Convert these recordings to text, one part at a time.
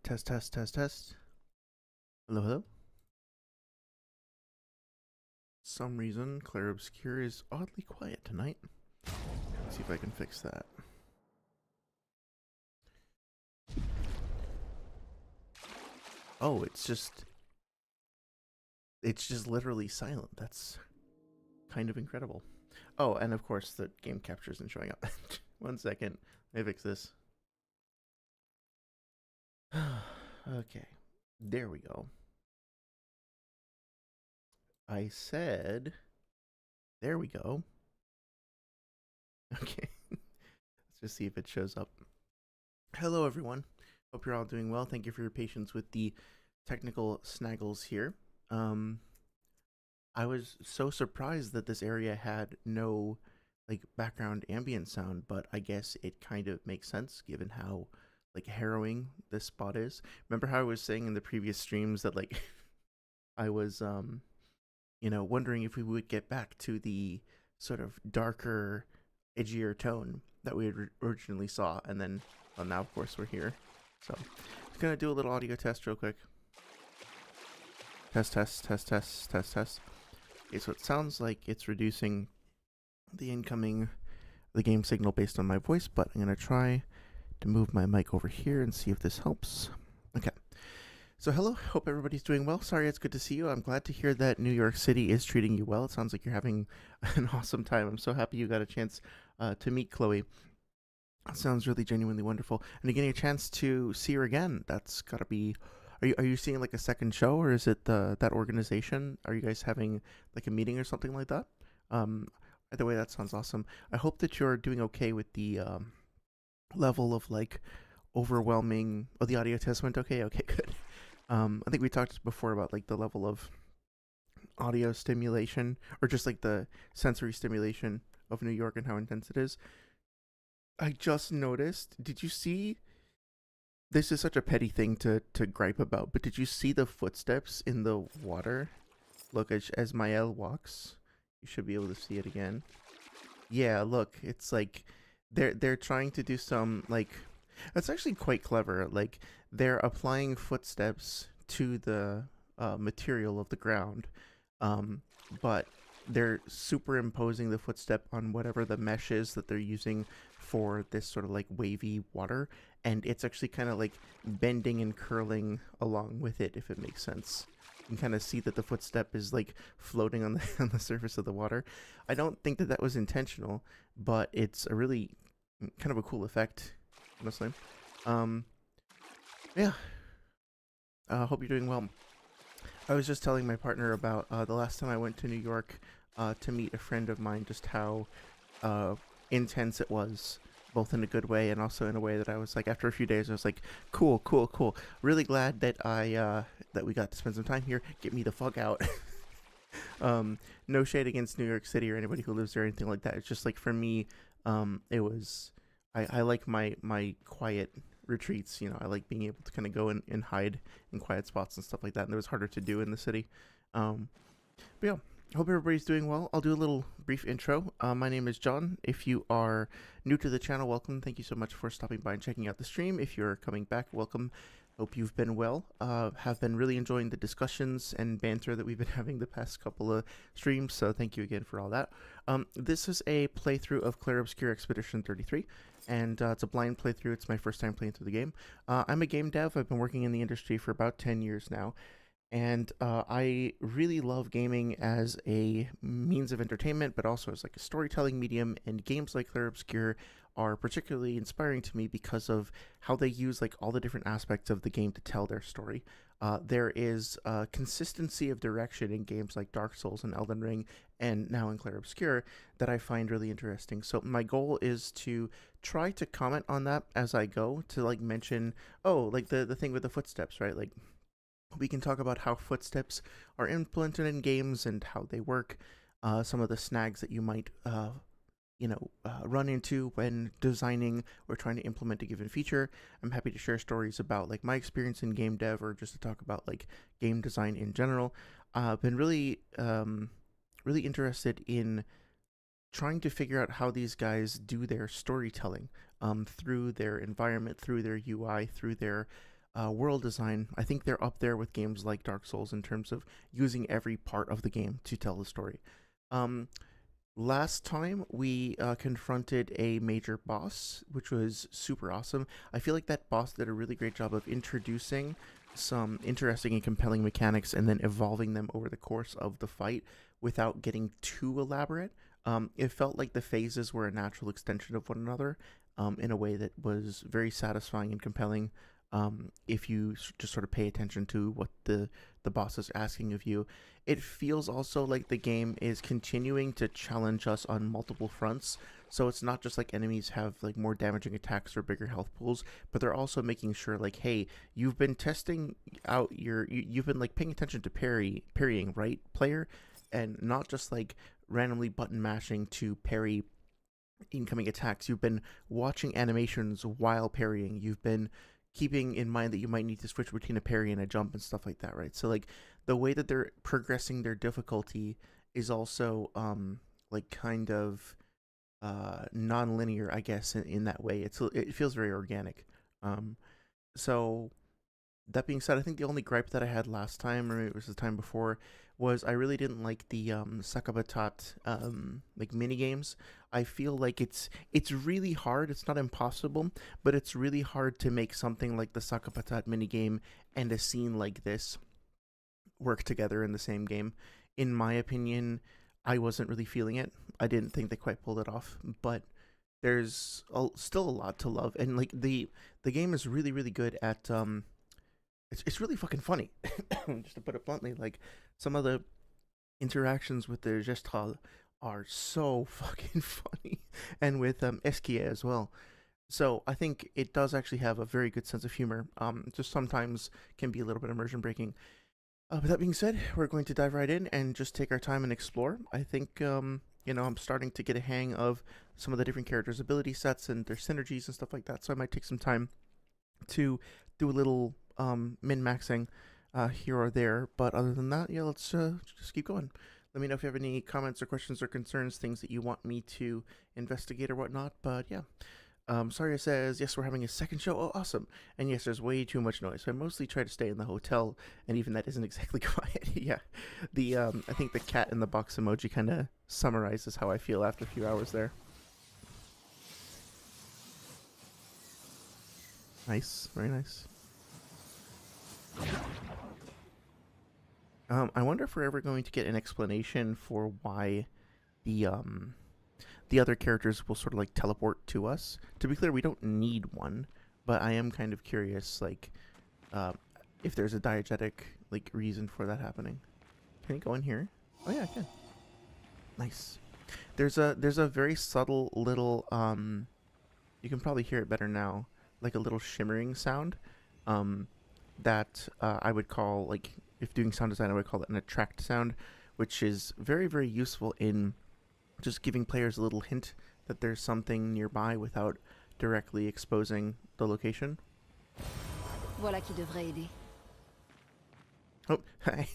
Test, test, test, test. Hello, hello. Some reason Clair Obscur is oddly quiet tonight. Let's see if I can fix that. Oh, it's just literally silent. That's kind of incredible. Oh, and of course the game capture isn't showing up. 1 second. Let me fix this. Okay. There we go. I said there we go. Okay. Let's just see if it shows up. Hello everyone. Hope you're all doing well. Thank you for your patience with the technical snaggles here. I was so surprised that this area had no like background ambient sound, but I guess it kind of makes sense given how like harrowing this spot is. Remember how I was saying in the previous streams that like I was wondering if we would get back to the sort of darker, edgier tone that we originally saw, and then well, now of course we're here. So I'm gonna do a little audio test real quick. Test, test, test, test, test, test. Okay, so it sounds like it's reducing the game signal based on my voice, but I'm gonna try to move my mic over here and see if this helps. Okay. So hello, hope everybody's doing well. Sorry, it's good to see you. I'm glad to hear that New York City is treating you well. It sounds like you're having an awesome time. I'm so happy you got a chance to meet Chloe. It sounds really genuinely wonderful. And getting a chance to see her again, that's gotta be... Are you seeing like a second show, or is it that organization? Are you guys having like a meeting or something like that? Either way, that sounds awesome. I hope that you're doing okay with the level of like overwhelming... Oh, the audio test went okay? Okay, good. I think we talked before about like the level of audio stimulation, or just like the sensory stimulation of New York and how intense it is. I just noticed, did you see... This is such a petty thing to gripe about, but did you see the footsteps in the water? Look, as Mael walks, you should be able to see it again. Yeah, look, it's like they're trying to do some like... That's actually quite clever. Like they're applying footsteps to the material of the ground, um, but they're superimposing the footstep on whatever the mesh is that they're using for this sort of like wavy water, and it's actually kind of like bending and curling along with it, if it makes sense. You can kind of see that the footstep is like floating on the on the surface of the water. I don't think that that was intentional, but it's a really kind of a cool effect, honestly. Um, yeah. Hope you're doing well. I was just telling my partner about the last time I went to New York to meet a friend of mine, just how uh, intense it was, both in a good way and also in a way that I was like, after a few days, I was like, cool, cool, cool. Really glad that that we got to spend some time here. Get me the fuck out. No shade against New York City or anybody who lives there or anything like that. It's just like for me, it was... I like my quiet retreats. I like being able to kind of go and hide in quiet spots and stuff like that. And it was harder to do in the city. But yeah, hope everybody's doing well. I'll do a little brief intro. My name is John. If you are new to the channel, welcome. Thank you so much for stopping by and checking out the stream. If you're coming back, welcome. Hope you've been well. Have been really enjoying the discussions and banter that we've been having the past couple of streams, so thank you again for all that. This is a playthrough of Clair Obscur Expedition 33, and it's a blind playthrough. It's my first time playing through the game. I'm a game dev. I've been working in the industry for about 10 years now, and I really love gaming as a means of entertainment, but also as like a storytelling medium, and games like Clair Obscur are particularly inspiring to me because of how they use like all the different aspects of the game to tell their story. There is consistency of direction in games like Dark Souls and Elden Ring, and now in Clair Obscur, that I find really interesting. So my goal is to try to comment on that as I go, to like mention, oh, like the thing with the footsteps, right? Like we can talk about how footsteps are implemented in games and how they work, some of the snags that you might run into when designing or trying to implement a given feature. I'm happy to share stories about like my experience in game dev, or just to talk about like game design in general. I've been really really interested in trying to figure out how these guys do their storytelling through their environment, through their UI, through their world design. I think they're up there with games like Dark Souls in terms of using every part of the game to tell the story. Um, Last time we confronted a major boss, which was super awesome. I feel like that boss did a really great job of introducing some interesting and compelling mechanics and then evolving them over the course of the fight without getting too elaborate. It felt like the phases were a natural extension of one another in a way that was very satisfying and compelling if you just sort of pay attention to what the boss is asking of you. It feels also like the game is continuing to challenge us on multiple fronts. So it's not just like enemies have like more damaging attacks or bigger health pools, but they're also making sure like, hey, you've been testing out you've been like paying attention to parrying, right, player, and not just like randomly button mashing to parry incoming attacks. You've been watching animations while parrying. You've been keeping in mind that you might need to switch between a parry and a jump and stuff like that, right? So like the way that they're progressing their difficulty is also like kind of non-linear, I guess, in that way. It feels very organic. So that being said, I think the only gripe that I had last time, or maybe it was the time before, was I really didn't like the Sakabatat like mini games. I feel like it's really hard. It's not impossible, but it's really hard to make something like the Sakabatat mini game and a scene like this work together in the same game. In my opinion, I wasn't really feeling it. I didn't think they quite pulled it off, but there's still a lot to love, and like the game is really really good at it's really fucking funny. Just to put it bluntly, like some of the interactions with the gestuelle are so fucking funny, and with Eskia as well. So I think it does actually have a very good sense of humor. Just sometimes can be a little bit immersion breaking. But that being said, we're going to dive right in and just take our time and explore. I think I'm starting to get a hang of some of the different characters' ability sets and their synergies and stuff like that. So I might take some time to do a little min-maxing here or there. But other than that, yeah, let's just keep going. Let me know if you have any comments or questions or concerns, things that you want me to investigate or whatnot. But yeah. Saria says, yes, we're having a second show. Oh, awesome. And yes, there's way too much noise. So I mostly try to stay in the hotel, and even that isn't exactly quiet. Yeah. I think the cat in the box emoji kind of summarizes how I feel after a few hours there. Nice. Very nice. I wonder if we're ever going to get an explanation for why the other characters will sort of like teleport to us. To be clear, we don't need one, but I am kind of curious, like, if there's a diegetic like reason for that happening. Can you go in here? Oh yeah, I can. Nice. There's a very subtle little you can probably hear it better now, like a little shimmering sound, that I would call, like, if doing sound design, I would call it an attract sound, which is very very useful in just giving players a little hint that there's something nearby without directly exposing the location. Voilà qui devrait aider. Oh, hi.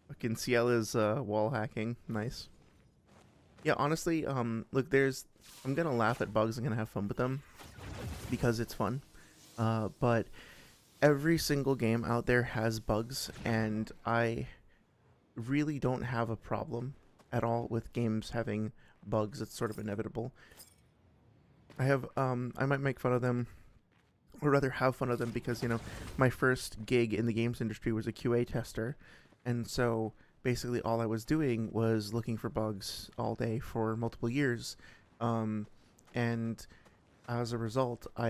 Fucking Ciella's wall hacking. Nice. Yeah, honestly, look, I'm gonna laugh at bugs. I'm gonna have fun with them because it's fun. But every single game out there has bugs, and I really don't have a problem at all with games having bugs. It's sort of inevitable. I might make fun of them, or rather have fun of them, because my first gig in the games industry was a QA tester, and so basically all I was doing was looking for bugs all day for multiple years, and as a result I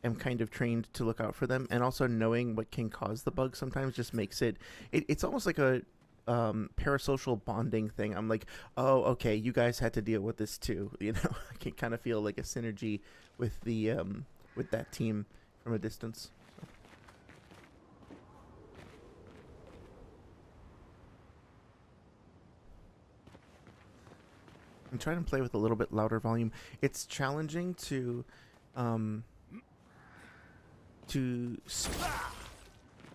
am kind of trained to look out for them, and also knowing what can cause the bug sometimes just makes it's almost like a parasocial bonding thing. I'm like, oh, okay, you guys had to deal with this too. I can kind of feel like a synergy with with that team from a distance. So. I'm trying to play with a little bit louder volume. It's challenging to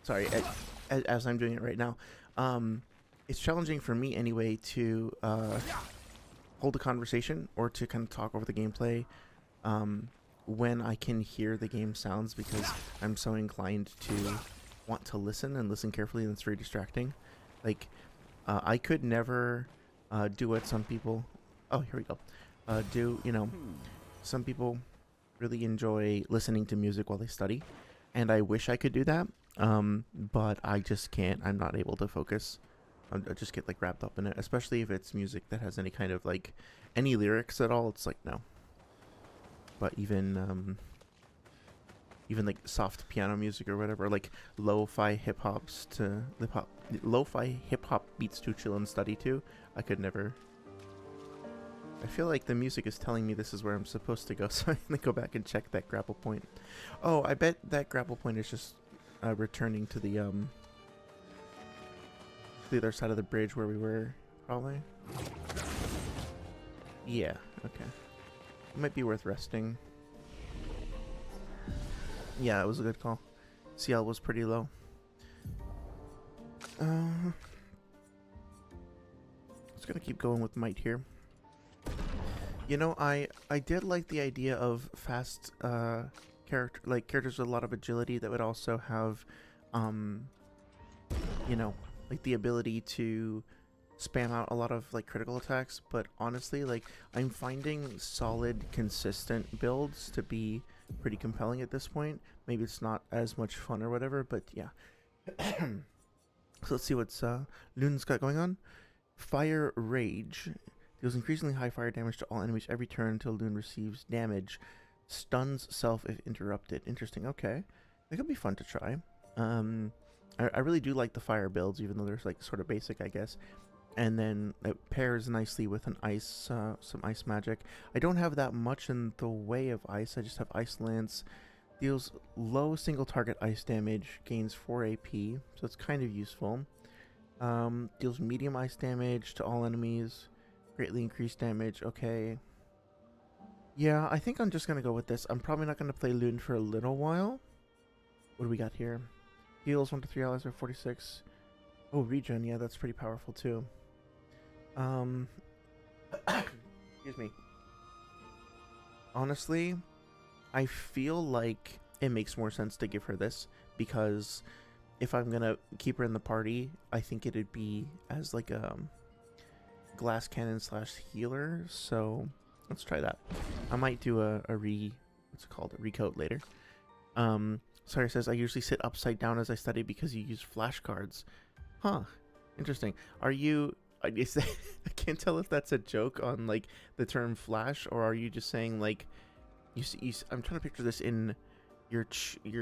sorry, as I'm doing it right now. It's challenging for me anyway to hold a conversation or to kind of talk over the gameplay when I can hear the game sounds because I'm so inclined to want to listen and listen carefully, and it's very distracting. Like, I could never do what some people. Oh, here we go. Do some people really enjoy listening to music while they study, and I wish I could do that. But I just can't. I'm not able to focus. I just get like wrapped up in it, especially if it's music that has any kind of like any lyrics at all. It's like no. But even like soft piano music or whatever, like lo-fi hip hops to lo-fi hip hop beats to chill and study to, I could never. I feel like the music is telling me this is where I'm supposed to go, so I'm gonna go back and check that grapple point. Oh, I bet that grapple point is just returning to the other side of the bridge where we were, probably. Yeah, okay. It might be worth resting. Yeah, it was a good call. CL was pretty low. Just gonna keep going with might here. You know, I did like the idea of fast characters with a lot of agility that would also have, you know, like the ability to spam out a lot of like critical attacks. But honestly, like I'm finding solid, consistent builds to be pretty compelling at this point. Maybe it's not as much fun or whatever, but yeah. So let's see what's Loon's got going on. Fire Rage deals increasingly high fire damage to all enemies every turn until Loon receives damage. Stuns self if interrupted. Interesting. Okay, that could be fun to try. I really do like the fire builds, even though they're like sort of basic, I guess. And then it pairs nicely with an ice, some ice magic. I don't have that much in the way of ice. I just have Ice Lance. Deals low single target ice damage, gains 4 AP, so it's kind of useful. Deals medium ice damage to all enemies, greatly increased damage. Okay. Yeah, I think I'm just gonna go with this. I'm probably not gonna play Loon for a little while. What do we got here? Heals 1 to 3 allies are 46. Oh, regen. Yeah, that's pretty powerful too. Excuse me. Honestly, I feel like it makes more sense to give her this, because if I'm gonna keep her in the party, I think it'd be as like a glass cannon / healer. So let's try that. I might do a recoat later. Sorry, says I usually sit upside down as I study because you use flashcards. Huh. Interesting. Are you? I can't tell if that's a joke on like the term flash, or are you just saying like you see? I'm trying to picture this in your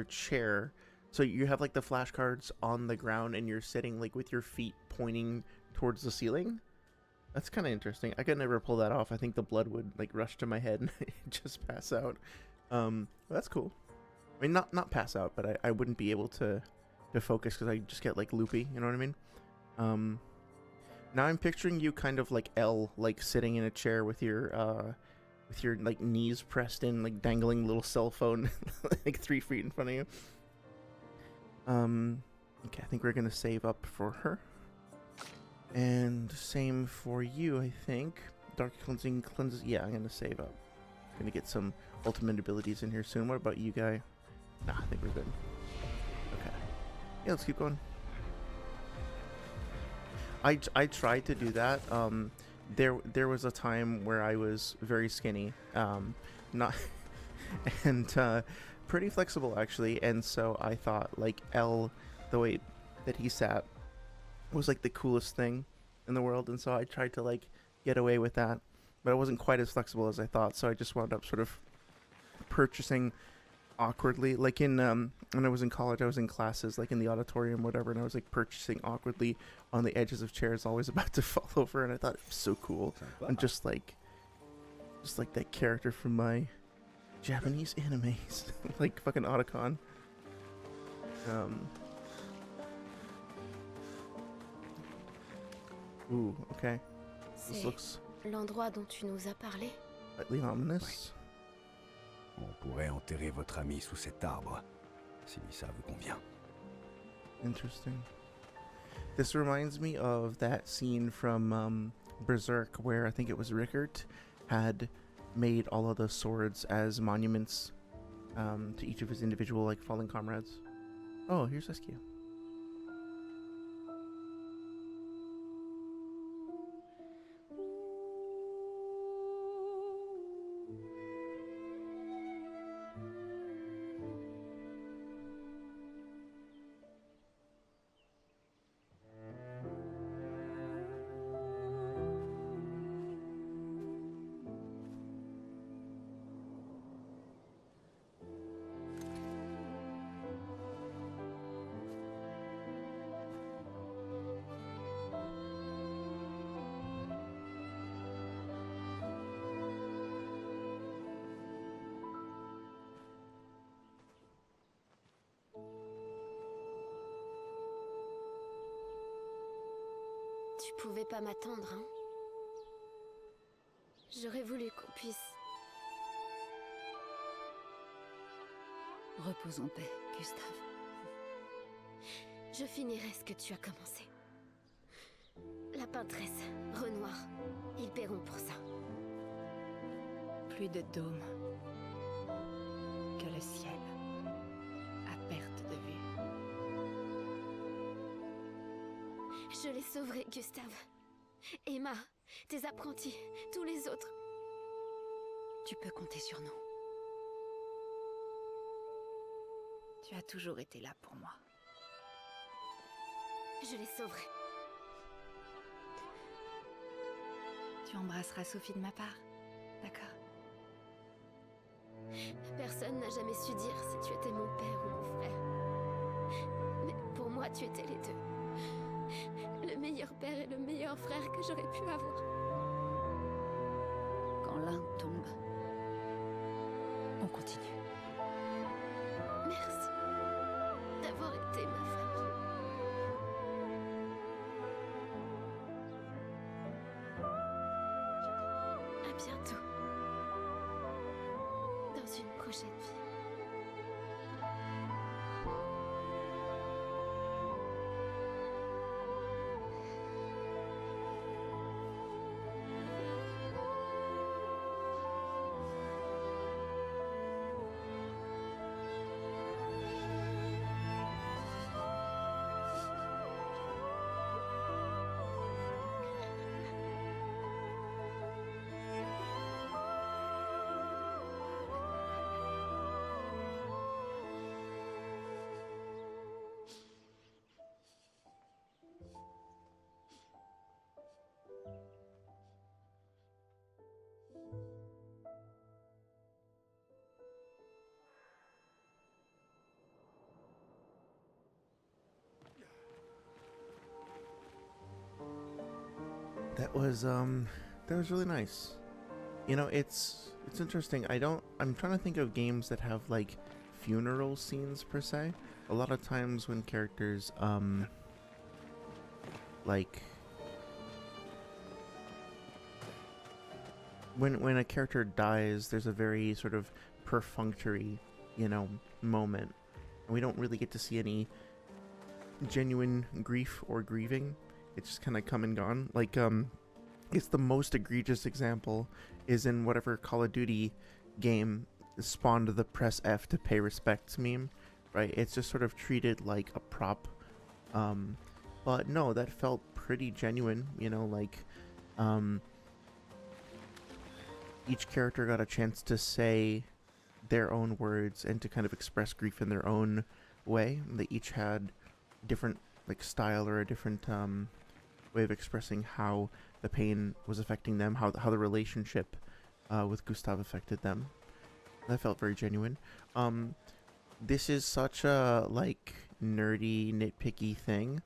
chair. So you have like the flashcards on the ground, and you're sitting like with your feet pointing towards the ceiling. That's kind of interesting. I could never pull that off. I think the blood would like rush to my head and just pass out. Well, that's cool. I mean, not pass out, but I wouldn't be able to focus because I just get like loopy. You know what I mean? Now I'm picturing you kind of like L, like sitting in a chair with your like knees pressed in, like dangling a little cell phone like 3 feet in front of you. Okay, I think we're gonna save up for her. And same for you, I think. Dark cleansing cleanses. Yeah, I'm gonna save up. Gonna get some ultimate abilities in here soon. What about you, guy? Nah, I think we're good. Okay. Yeah, let's keep going. I tried to do that. There was a time where I was very skinny, not and pretty flexible actually, and so I thought like L, the way that he sat, was like the coolest thing in the world, and so I tried to like get away with that, but I wasn't quite as flexible as I thought, so I just wound up sort of purchasing awkwardly, like in when I was in college, I was in classes like in the auditorium, whatever, and I was like purchasing awkwardly on the edges of chairs, always about to fall over, and I thought it was so cool. I'm just like that character from my Japanese animes, like fucking Otacon. Ooh, okay. This looks l'endroit dont tu nous as parlé. slightly ominous. On pourrait enterrer votre ami sous cet arbre, si ça vous convient. Interesting. This reminds me of that scene from Berserk where I think it was Rickert had made all of the swords as monuments to each of his individual like fallen comrades. Oh, here's Eskia. Tu pouvais pas m'attendre, hein? J'aurais voulu qu'on puisse... Repose en paix, Gustave. Je finirai ce que tu as commencé. La peintresse, Renoir, ils paieront pour ça. Plus de dôme que le ciel, à perte de vue. Je les sauverai, Gustave. Emma, tes apprentis, tous les autres. Tu peux compter sur nous. Tu as toujours été là pour moi. Je les sauverai. Tu embrasseras Sophie de ma part, d'accord? Personne n'a jamais su dire si tu étais mon père ou mon frère. Mais pour moi, tu étais les deux. Le meilleur père et le meilleur frère que j'aurais pu avoir. Quand l'un tombe, on continue. Merci d'avoir été ma famille. À bientôt. Dans une prochaine vie. That was really nice. You know, it's interesting. I'm trying to think of games that have like funeral scenes per se. A lot of times when characters like when a character dies, there's a very sort of perfunctory, you know, moment. And we don't really get to see any genuine grief or grieving. It's just kind of come and gone. Like it's the most egregious example is in whatever Call of Duty game spawned the press F to pay respects meme, right? It's just sort of treated like a prop. But no, that felt pretty genuine, you know, like each character got a chance to say their own words and to kind of express grief in their own way. They each had different like style or a different way of expressing how the pain was affecting them, how the relationship with Gustav affected them. That felt very genuine. This is such a like nerdy, nitpicky thing,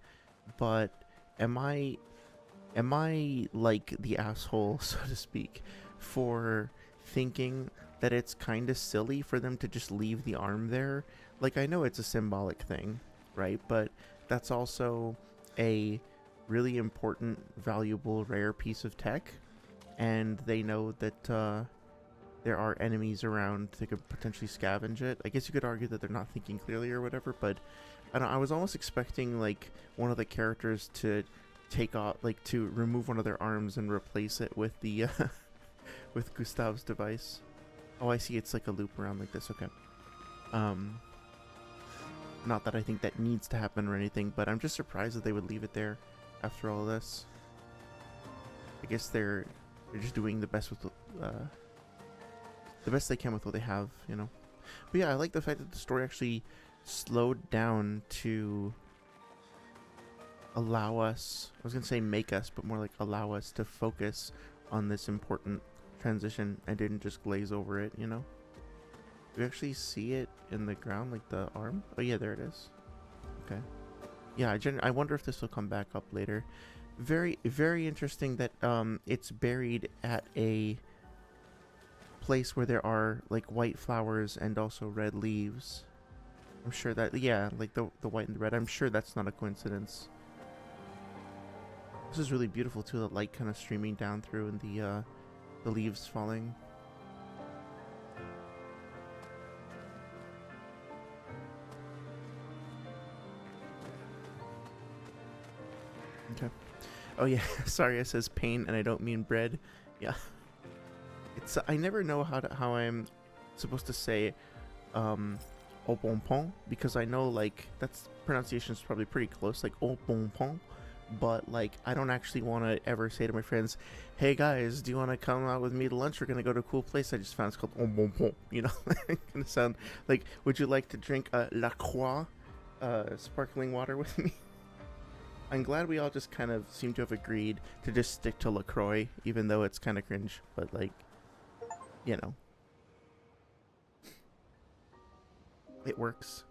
but am I like the asshole, so to speak, for thinking that it's kind of silly for them to just leave the arm there? Like, I know it's a symbolic thing, right? But that's also a really important, valuable, rare piece of tech, and they know that there are enemies around that could potentially scavenge it. I guess you could argue that they're not thinking clearly or whatever, but I was almost expecting like one of the characters to take off, like to remove one of their arms and replace it with the with Gustav's device. Oh, I see. It's like a loop around like this. Okay. Um, not that I think that needs to happen or anything, but I'm just surprised that they would leave it there after all this. I guess they're just doing the best with the best they can with what they have, you know. But yeah, I like the fact that the story actually slowed down to allow us, I was gonna say make us, but more like allow us to focus on this important transition and didn't just glaze over it, you know. Do we actually see it in the ground, like the arm? Oh yeah, there it is. Okay. Yeah, I wonder if this will come back up later. Very, very interesting that it's buried at a place where there are like white flowers and also red leaves. I'm sure that, yeah, like the white and the red. I'm sure that's not a coincidence. This is really beautiful too. The light kind of streaming down through and the leaves falling. Okay. Oh yeah, sorry. It says pain, and I don't mean bread. Yeah. It's I never know how I'm supposed to say au bonbon, because I know like that's pronunciation is probably pretty close, like au bonbon, but like I don't actually want to ever say to my friends, "Hey guys, do you want to come out with me to lunch? We're gonna go to a cool place I just found. It's called au bonbon." You know, it's gonna sound like, "Would you like to drink La Croix sparkling water with me?" I'm glad we all just kind of seem to have agreed to just stick to LaCroix, even though it's kind of cringe, but like, you know, it works.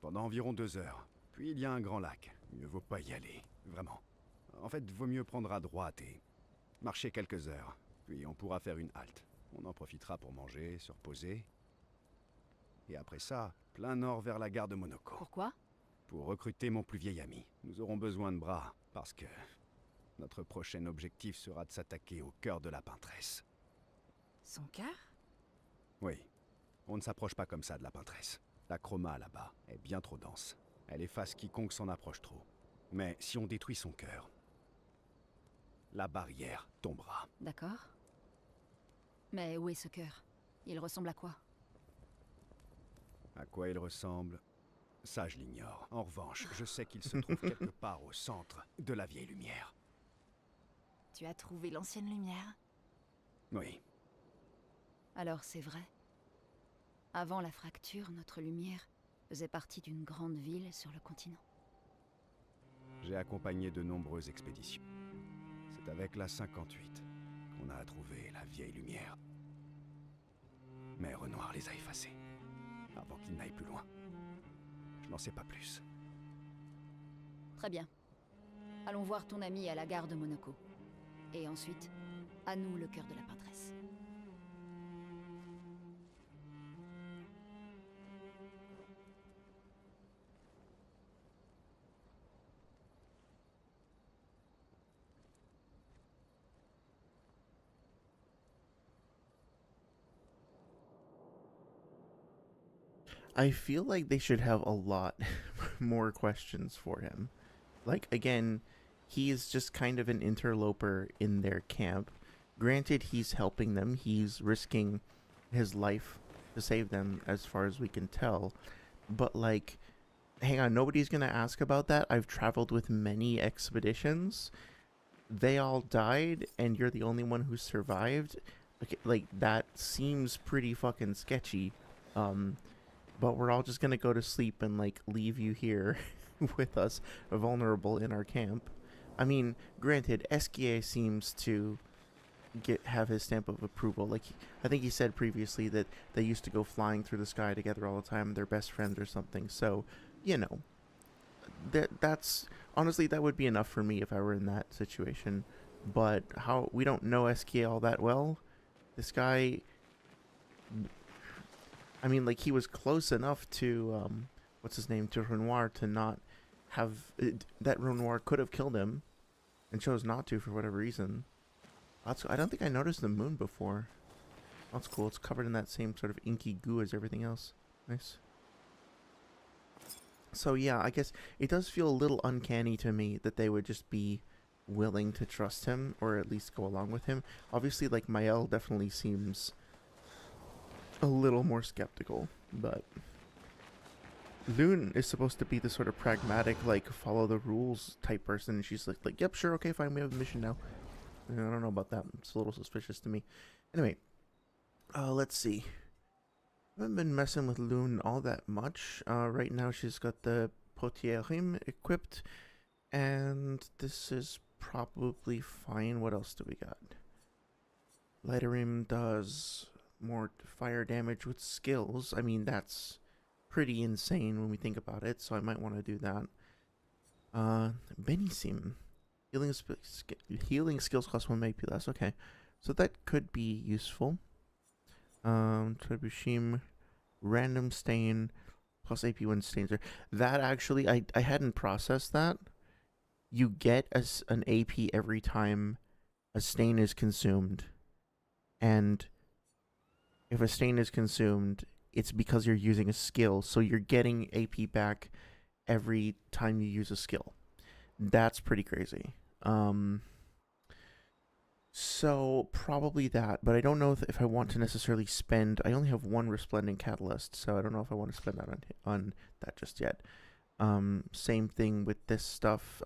Pendant environ 2 heures. Puis il y a un grand lac. Mieux vaut pas y aller, vraiment. En fait, vaut mieux prendre à droite et marcher quelques heures. Puis on pourra faire une halte. On en profitera pour manger, se reposer. Et après ça, plein nord vers la gare de Monaco. Pourquoi? Pour recruter mon plus vieil ami. Nous aurons besoin de bras, parce que notre prochain objectif sera de s'attaquer au cœur de la peintresse. Son cœur? Oui, on ne s'approche pas comme ça de la peintresse. La chroma là-bas est bien trop dense. Elle efface quiconque s'en approche trop. Mais si on détruit son cœur, la barrière tombera. D'accord. Mais où est ce cœur? Il ressemble à quoi? À quoi il ressemble? Ça, je l'ignore. En revanche, je sais qu'il se trouve quelque part au centre de la vieille lumière. Tu as trouvé l'ancienne lumière? Oui, Alors c'est vrai. Avant la fracture, notre lumière faisait partie d'une grande ville sur le continent. j'ai accompagné de nombreuses expéditions. C'est avec la 58 qu'on a trouvé la vieille lumière. Mais Renoir les a effacés, avant qu'ils n'aillent plus loin. Je n'en sais pas plus. Très bien. Allons voir ton ami à la gare de Monaco. Et ensuite, à nous le cœur de la peintresse. I feel like they should have a lot more questions for him. Like, again, he's just kind of an interloper in their camp. Granted, he's helping them, he's risking his life to save them, as far as we can tell. But, like, hang on, nobody's gonna ask about that. I've traveled with many expeditions. They all died, and you're the only one who survived. Okay, like, that seems pretty fucking sketchy. But we're all just gonna go to sleep and like leave you here with us, vulnerable in our camp. I mean, granted, Esquier seems to have his stamp of approval. Like, I think he said previously that they used to go flying through the sky together all the time. They're best friends or something. So, you know, that's honestly, that would be enough for me if I were in that situation. But how we don't know Esquier all that well. This guy, I mean, like, he was close enough to, what's his name, to Renoir, to not have, that Renoir could have killed him, and chose not to for whatever reason. I don't think I noticed the moon before. That's cool. It's covered in that same sort of inky goo as everything else. Nice. So yeah, I guess it does feel a little uncanny to me that they would just be willing to trust him or at least go along with him. Obviously, like Mael definitely seems a little more skeptical, but Loon is supposed to be the sort of pragmatic, like follow the rules type person, and she's like, yep, sure, okay, fine, we have a mission now. I don't know about that. It's a little suspicious to me. Anyway, let's see. I haven't been messing with Loon all that much. Right now she's got the Potierim equipped, and this is probably fine. What else do we got? Lightarim does more fire damage with skills. I mean, that's pretty insane when we think about it, so I might want to do that. Benisim. Healing skills cost 1 AP less. Okay. So that could be useful. Trebushim, random stain, plus AP when stains are. That actually, I hadn't processed that. You get an AP every time a stain is consumed. And if a stain is consumed, it's because you're using a skill. So you're getting AP back every time you use a skill. That's pretty crazy. So probably that, but I don't know if I want to necessarily spend. I only have 1 resplendent catalyst, so I don't know if I want to spend that on that just yet. Same thing with this stuff.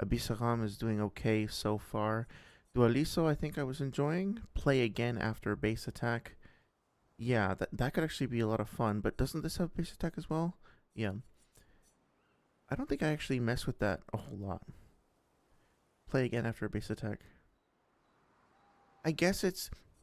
Abisaram is doing okay so far. Dualiso, I think I was enjoying. Play again after a base attack. Yeah, that could actually be a lot of fun, but doesn't this have base attack as well? Yeah. I don't think I actually mess with that a whole lot. Play again after a base attack. I guess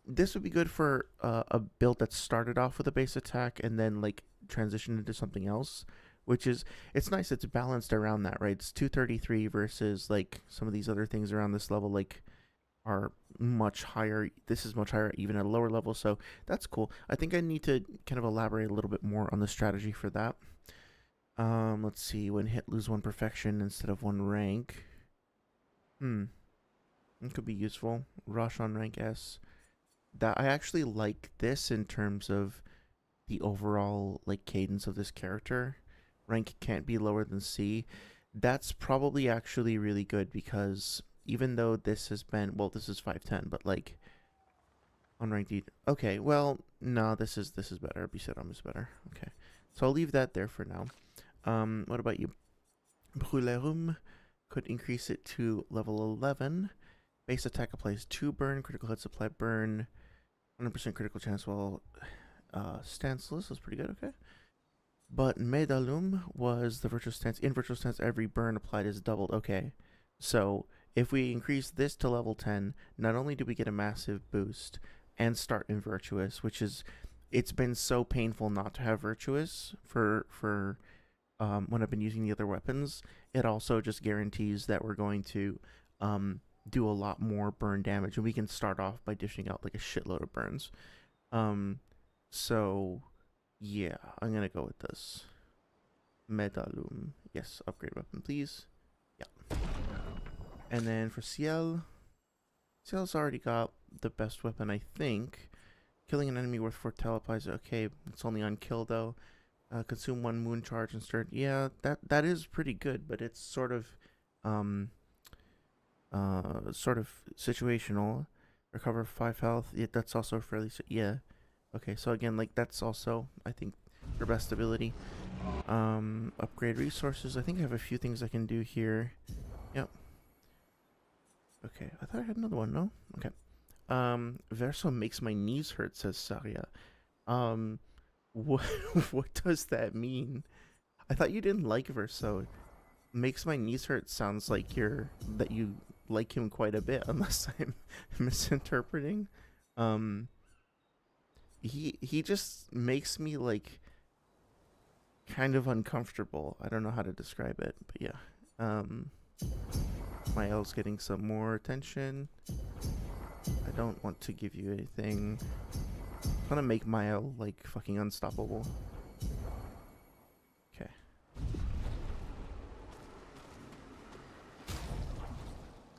this would be good for a build that started off with a base attack and then like transitioned into something else, which is, it's nice, it's balanced around that, right? It's 233 versus like some of these other things around this level like are much higher. This is much higher even at a lower level, so that's cool. I think I need to kind of elaborate a little bit more on the strategy for that. Let's see, when hit lose 1 perfection instead of 1 rank. It could be useful. Rush on rank S. That I actually like this in terms of the overall like cadence of this character. Rank can't be lower than C. That's probably actually really good because even though this has been, well, this is 510, but like unranked. Okay, well, no, this is better. Biseram is better. Okay, so I'll leave that there for now. What about you? Brûlerum could increase it to level 11. Base attack applies 2 burn. Critical hits apply burn. 100% critical chance while stanceless. That's pretty good, okay. But Medalum was the virtual stance. In virtual stance, every burn applied is doubled. Okay, so if we increase this to level 10, not only do we get a massive boost and start in Virtuous, which is, it's been so painful not to have Virtuous for when I've been using the other weapons. It also just guarantees that we're going to do a lot more burn damage, and we can start off by dishing out like a shitload of burns. So yeah, I'm gonna go with this. Medalum. Yes, upgrade weapon, please. Yeah. And then for Ciel, Ciel's already got the best weapon, I think. Killing an enemy worth 4 telepies. Okay, it's only on kill though. Consume 1 moon charge and start. Yeah, that is pretty good, but it's sort of situational. Recover 5 health. Yeah, that's also fairly. Yeah. Okay, so again, like that's also, I think, your best ability. Upgrade resources. I think I have a few things I can do here. Yep. Okay, I thought I had another one. No. Okay. Verso makes my knees hurt, says Saria. What what does that mean? I thought you didn't like Verso. Makes my knees hurt sounds like you like him quite a bit, unless I'm misinterpreting. He just makes me like kind of uncomfortable. I don't know how to describe it, but yeah. My L's getting some more attention. I don't want to give you anything. I'm gonna make my L like fucking unstoppable. Okay.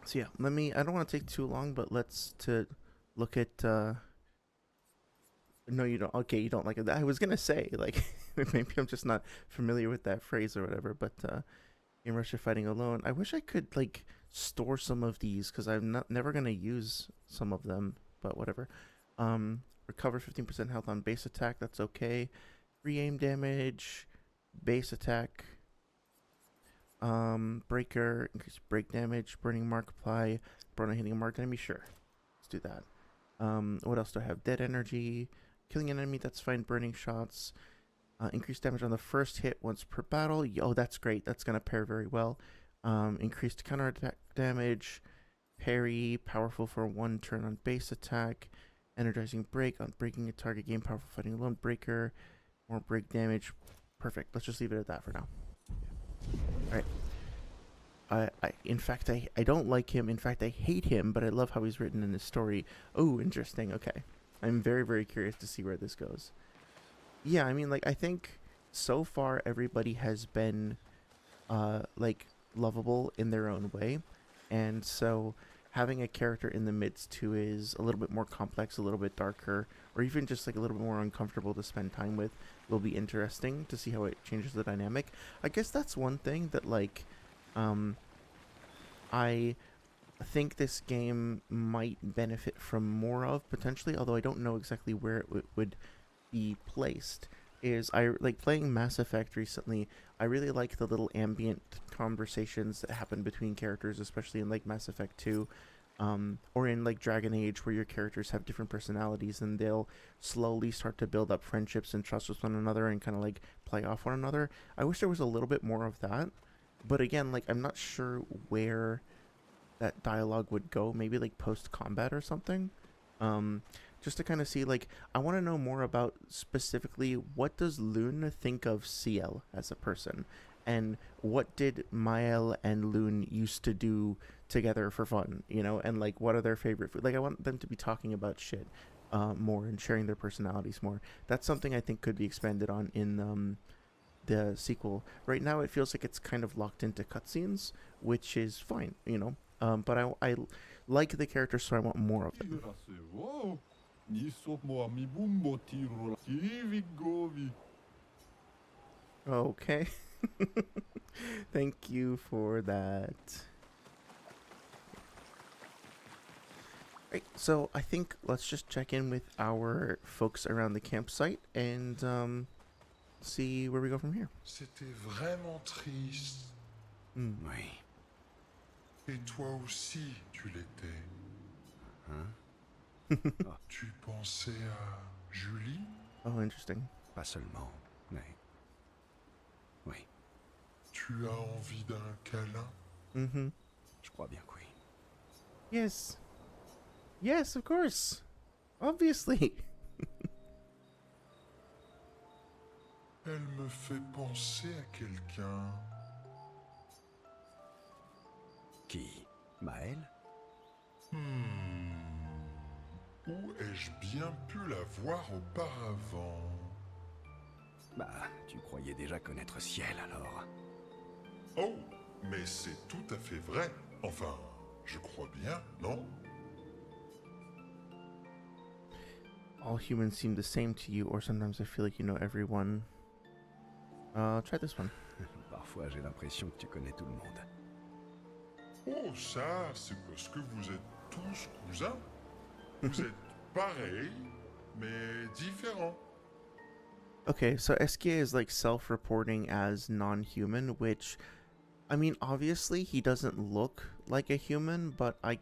So yeah, I don't want to take too long, but let's look at no, you don't. Okay, you don't like it. I was gonna say like Maybe I'm just not familiar with that phrase or whatever, but in Russia fighting alone. I wish I could like store some of these because I'm not never gonna use some of them, but whatever. Recover 15% health on base attack. That's okay. Free aim damage, base attack. Breaker, increase break damage, burning mark apply, burn on hitting a marked enemy. Sure, let's do that. What else do I have? Dead energy, killing an enemy. That's fine. Burning shots. Increased damage on the first hit once per battle. Oh, that's great. That's gonna pair very well. Increased counter attack damage. Parry, powerful for 1 turn on base attack. Energizing break on breaking a target. Gain powerful fighting alone. Breaker, more break damage. Perfect. Let's just leave it at that for now. All right. In fact, I don't like him. In fact, I hate him, but I love how he's written in this story. Oh, interesting. Okay. I'm very, very curious to see where this goes. Yeah, I mean, like, I think so far everybody has been, like, lovable in their own way. And so having a character in the midst who is a little bit more complex, a little bit darker, or even just, like, a little bit more uncomfortable to spend time with will be interesting to see how it changes the dynamic. I guess that's one thing that, like, I think this game might benefit from more of, potentially, although I don't know exactly where it would be placed, is I like playing Mass Effect recently. I really like the little ambient conversations that happen between characters, especially in like Mass Effect 2, or in like Dragon Age, where your characters have different personalities and they'll slowly start to build up friendships and trust with one another and kind of like play off one another. I wish there was a little bit more of that, but again, like I'm not sure where that dialogue would go. Maybe like post combat or something. Just to kind of see, like, I want to know more about specifically what does Lune think of Ciel as a person, and what did Mael and Lune used to do together for fun, you know, and like what are their favorite food. Like I want them to be talking about shit more and sharing their personalities more. That's something I think could be expanded on in the sequel. Right now it feels like it's kind of locked into cutscenes, which is fine, you know. But I like the characters, so I want more of them. Okay. Thank you for that. Right, so I think let's just check in with our folks around the campsite and see where we go from here. C'était vraiment triste. Oui. Et toi aussi, tu l'étais. Hein? Tu pensais à Julie? Oh, interesting. Pas seulement, mais... Oui, Tu as envie d'un câlin? Mm-hmm. je crois bien que oui. Yes. Yes, of course. Obviously. Elle me fait penser à quelqu'un. Qui? Maël? Où ai-je bien pu la voir auparavant? Bah, tu croyais déjà connaître Ciel, alors. Oh, mais c'est tout à fait vrai. Enfin, je crois bien, non? All humans seem the same to you, or sometimes I feel like you know everyone. Try this one. Parfois, j'ai l'impression que tu connais tout le monde. Oh, ça, c'est parce que vous êtes tous cousins. Vous êtes pareils, mais différents. Okay, so SK is like self-reporting as non-human, which, I mean, obviously he doesn't look like a human, but I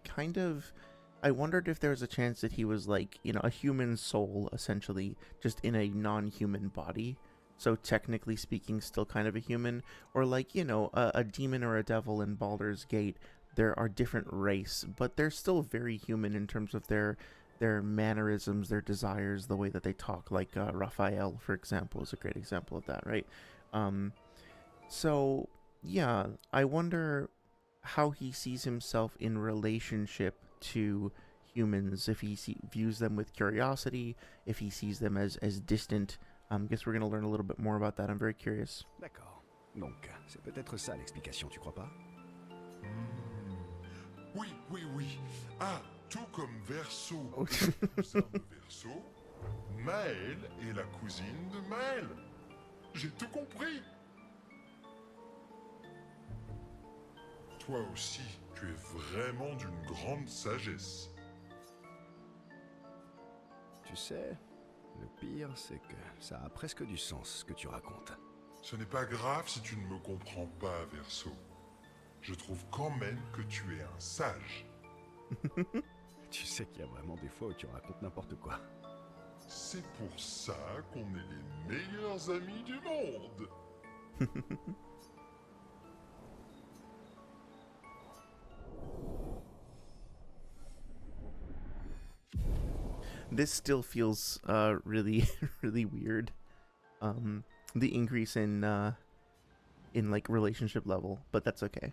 wondered if there was a chance that he was like, you know, a human soul, essentially, just in a non-human body. So technically speaking, still kind of a human, or like, you know, a demon or a devil in Baldur's Gate. There are different race, but they're still very human in terms of their mannerisms, their desires, the way that they talk. Like Raphael, for example, is a great example of that, right? So yeah, I wonder how he sees himself in relationship to humans, if he views them with curiosity, if he sees them as distant. Guess we're going to learn a little bit more about that. I'm very curious. D'accord. Donc, c'est peut-être ça l'explication, tu crois pas? Oui, oui, oui. Ah, tout comme Verseau est le cousin de Verseau, Maël est la cousine de Maël. J'ai tout compris. Toi aussi, tu es vraiment d'une grande sagesse. Tu sais, le pire, c'est que ça a presque du sens ce que tu racontes. Ce n'est pas grave si tu ne me comprends pas, Verso. Je trouve quand même que tu es un sage. Tu sais qu'il y a vraiment des fois où tu racontes n'importe quoi. C'est pour ça qu'on est les meilleurs amis du monde. This still feels really really weird. The increase in like relationship level, but that's okay.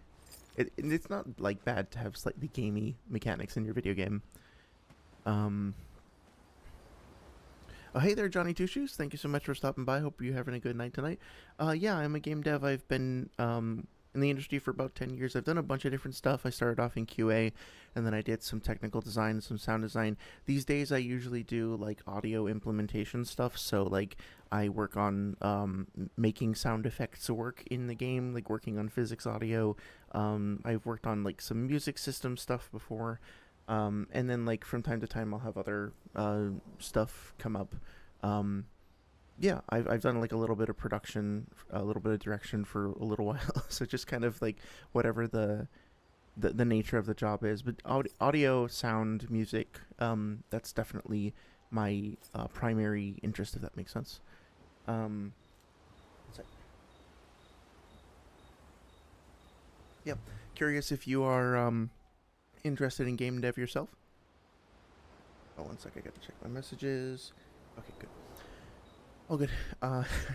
It's not like bad to have slightly gamey mechanics in your video game. Oh, hey there, Johnny Two Shoes. Thank you so much for stopping by. Hope you're having a good night tonight. Yeah, I'm a game dev. I've been in the industry for about 10 years. I've done a bunch of different stuff. I started off in QA, and then I did some technical design, some sound design. These days, I usually do like audio implementation stuff. So like I work on making sound effects work in the game, like working on physics audio. I've worked on like some music system stuff before. And then like from time to time I'll have other stuff come up. Yeah, I've done like a little bit of production, a little bit of direction for a little while. So just kind of like whatever the nature of the job is. But audio, sound, music, that's definitely my primary interest, if that makes sense. Yeah, curious if you are interested in game dev yourself. Oh, one sec, I gotta check my messages. Okay, good. Oh, good.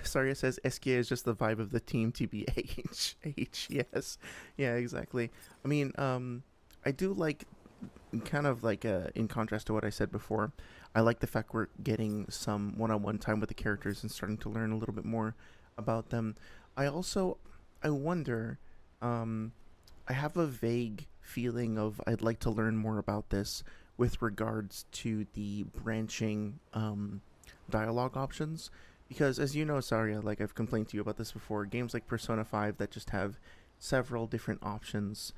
Saria says SK is just the vibe of the team, TBH. Yes. Yeah, exactly. I mean, I do like, kind of like, in contrast to what I said before, I like the fact we're getting some one-on-one time with the characters and starting to learn a little bit more about them. I wonder, I have a vague feeling of I'd like to learn more about this with regards to the branching dialogue options, because as you know, Saria, like I've complained to you about this before, games like Persona 5 that just have several different options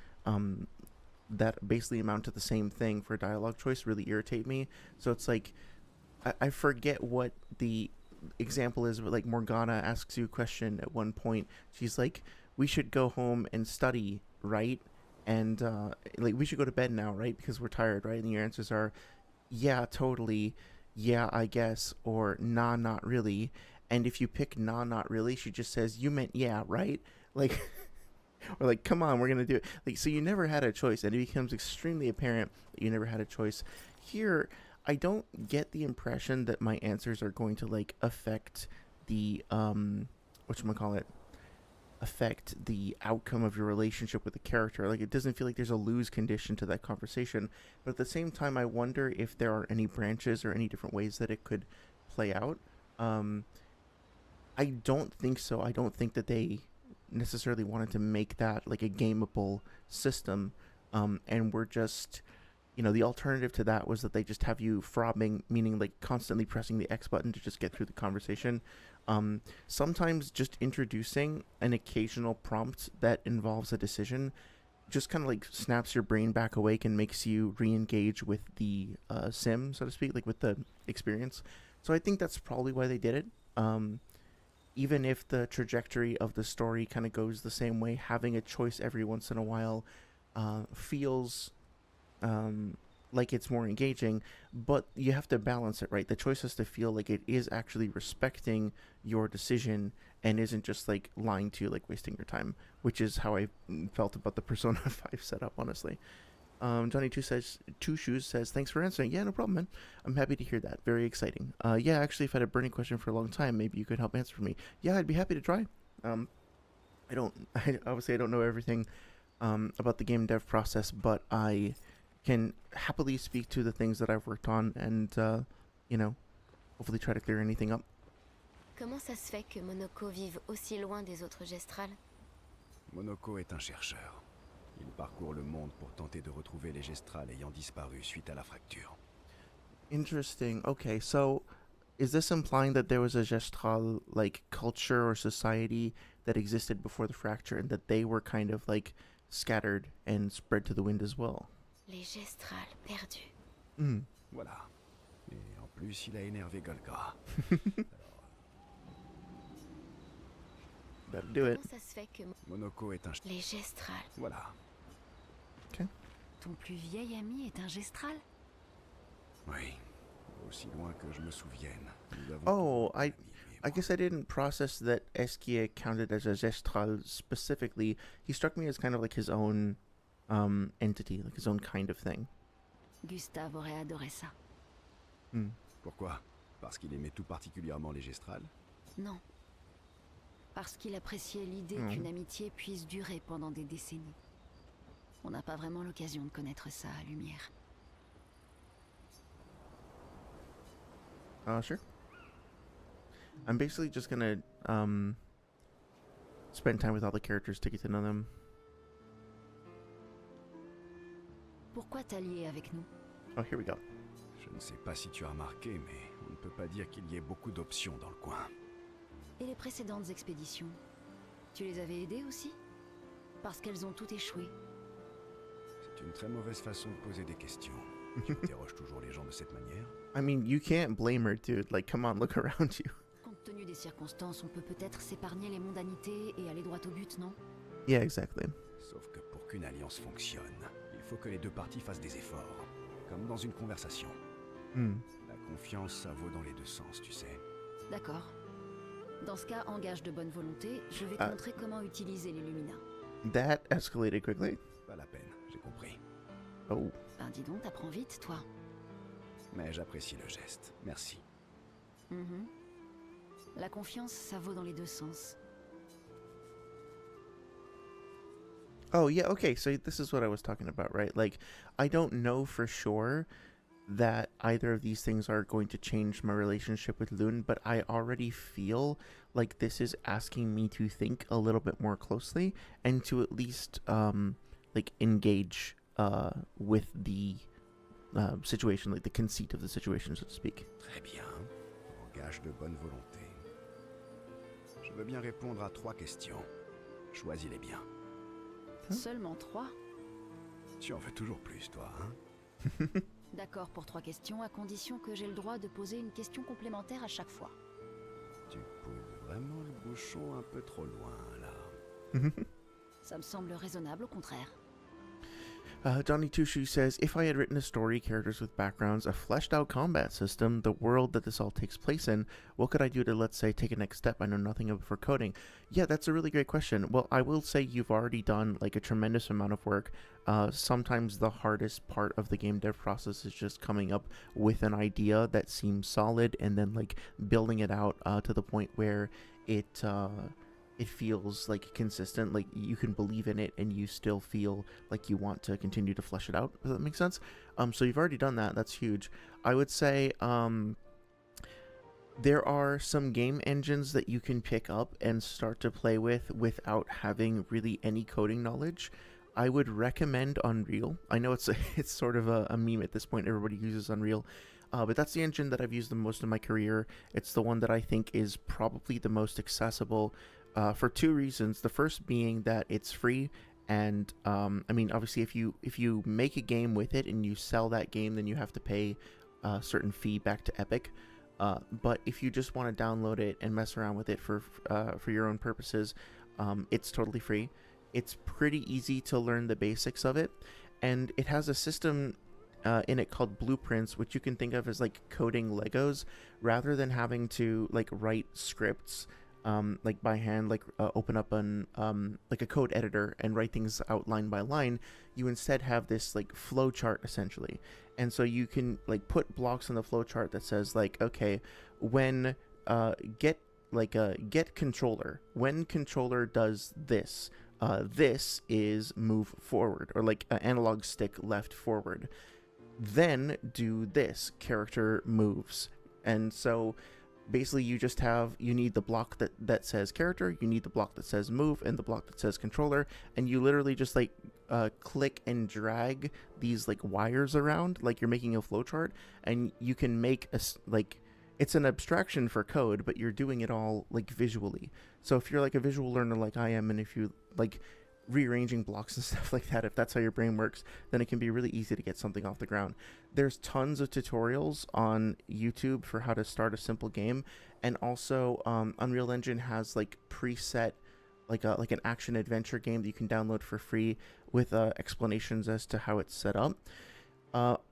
that basically amount to the same thing for dialogue choice really irritate me. So it's like I forget what the example is, but like Morgana asks you a question at one point. She's like, we should go home and study, right? And like we should go to bed now, right? Because we're tired, right? And your answers are, yeah, totally, yeah, I guess, or nah, not really. And if you pick nah, not really, she just says, you meant yeah, right? Like, or like, come on, we're gonna do it. Like, so you never had a choice, and it becomes extremely apparent that you never had a choice. Here, I don't get the impression that my answers are going to like affect the whatchamacallit, affect the outcome of your relationship with the character. Like, it doesn't feel like there's a lose condition to that conversation. But at the same time, I wonder if there are any branches or any different ways that it could play out. I don't think so. I don't think that they necessarily wanted to make that like a gameable system. And we're just, the alternative to that was that they just have you throbbing, meaning like constantly pressing the X button to just get through the conversation. Sometimes just introducing an occasional prompt that involves a decision just kind of like snaps your brain back awake and makes you re-engage with the sim, so to speak, like with the experience. So I think that's probably why they did it. Even if the trajectory of the story kind of goes the same way, having a choice every once in a while feels like it's more engaging, but you have to balance it, right? The choice has to feel like it is actually respecting your decision and isn't just like lying to you, like wasting your time, which is how I felt about the Persona 5 setup, honestly. Johnny Two Shoes says, thanks for answering. Yeah, no problem, man. I'm happy to hear that. Very exciting. Yeah, actually, if I had a burning question for a long time, maybe you could help answer for me. Yeah, I'd be happy to try. Obviously I don't know everything about the game dev process, but I can happily speak to the things that I've worked on and, hopefully try to clear anything up. Comment ça se fait que Monoko vive aussi loin des autres gestrales? Monoko est un chercheur. Il parcourt le monde pour tenter de retrouver les gestrales ayant disparu suite à la fracture. Interesting. Okay, so is this implying that there was a gestral like culture or society that existed before the fracture and that they were kind of like scattered and spread to the wind as well? Les gestrales perdus. Mm. Voilà. Et en plus, il a énervé Golga. Better do it. Comment ça se fait que Monoko est un... les gestrales... Voilà. Ton plus vieil ami est un gestral? Oui. Aussi loin que je me souvienne. Nous avons Oh, tous été I guess I didn't process that Esquia counted as a gestral specifically. He struck me as kind of like his own entity, like his own kind of thing. Gustave aurait adoré ça. Mm. Pourquoi? Parce qu'il aimait tout particulièrement les gestrales? Non. Parce qu'il appréciait l'idée qu'une amitié puisse durer pendant des décennies. On n'a pas vraiment l'occasion de connaître ça à Lumière. Sure. I'm basically just gonna spend time with all the characters to get to know them. Pourquoi t'allier avec nous? Oh, here we go. Je ne sais pas si tu as remarqué, mais on ne peut pas dire qu'il y ait beaucoup d'options dans le coin. Et les précédentes expéditions? Tu les avais aidées aussi? Parce qu'elles ont toutes échoué. C'est une très mauvaise façon de poser des questions. Tu interroges toujours les gens de cette manière? I mean, you can't blame her, dude. Like, come on, look around you. Compte tenu des circonstances, on peut peut-être s'épargner les mondanités et aller droit au but, non? Yeah, exactly. Sauf que pour qu'une alliance fonctionne, il faut que les deux parties fassent des efforts. Comme dans une conversation. Mm. La confiance, ça vaut dans les deux sens, tu sais. D'accord. Dans ce cas, en gage de bonne volonté, je vais te montrer comment utiliser les Lumina. That escalated quickly. Pas la peine, j'ai compris. Oh. Ben dis donc, t'apprends vite, toi. Mais j'apprécie le geste. Merci. Mhm. La confiance, ça vaut dans les deux sens. Oh, yeah, okay, so this is what I was talking about, right? Like, I don't know for sure that either of these things are going to change my relationship with Loon, but I already feel like this is asking me to think a little bit more closely and to at least, like, engage with the situation, like the conceit of the situation, so to speak. Très bien. En gage de bonne volonté. Je veux bien répondre à 3 questions. Choisis-les bien. Seulement 3? Tu en veux toujours plus, toi, hein? D'accord pour 3 questions, à condition que j'ai le droit de poser une question complémentaire à chaque fois. Tu pousses vraiment le bouchon un peu trop loin, là. Ça me semble raisonnable, au contraire. Johnny Tushu says, if I had written a story, characters with backgrounds, a fleshed out combat system, the world that this all takes place in, what could I do to, let's say, take a next step I know nothing of for coding? Yeah, that's a really great question. Well, I will say you've already done like a tremendous amount of work. Sometimes the hardest part of the game dev process is just coming up with an idea that seems solid and then like building it out to the point where it feels like consistent, like you can believe in it and you still feel like you want to continue to flesh it out. Does that make sense? So you've already done that. That's huge. I would say there are some game engines that you can pick up and start to play with without having really any coding knowledge. I would recommend Unreal. I know it's sort of a meme at this point. Everybody uses Unreal. But that's the engine that I've used the most in my career. It's the one that I think is probably the most accessible for 2 reasons. The first being that it's free, and I mean, obviously, if you make a game with it and you sell that game, then you have to pay a certain fee back to Epic. But if you just want to download it and mess around with it for your own purposes, it's totally free. It's pretty easy to learn the basics of it, and it has a system in it called Blueprints, which you can think of as like coding Legos, rather than having to like write scripts like by hand, like open up an like a code editor and write things out line by line. You instead have this like flow chart essentially, and so you can like put blocks on the flow chart that says like, okay, when get controller, when controller does this, this is move forward, or like analog stick left forward. Then do this, character moves. And so basically you need the block that says character, you need the block that says move, and the block that says controller, and you literally just like click and drag these like wires around like you're making a flowchart, and you can make it's an abstraction for code, but you're doing it all like visually. So if you're like a visual learner like I am, and if you like rearranging blocks and stuff like that, if that's how your brain works, then it can be really easy to get something off the ground. There's tons of tutorials on YouTube for how to start a simple game, and also Unreal Engine has like preset like an action adventure game that you can download for free with explanations as to how it's set up.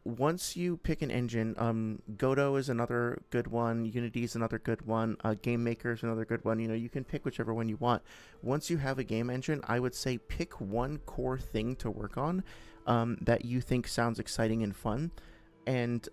Once you pick an engine, Godot is another good one, Unity is another good one, Game Maker is another good one. You know, you can pick whichever one you want. Once you have a game engine, I would say pick one core thing to work on that you think sounds exciting and fun. And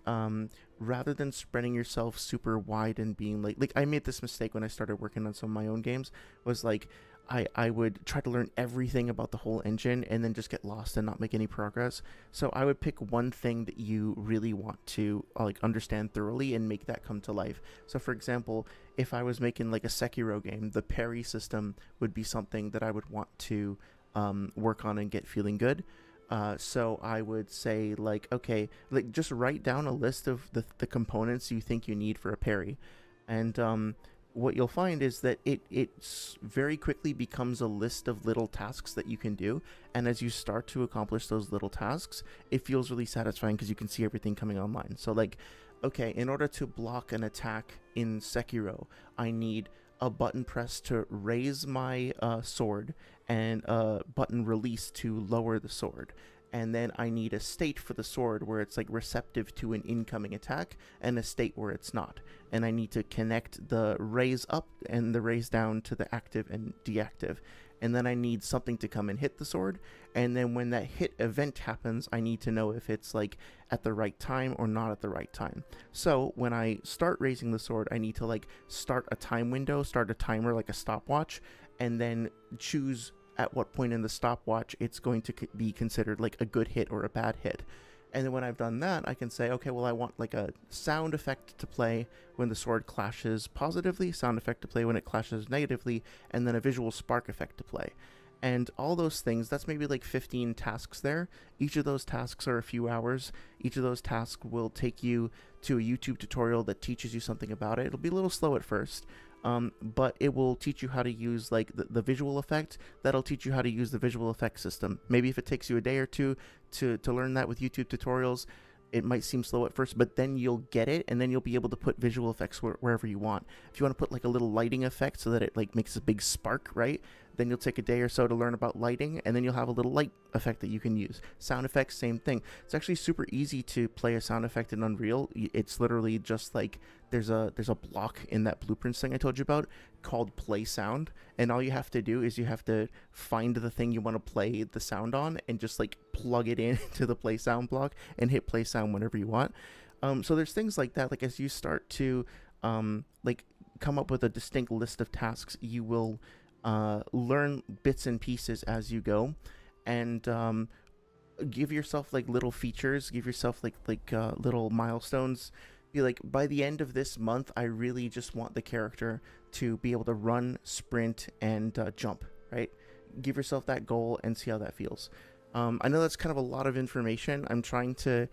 rather than spreading yourself super wide and being like I made this mistake when I started working on some of my own games, was like I would try to learn everything about the whole engine and then just get lost and not make any progress. So I would pick one thing that you really want to like understand thoroughly and make that come to life. So for example, if I was making like a Sekiro game, the parry system would be something that I would want to work on and get feeling good. So I would say like, okay, like just write down a list of the components you think you need for a parry. And what you'll find is that it very quickly becomes a list of little tasks that you can do. And as you start to accomplish those little tasks, it feels really satisfying because you can see everything coming online. So like, okay, in order to block an attack in Sekiro, I need a button press to raise my sword and a button release to lower the sword. And then I need a state for the sword where it's like receptive to an incoming attack, and a state where it's not. And I need to connect the raise up and the raise down to the active and deactive. And then I need something to come and hit the sword. And then when that hit event happens, I need to know if it's like at the right time or not at the right time. So when I start raising the sword, I need to like start a time window, start a timer like a stopwatch, and then choose at what point in the stopwatch it's going to be considered like a good hit or a bad hit. And then when I've done that, I can say, okay, well, I want like a sound effect to play when the sword clashes positively, sound effect to play when it clashes negatively, and then a visual spark effect to play. And all those things, that's maybe like 15 tasks there. Each of those tasks are a few hours. Each of those tasks will take you to a YouTube tutorial that teaches you something about it. It'll be a little slow at first, but it will teach you how to use like the visual effect. That'll teach you how to use the visual effect system. Maybe if it takes you a day or two to learn that with YouTube tutorials, it might seem slow at first, but then you'll get it, and then you'll be able to put visual effects wherever you want. If you want to put like a little lighting effect so that it like makes a big spark, right? Then you'll take a day or so to learn about lighting, and then you'll have a little light effect that you can use. Sound effects, same thing. It's actually super easy to play a sound effect in Unreal. It's literally just like there's a block in that blueprints thing I told you about called play sound, and all you have to do is you have to find the thing you want to play the sound on and just like plug it into the play sound block and hit play sound whenever you want. So there's things like that. Like as you start to like come up with a distinct list of tasks, you will learn bits and pieces as you go, and give yourself like little features, give yourself like little milestones. Be like, by the end of this month, I really just want the character to be able to run, sprint, and jump, right? Give yourself that goal and see how that feels. I know that's kind of a lot of information. I'm trying to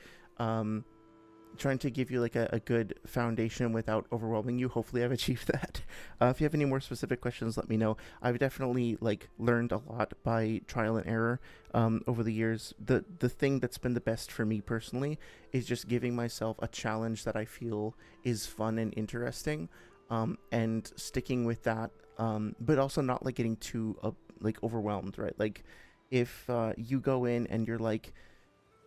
give you like a good foundation without overwhelming you. Hopefully I've achieved that. If you have any more specific questions, let me know. I've definitely like learned a lot by trial and error over the years. The thing that's been the best for me personally is just giving myself a challenge that I feel is fun and interesting, and sticking with that, but also not like getting too like overwhelmed, right? Like if you go in and you're like,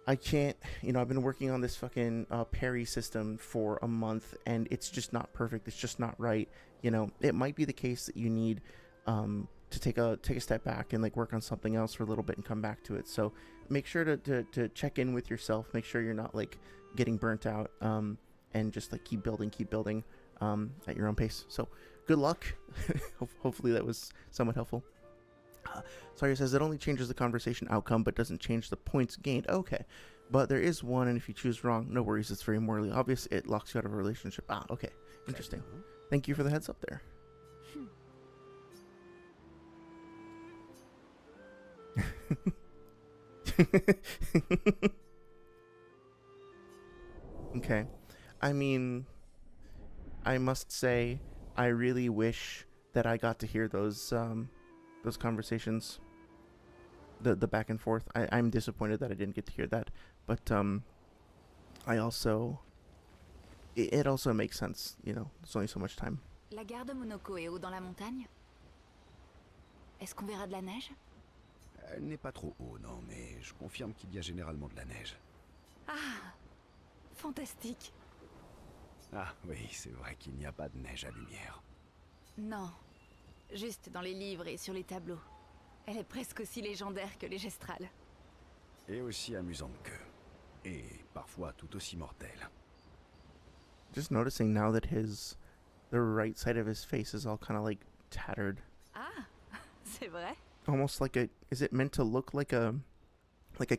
I can't, I've been working on this fucking parry system for a month and it's just not perfect. It's just not right. It might be the case that you need to take a step back and like work on something else for a little bit and come back to it. So make sure to check in with yourself. Make sure you're not like getting burnt out, and just like keep building at your own pace. So good luck. Hopefully that was somewhat helpful. Sawyer says it only changes the conversation outcome but doesn't change the points gained. Okay, but there is one, and if you choose wrong, no worries, it's very morally obvious. It locks you out of a relationship. Okay, interesting. Thank you for the heads up there. Okay, I mean, I must say, I really wish that I got to hear those conversations, the back and forth. I'm disappointed that I didn't get to hear that, but I also it also makes sense. You know, there's only so much time. La gare de Monoko est haut dans la montagne? Est-ce qu'on verra de la neige? Elle n'est pas trop haut, non, mais je confirme qu'il y a généralement de la neige. Ah, fantastique. Ah oui, c'est vrai qu'il n'y a pas de neige à lumière. Non, juste dans les livres et sur les tableaux. Elle est presque aussi légendaire que les gestrales. Et aussi amusante qu'eux. Et parfois tout aussi mortelle. Just noticing now that the right side of his face is all kind of like tattered. Ah, c'est vrai? Almost like is it meant to look like a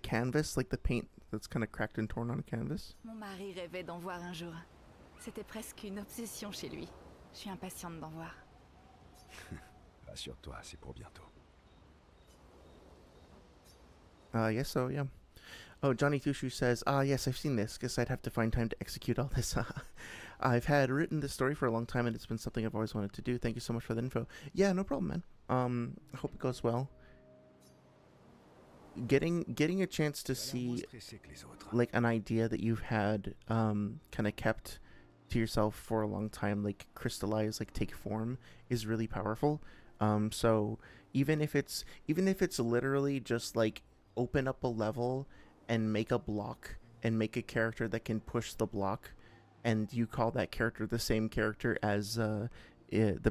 canvas, like the paint that's kind of cracked and torn on a canvas? Mon mari rêvait d'en voir un jour. C'était presque une obsession chez lui. Je suis impatiente d'en voir. Rassure-toi, c'est pour bientôt. Yes, so yeah. Oh, Johnny Thushu says, yes, I've seen this. Guess I'd have to find time to execute all this. I've had written this story for a long time, and it's been something I've always wanted to do. Thank you so much for the info. Yeah, no problem, man. I hope it goes well. Getting a chance to see like an idea that you've had kind of kept to yourself for a long time, like crystallize, like take form, is really powerful. So even if it's literally just like open up a level and make a block and make a character that can push the block, and you call that character the same character as the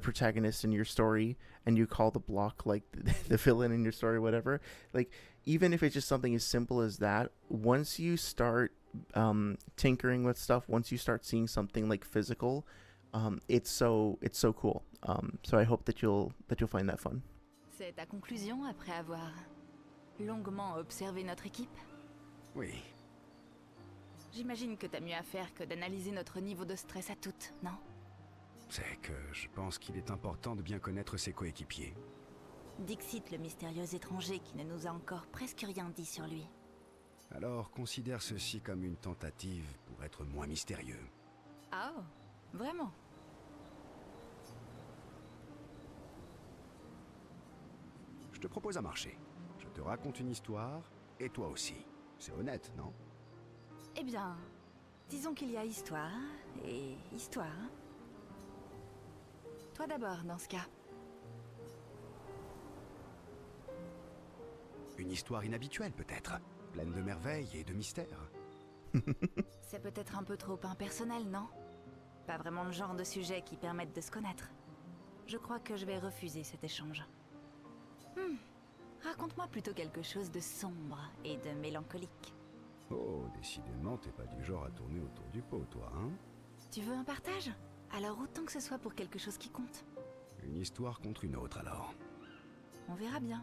protagonist in your story, and you call the block like the villain in your story, whatever. Like, even if it's just something as simple as that, once you start tinkering with stuff, once you start seeing something like physical, it's so cool. So I hope that you'll find that fun. C'est ta conclusion après avoir longuement observé notre équipe? Oui. J'imagine que t'as mieux à faire que d'analyser notre niveau de stress à toutes, non? C'est que je pense qu'il est important de bien connaître ses coéquipiers. Dixit, le mystérieux étranger qui ne nous a encore presque rien dit sur lui. Alors considère ceci comme une tentative pour être moins mystérieux. Ah, oh, vraiment? Je te propose un marché. Je te raconte une histoire, et toi aussi. C'est honnête, non? Eh bien, disons qu'il y a histoire et histoire. Toi d'abord, dans ce cas. Une histoire inhabituelle, peut-être. Pleine de merveilles et de mystères. C'est peut-être un peu trop impersonnel, non? Pas vraiment le genre de sujet qui permette de se connaître. Je crois que je vais refuser cet échange. Raconte-moi plutôt quelque chose de sombre et de mélancolique. Oh, décidément, t'es pas du genre à tourner autour du pot, toi, hein? Tu veux un partage? Alors autant que ce soit pour quelque chose qui compte. Une histoire contre une autre, alors. On verra bien.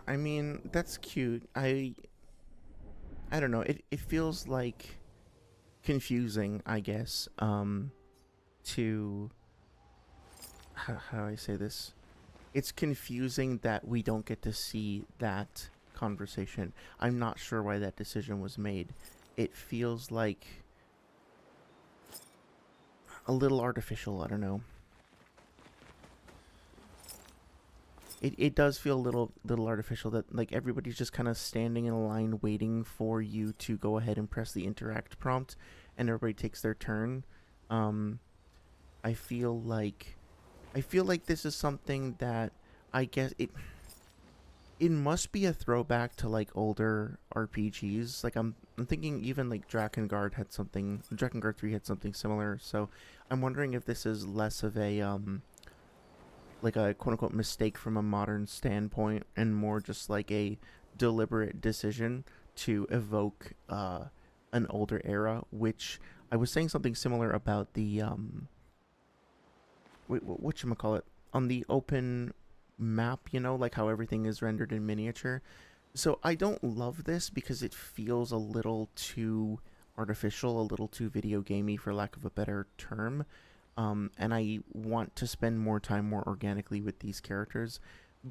I mean, that's cute. I don't know. It feels like confusing, I guess. To how do I say this? It's confusing that we don't get to see that conversation. I'm not sure why that decision was made. It feels like a little artificial. I don't know. It does feel a little artificial that like everybody's just kind of standing in a line waiting for you to go ahead and press the interact prompt, and everybody takes their turn. I feel like this is something that I guess it must be a throwback to like older RPGs. Like I'm thinking even like Drakengard 3 had something similar. So I'm wondering if this is less of a like a quote-unquote mistake from a modern standpoint and more just like a deliberate decision to evoke an older era, which I was saying something similar about the whatchamacallit, on the open map, you know, like how everything is rendered in miniature. So I don't love this because it feels a little too artificial, a little too video gamey, for lack of a better term. And I want to spend more time more organically with these characters.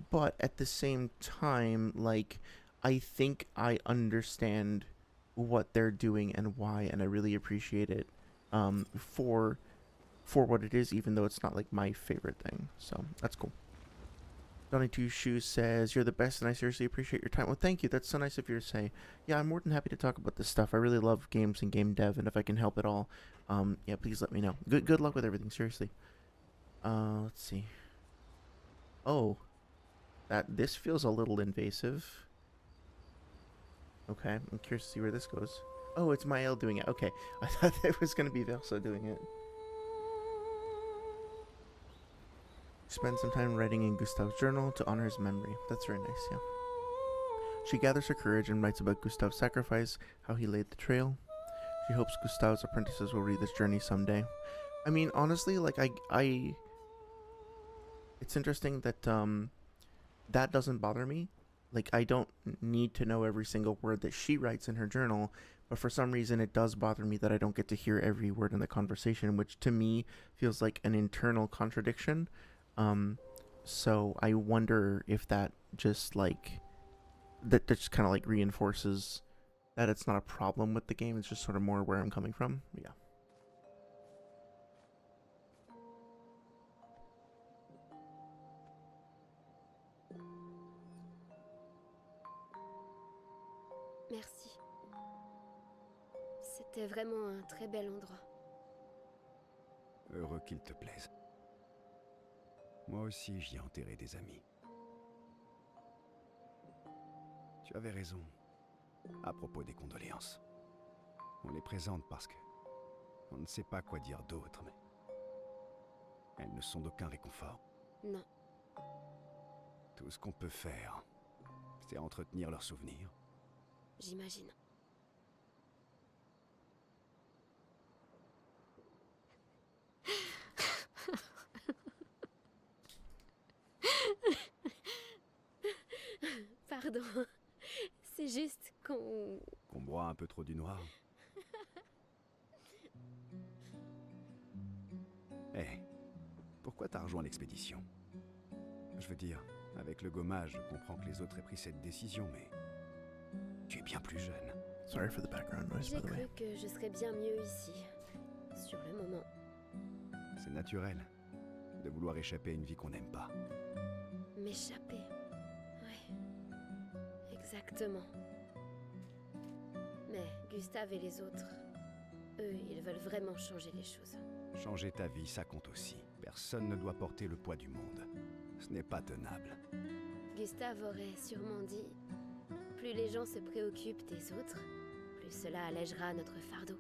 But at the same time, like, I think I understand what they're doing and why, and I really appreciate it for what it is, even though it's not like my favorite thing. So that's cool. Donny Two Shoes says, "You're the best, and I seriously appreciate your time." Well, thank you. That's so nice of you to say. Yeah, I'm more than happy to talk about this stuff. I really love games and game dev, and if I can help at all, yeah, please let me know. Good luck with everything. Seriously. Let's see. Oh, this feels a little invasive. Okay, I'm curious to see where this goes. Oh, it's Mael doing it. Okay, I thought it was gonna be Velsa doing it. Spend some time writing in Gustav's journal to honor his memory. That's very nice, yeah. She gathers her courage and writes about Gustav's sacrifice, how he laid the trail. She hopes Gustav's apprentices will read this journey someday. I mean, honestly, like, I it's interesting that, that doesn't bother me. Like, I don't need to know every single word that she writes in her journal, but for some reason it does bother me that I don't get to hear every word in the conversation, which to me feels like an internal contradiction. So I wonder if that just like that just kind of like reinforces that it's not a problem with the game. It's just sort of more where I'm coming from. Yeah. Merci. C'était vraiment un très bel endroit. Heureux qu'il te plaise. Moi aussi, j'y ai enterré des amis. Tu avais raison à propos des condoléances. On les présente parce que on ne sait pas quoi dire d'autre, mais elles ne sont d'aucun réconfort. Non. Tout ce qu'on peut faire, c'est entretenir leurs souvenirs. J'imagine. Pardon. C'est juste qu'on... Qu'on boit un peu trop du noir. Hé, pourquoi t'as rejoint l'expédition? Je veux dire, avec le gommage, je comprends que les autres aient pris cette décision, mais... Tu es bien plus jeune. Sorry for the background noise, by J'ai the way. cru que je serais bien mieux ici. Sur le moment. C'est naturel de vouloir échapper à une vie qu'on n'aime pas. M'échapper. Oui. Exactement. Mais Gustave et les autres, eux, ils veulent vraiment changer les choses. Changer ta vie, ça compte aussi. Personne ne doit porter le poids du monde. Ce n'est pas tenable. Gustave aurait sûrement dit, plus les gens se préoccupent des autres, plus cela allègera notre fardeau.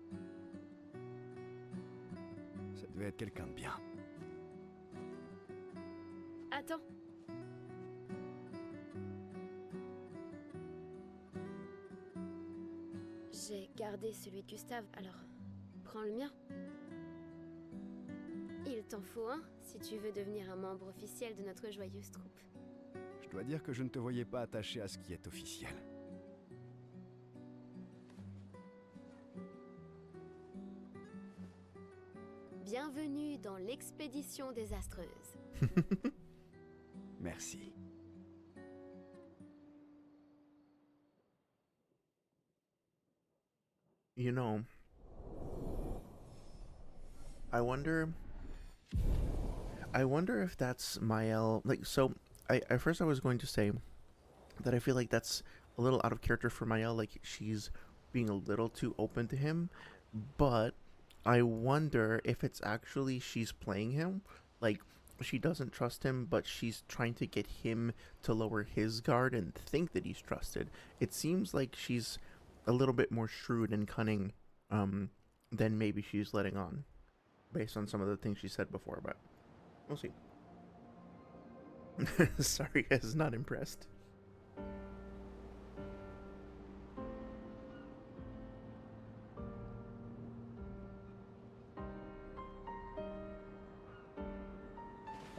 Ça devait être quelqu'un de bien. Attends. J'ai gardé celui de Gustave, alors prends le mien. Il t'en faut un si tu veux devenir un membre officiel de notre joyeuse troupe. Je dois dire que je ne te voyais pas attaché à ce qui est officiel. Bienvenue dans l'expédition désastreuse. Merci. You know, I wonder if that's Mael. Like, so, at first I was going to say that I feel like that's a little out of character for Mael. Like, she's being a little too open to him. But I wonder if it's actually she's playing him. Like, she doesn't trust him, but she's trying to get him to lower his guard and think that he's trusted. It seems like she's a little bit more shrewd and cunning than maybe she's letting on, based on some of the things she said before, but we'll see. Sorry, guys, not impressed.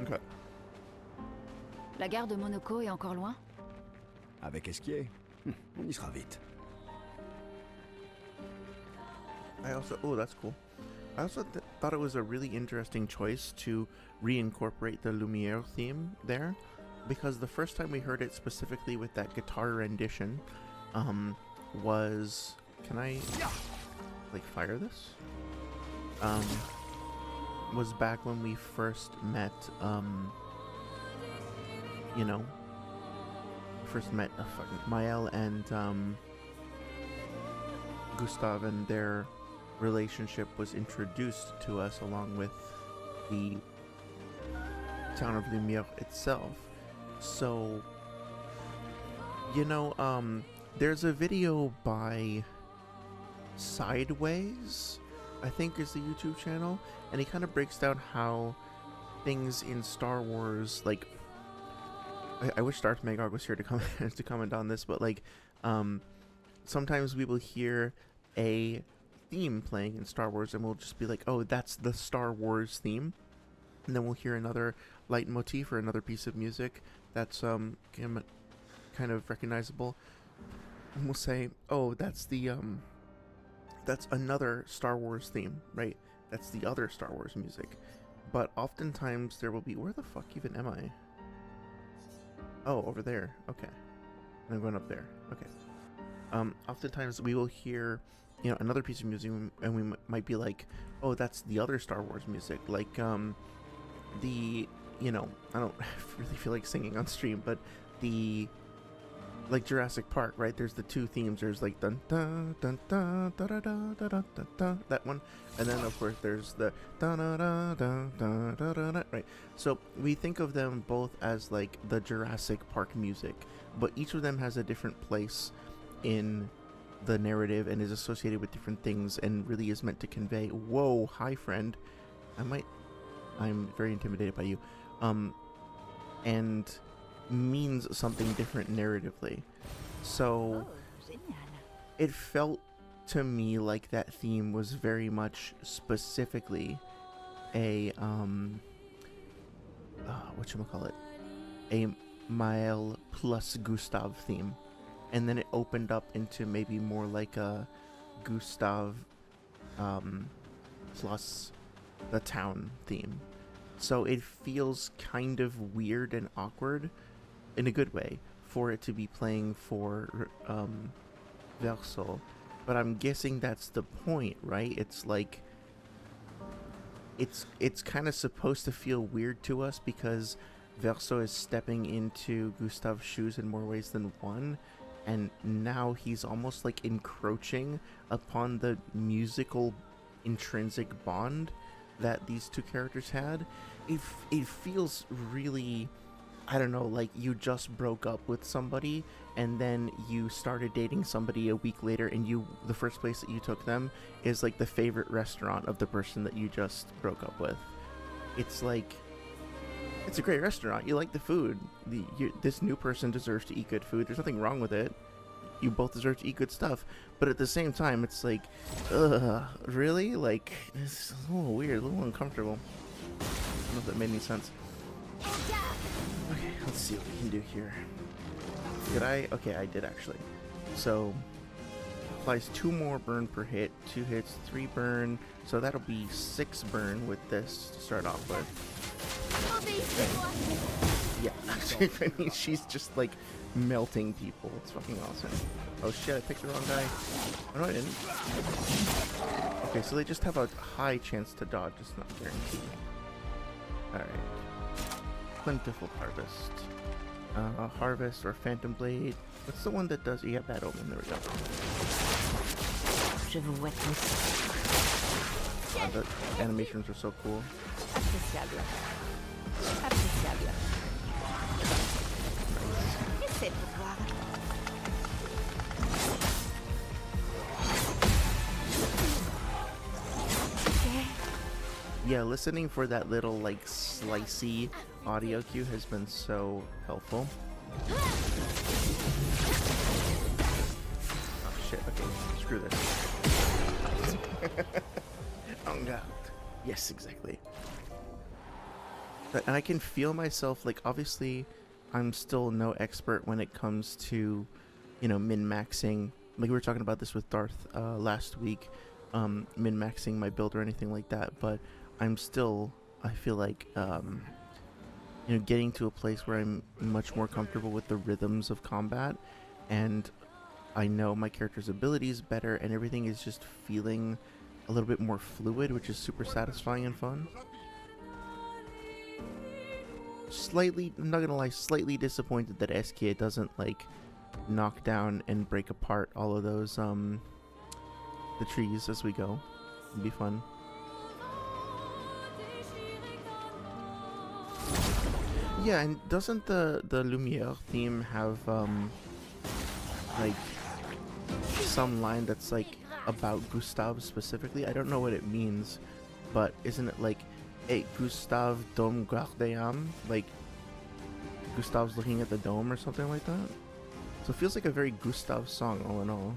Okay. La gare de Monaco est encore loin? Avec Esquier, on y sera vite. Oh, that's cool. I also thought it was a really interesting choice to reincorporate the Lumiere theme there, because the first time we heard it specifically with that guitar rendition, was, can I like fire this? Was back when we first met, you know, Mael and Gustav, and their relationship was introduced to us along with the town of Lumiere itself. So, you know, there's a video by Sideways, I think is the YouTube channel, and he kind of breaks down how things in Star Wars, like, I wish Darth Magog was here to to comment on this, but like, sometimes we will hear a theme playing in Star Wars, and we'll just be like, oh, that's the Star Wars theme, and then we'll hear another leitmotif or another piece of music that's kind of recognizable, and we'll say, oh, that's the that's another Star Wars theme, right? That's the other Star Wars music. But oftentimes there will be, where the fuck even am I? Oh, over there. Okay. And I'm going up there. Okay. Oftentimes we will hear, you know, another piece of music, and we might be like, oh, that's the other Star Wars music. Like, the, you know, I don't really feel like singing on stream, but the, like Jurassic Park, right? There's the two themes. There's like dun dun dun dun da da da da da da da, that one, and then of course there's the da da da da da da da da, right? So we think of them both as like the Jurassic Park music, but each of them has a different place in the narrative and is associated with different things, and really is meant to convey. Whoa, hi friend. I'm very intimidated by you. And means something different narratively. So it felt to me like that theme was very much specifically a whatchamacallit, a Mael plus Gustav theme, and then it opened up into maybe more like a Gustav plus the town theme. So it feels kind of weird and awkward in a good way for it to be playing for Verso, but I'm guessing that's the point, right? It's like it's kind of supposed to feel weird to us because Verso is stepping into Gustav's shoes in more ways than one, and now he's almost like encroaching upon the musical intrinsic bond that these two characters had. It feels really, I don't know, like you just broke up with somebody and then you started dating somebody a week later, and the first place that you took them is like the favorite restaurant of the person that you just broke up with. It's like, it's a great restaurant, you like the food, this new person deserves to eat good food, there's nothing wrong with it, you both deserve to eat good stuff, but at the same time it's like, really? Like, it's a little weird, a little uncomfortable. I don't know if that made any sense. Okay, let's see what we can do here. Did I? Okay, I did actually. So, applies 2 more burn per hit, 2 hits, 3 burn, so that'll be 6 burn with this to start off with. Yeah, I mean, she's just like melting people. It's fucking awesome. Oh shit, I picked the wrong guy. Oh no, I didn't. Okay, so they just have a high chance to dodge, it's not guaranteed. Alright. Plentiful Harvest. Harvest or Phantom Blade. What's the one that does? Yeah, Bad Omen. There we go. Je vous witness. The animations are so cool. Appréciable. Appréciable. Essaie pour voir. Yeah, listening for that little like slicey audio cue has been so helpful. Oh shit, okay, screw this. Oh god. Yes, exactly. And I can feel myself, like, obviously I'm still no expert when it comes to, you know, min-maxing. Like we were talking about this with Darth last week, min-maxing my build or anything like that, but I'm still, I feel like, getting to a place where I'm much more comfortable with the rhythms of combat, and I know my character's abilities better, and everything is just feeling a little bit more fluid, which is super satisfying and fun. Slightly, I'm not gonna lie, slightly disappointed that Eskia doesn't like knock down and break apart all of those the trees as we go. It'd be fun. Yeah, and doesn't the Lumiere theme have like some line that's like about Gustave specifically? I don't know what it means, but isn't it like "Et Gustave dom gardeam"? Like Gustave's looking at the dome or something like that? So it feels like a very Gustave song all in all.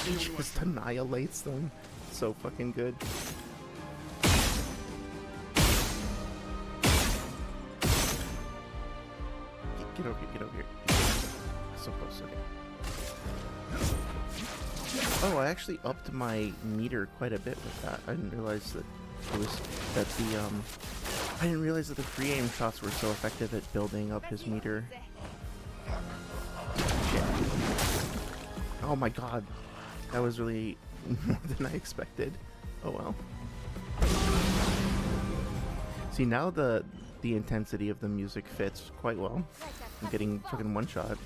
He just annihilates them. So fucking good. Get over here, get over here. So close, okay. Oh, I actually upped my meter quite a bit with that. I didn't realize that it was that the I didn't realize that the free aim shots were so effective at building up his meter. Shit. Oh my god. That was really more than I expected. Oh well. See, now the intensity of the music fits quite well. I'm getting fucking one shot.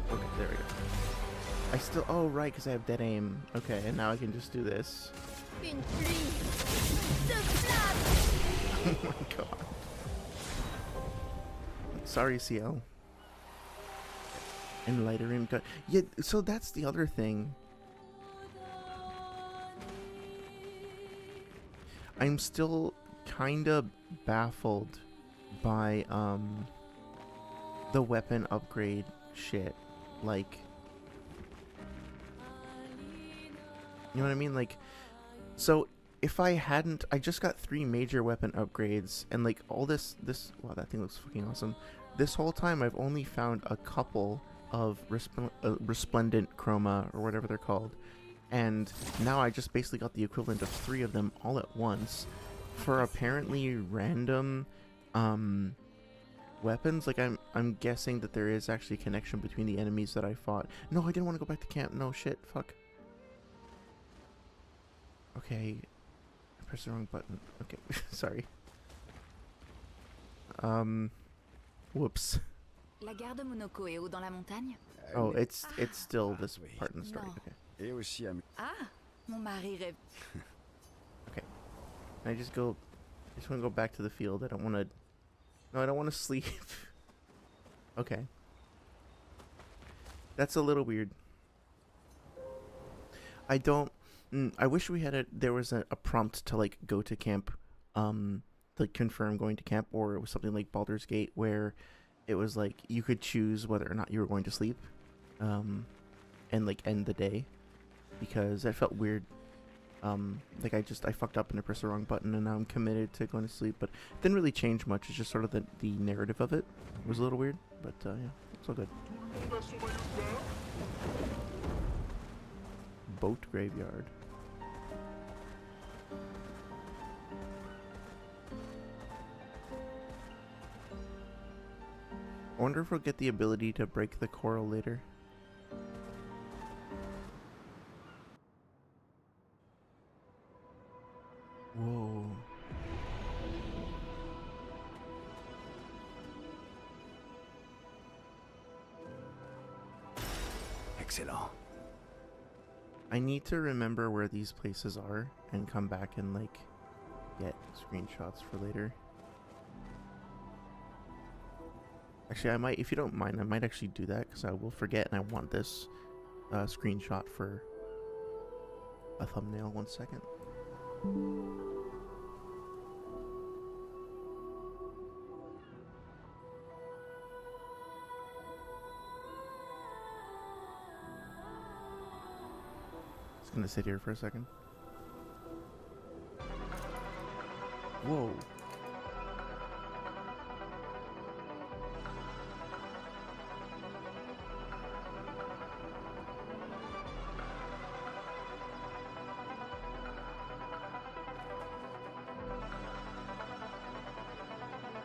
Okay, there we go. I still, oh right, because I have dead aim. Okay, and now I can just do this. Oh my god. Sorry, CL. And lighter aim cut. Yeah, so that's the other thing. I'm still kind of baffled by the weapon upgrade shit. Like, you know what I mean? Like, so if I hadn't, I just got 3 major weapon upgrades, and like all this, wow, that thing looks fucking awesome. This whole time I've only found a couple of resplendent chroma, or whatever they're called. And now I just basically got the equivalent of 3 of them all at once for apparently random weapons. Like I'm guessing that there is actually a connection between the enemies that I fought. No, I didn't want to go back to camp. No shit, fuck. Okay, I pressed the wrong button. Okay, sorry. Whoops. La gare de Monoko est haut dans la montagne? Oh, it's still this part in the story. No. Okay. Et aussi à... Ah, mon mari rêve. Okay. Can I just go? I just want to go back to the field. I don't want to. No, I don't want to sleep. Okay. That's a little weird. I don't. I wish we had there was a prompt to like go to camp, like confirm going to camp, or it was something like Baldur's Gate where it was like you could choose whether or not you were going to sleep, and like end the day, because that felt weird. Like I fucked up and I pressed the wrong button and now I'm committed to going to sleep, but it didn't really change much. It's just sort of the narrative of it was a little weird, but yeah, it's all good. Boat graveyard. I wonder if we'll get the ability to break the coral later. Whoa. Excellent. I need to remember where these places are and come back and like get screenshots for later. Actually, I might, if you don't mind, I might actually do that because I will forget and I want this screenshot for a thumbnail. 1 second. Just gonna sit here for a second. Whoa.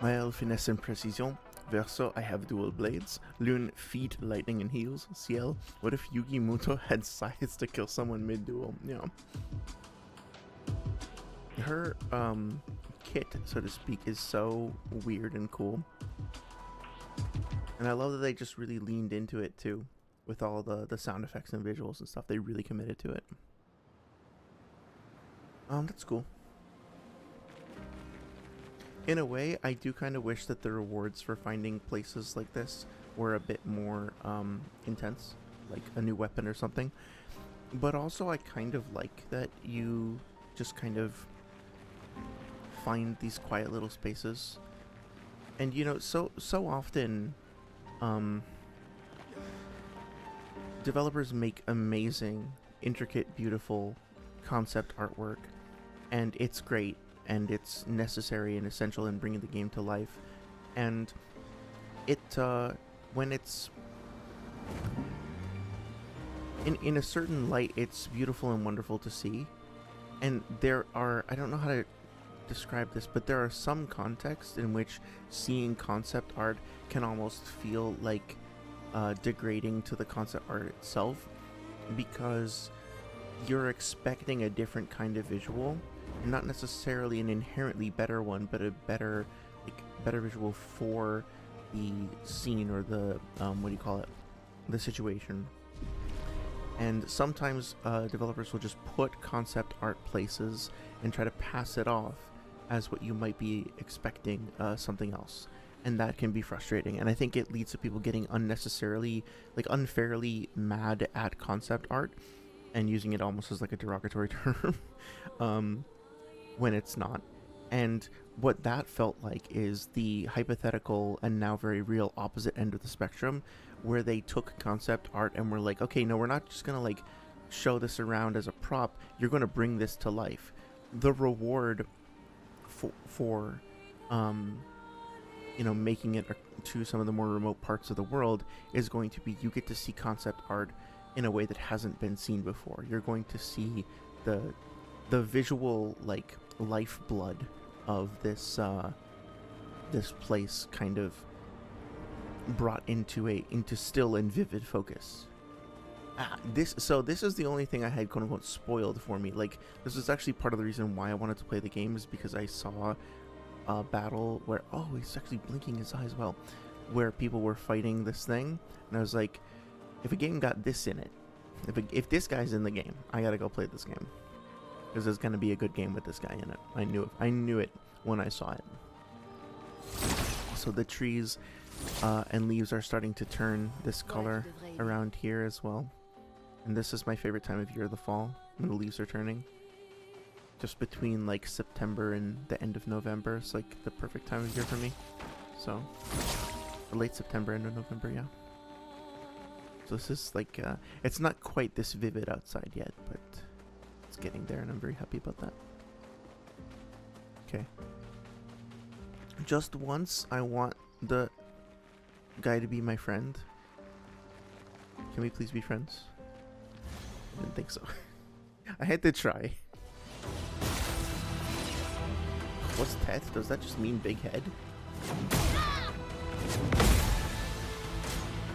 Mael finesse and precision. Verso, I have dual blades. Lune, feet, lightning, and heels. Ciel, what if Yugi Muto had scythes to kill someone mid-duel? Yeah. Her, kit, so to speak, is so weird and cool. And I love that they just really leaned into it, too. With all the sound effects and visuals and stuff. They really committed to it. That's cool. In a way, I do kind of wish that the rewards for finding places like this were a bit more intense, like a new weapon or something. But also, I kind of like that you just kind of find these quiet little spaces. And you know, so often, developers make amazing, intricate, beautiful concept artwork, and it's great. And it's necessary and essential in bringing the game to life. And it, when it's in a certain light, it's beautiful and wonderful to see. And there are, I don't know how to describe this, but there are some contexts in which seeing concept art can almost feel like degrading to the concept art itself, because you're expecting a different kind of visual. Not necessarily an inherently better one, but a better visual for the scene or the what do you call it, the situation. And sometimes developers will just put concept art places and try to pass it off as what you might be expecting something else, and that can be frustrating. And I think it leads to people getting unnecessarily, like unfairly mad at concept art and using it almost as like a derogatory term. When it's not. And what that felt like is the hypothetical and now very real opposite end of the spectrum, where they took concept art and were like, okay, no, we're not just gonna like show this around as a prop, you're gonna bring this to life. The reward for you know, making it to some of the more remote parts of the world is going to be, you get to see concept art in a way that hasn't been seen before. You're going to see the visual, like, lifeblood of this this place kind of brought into still and vivid focus. This is the only thing I had quote unquote spoiled for me. Like, this was actually part of the reason why I wanted to play the game, is because I saw a battle where, oh, he's actually blinking his eye as well, where people were fighting this thing, and I was like, if a game got this in it, if this guy's in the game, I gotta go play this game. Because there's going to be a good game with this guy in it. I knew it when I saw it. So the trees and leaves are starting to turn this color around here as well. And this is my favorite time of year, the fall, when the leaves are turning. Just between like September and the end of November. It's like the perfect time of year for me. So, late September, end of November, yeah. So this is like, it's not quite this vivid outside yet, but it's getting there, and I'm very happy about that. Okay. Just once, I want the guy to be my friend. Can we please be friends? I didn't think so. I had to try. What's that? Does that just mean big head?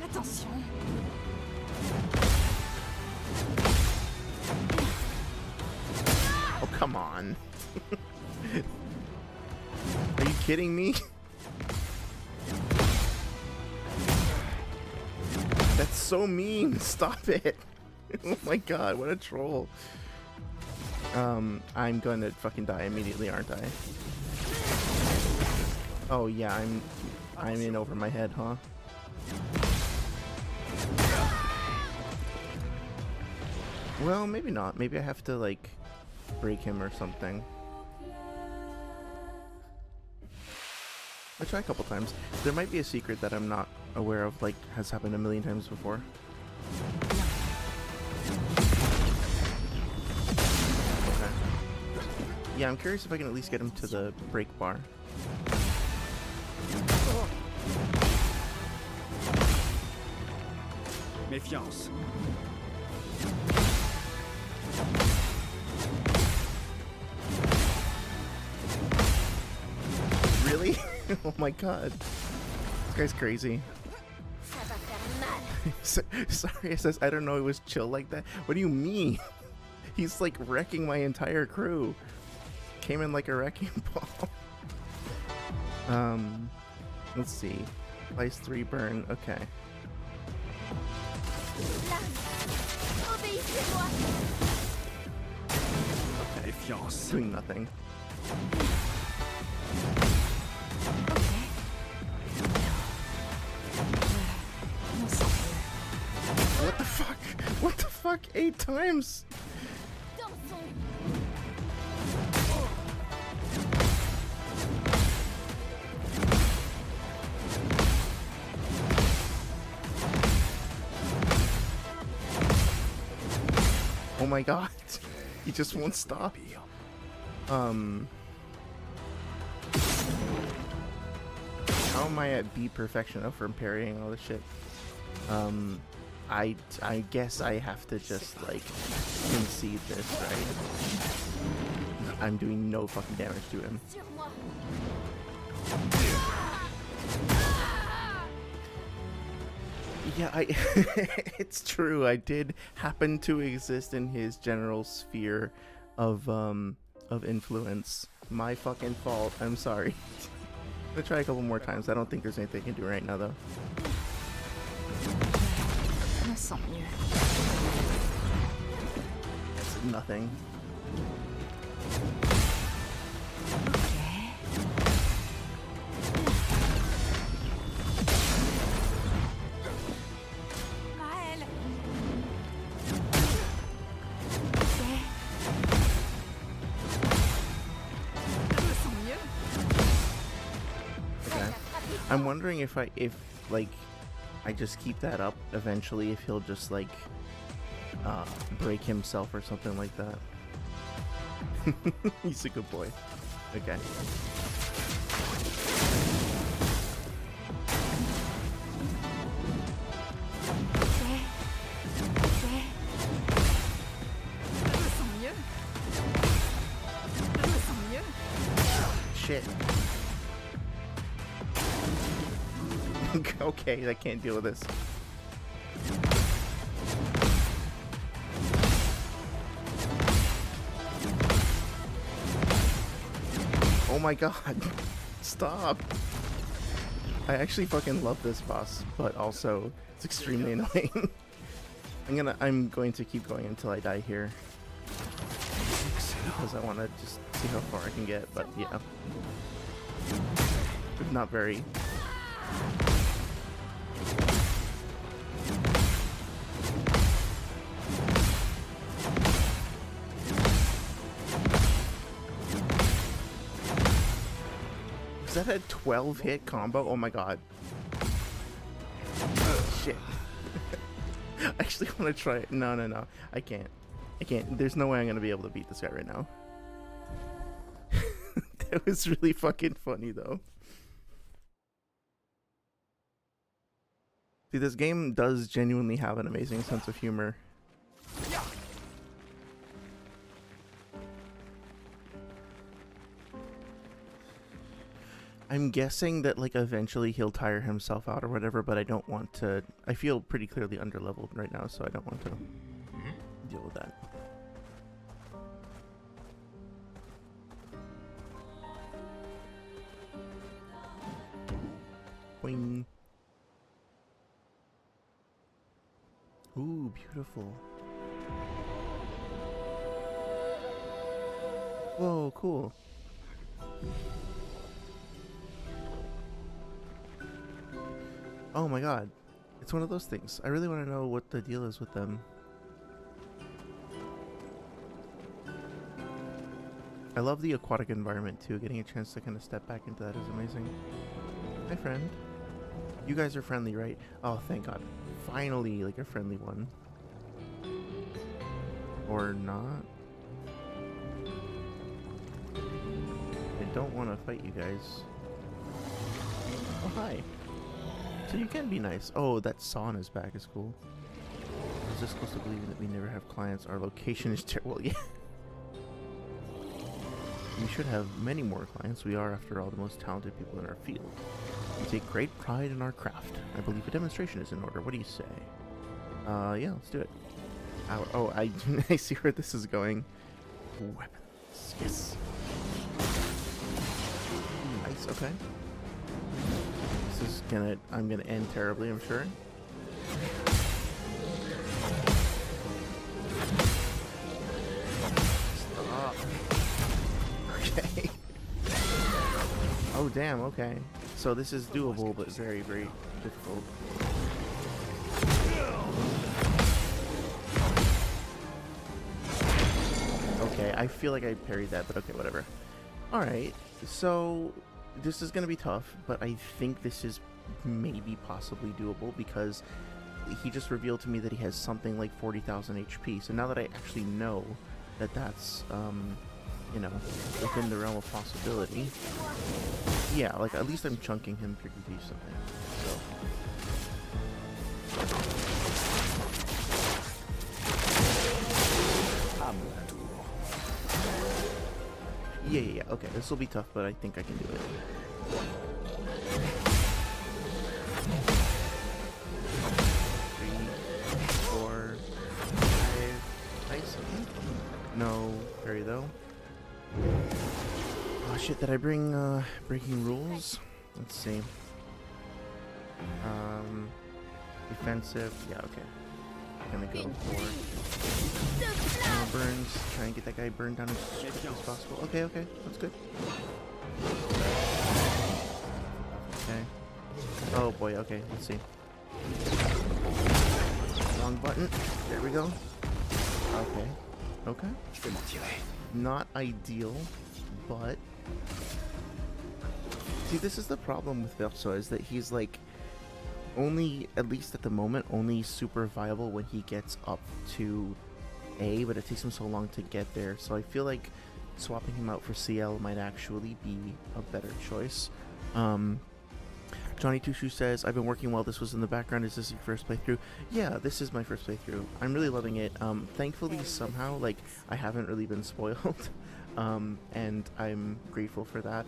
Attention. Oh, come on. Are you kidding me? That's so mean. Stop it. Oh my god, what a troll. I'm gonna fucking die immediately, aren't I? Oh yeah, I'm in over my head, huh? Well, maybe not. Maybe I have to, like, break him or something. I'll try a couple times. There might be a secret that I'm not aware of, like, has happened a million times before. Okay. Yeah, I'm curious if I can at least get him to the break bar. Méfiance. Really? Oh my god. This guy's crazy. Ça va faire mal. Sorry, it says I don't know it was chill like that. What do you mean? He's like wrecking my entire crew. Came in like a wrecking ball. Let's see. Slice 3 burn. Okay. Obéissez-moi. Défiance. Doing nothing. What the fuck? What the fuck? 8 times? Dansons. Oh my god. He just won't stop. How am I at beat perfection up from parrying all this shit? I guess I have to just like concede this, right? I'm doing no fucking damage to him. Sur moi. Yeah, it's true. I did happen to exist in his general sphere of influence. My fucking fault. I'm sorry. I'm gonna try a couple more times. I don't think there's anything I can do right now though. Je me sens mieux. It's nothing. Maëlle. Je me sens mieux. Okay. I'm wondering if like I just keep that up eventually, if he'll just like break himself or something like that. He's a good boy. Okay. Je me sens mieux. Je me sens mieux. Shit. Okay, I can't deal with this. Oh my god. Stop. I actually fucking love this boss, but also it's extremely annoying. I'm going to keep going until I die here. Because I want to just see how far I can get, but yeah. Not very. Is that a 12 hit combo? Oh my god. Shit. I actually want to try it. No. I can't. There's no way I'm going to be able to beat this guy right now. That was really fucking funny though. See, this game does genuinely have an amazing sense of humor. I'm guessing that like eventually he'll tire himself out or whatever, but I don't want to. I feel pretty clearly underleveled right now, so I don't want to deal with that. Boing. Ooh, beautiful. Whoa, cool. Oh my god. It's one of those things. I really want to know what the deal is with them. I love the aquatic environment too. Getting a chance to kind of step back into that is amazing. Hi, friend. You guys are friendly, right? Oh, thank god. Finally, like a friendly one. Or not. I don't want to fight you guys. Oh, hi. So you can be nice. Oh, that sauna is back. Is cool. Is this close to believing that we never have clients? Our location is terrible. Yeah. We should have many more clients. We are, after all, the most talented people in our field. We take great pride in our craft. I believe a demonstration is in order. What do you say? Yeah, let's do it. Oh, I see where this is going. Weapons. Yes. Nice, okay. This is I'm gonna end terribly, I'm sure. Stop. Okay. Oh, damn, okay. So this is doable, but very, very difficult. Okay, I feel like I parried that, but okay, whatever. Alright, so this is gonna be tough, but I think this is maybe possibly doable because he just revealed to me that he has something like 40,000 HP. So now that I actually know that that's, you know, within the realm of possibility, yeah, like at least I'm chunking him pretty decently. So. Yeah, okay, this will be tough, but I think I can do it. 3, 4, 5, nice. No, parry though. Oh shit, did I bring breaking rules? Let's see. Defensive, yeah, okay. I'm gonna go for burns, try and get that guy burned down as quickly as possible. Okay, that's good. Okay. Oh boy, okay, let's see. Wrong button. There we go. Okay. Not ideal, but see, this is the problem with Verso, is that he's like only, at least at the moment, only super viable when he gets up to A, but it takes him so long to get there. So I feel like swapping him out for CL might actually be a better choice. Johnny Tushu says, I've been working while this was in the background. Is this your first playthrough? Yeah, this is my first playthrough. I'm really loving it. Thankfully, somehow, like, I haven't really been spoiled. And I'm grateful for that.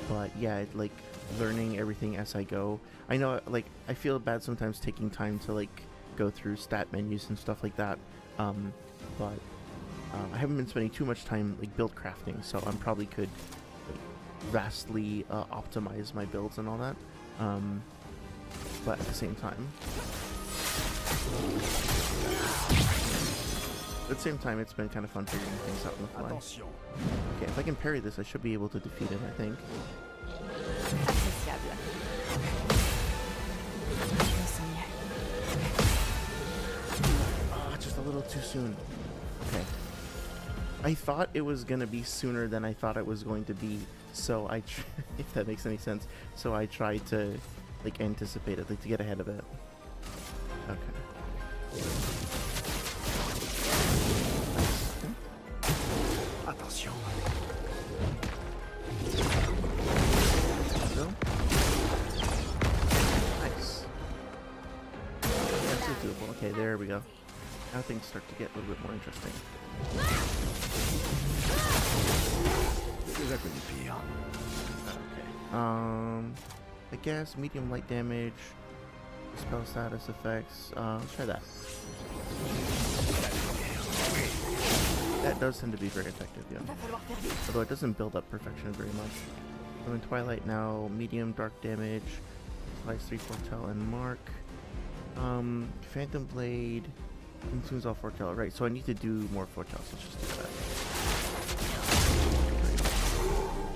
But yeah, like, learning everything as I go. I know, like, I feel bad sometimes taking time to, like, go through stat menus and stuff like that. But I haven't been spending too much time, like, build crafting, so I probably could vastly optimize my builds and all that, but at the same time, it's been kind of fun figuring things out on the fly. Okay, if I can parry this, I should be able to defeat him, I think. Just a little too soon. Okay. I thought it was gonna be sooner than I thought it was going to be, so if that makes any sense, so I tried to, like, anticipate it, like, to get ahead of it. Okay. Attention. Nice. That's doable. Okay, there we go. Now things start to get a little bit more interesting. Okay. I guess medium light damage, spell status effects. Let's try that. That does tend to be very effective, yeah. Although it doesn't build up perfection very much. I'm in Twilight now. Medium dark damage, applies 3 foretell and mark. Phantom blade consumes all foretell. Right, so I need to do more foretell. So let's just do that.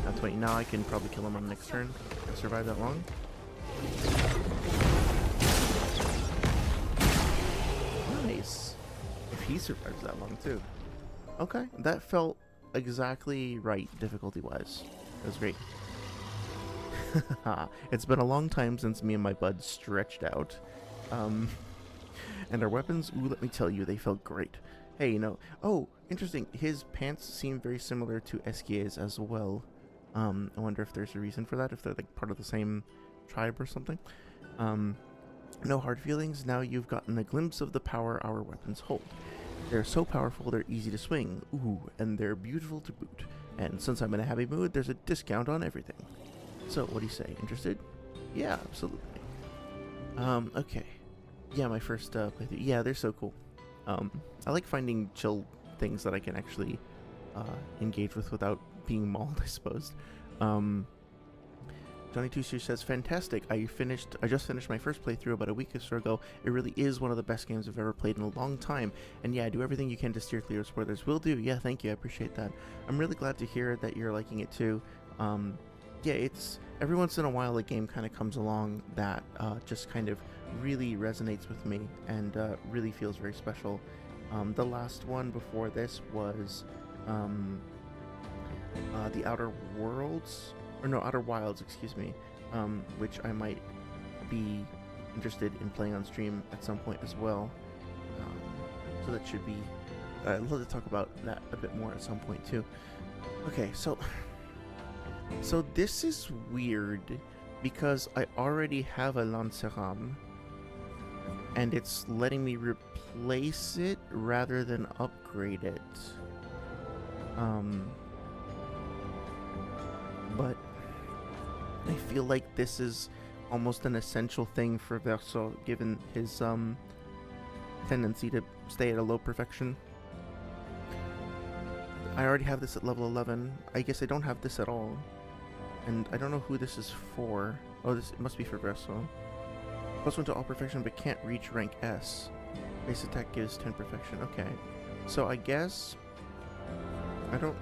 Now 20. Now I can probably kill him on the next turn. If I survive that long. Nice. If he survives that long too. Okay, that felt exactly right difficulty-wise. That was great. It's been a long time since me and my bud stretched out. And our weapons, ooh, let me tell you, they felt great. Hey, you know, oh, interesting. His pants seem very similar to Esquier's as well. I wonder if there's a reason for that, if they're like part of the same tribe or something. No hard feelings. Now you've gotten a glimpse of the power our weapons hold. They're so powerful, they're easy to swing. Ooh, and they're beautiful to boot. And since I'm in a happy mood, there's a discount on everything. So, what do you say? Interested? Yeah, absolutely. Okay. Yeah, my first playthrough. Yeah, they're so cool. I like finding chill things that I can actually engage with without being mauled, I suppose. Johnny Two Series says, fantastic. I just finished my first playthrough about a week or so ago. It really is one of the best games I've ever played in a long time. And yeah, do everything you can to steer clear of spoilers. Will do. Yeah, thank you. I appreciate that. I'm really glad to hear that you're liking it too. Yeah, it's every once in a while a game kind of comes along that just kind of really resonates with me and really feels very special. The last one before this was the Outer Wilds, excuse me, which I might be interested in playing on stream at some point as well. So that should be, I'd love to talk about that a bit more at some point too. Okay, so this is weird because I already have a Lanceram and it's letting me replace it rather than upgrade it. But I feel like this is almost an essential thing for Verso, given his tendency to stay at a low perfection. I already have this at level 11. I guess I don't have this at all. And I don't know who this is for. Oh, it must be for Verso. +1 to all perfection, but can't reach rank S. Base attack gives 10 perfection. Okay. So I guess I don't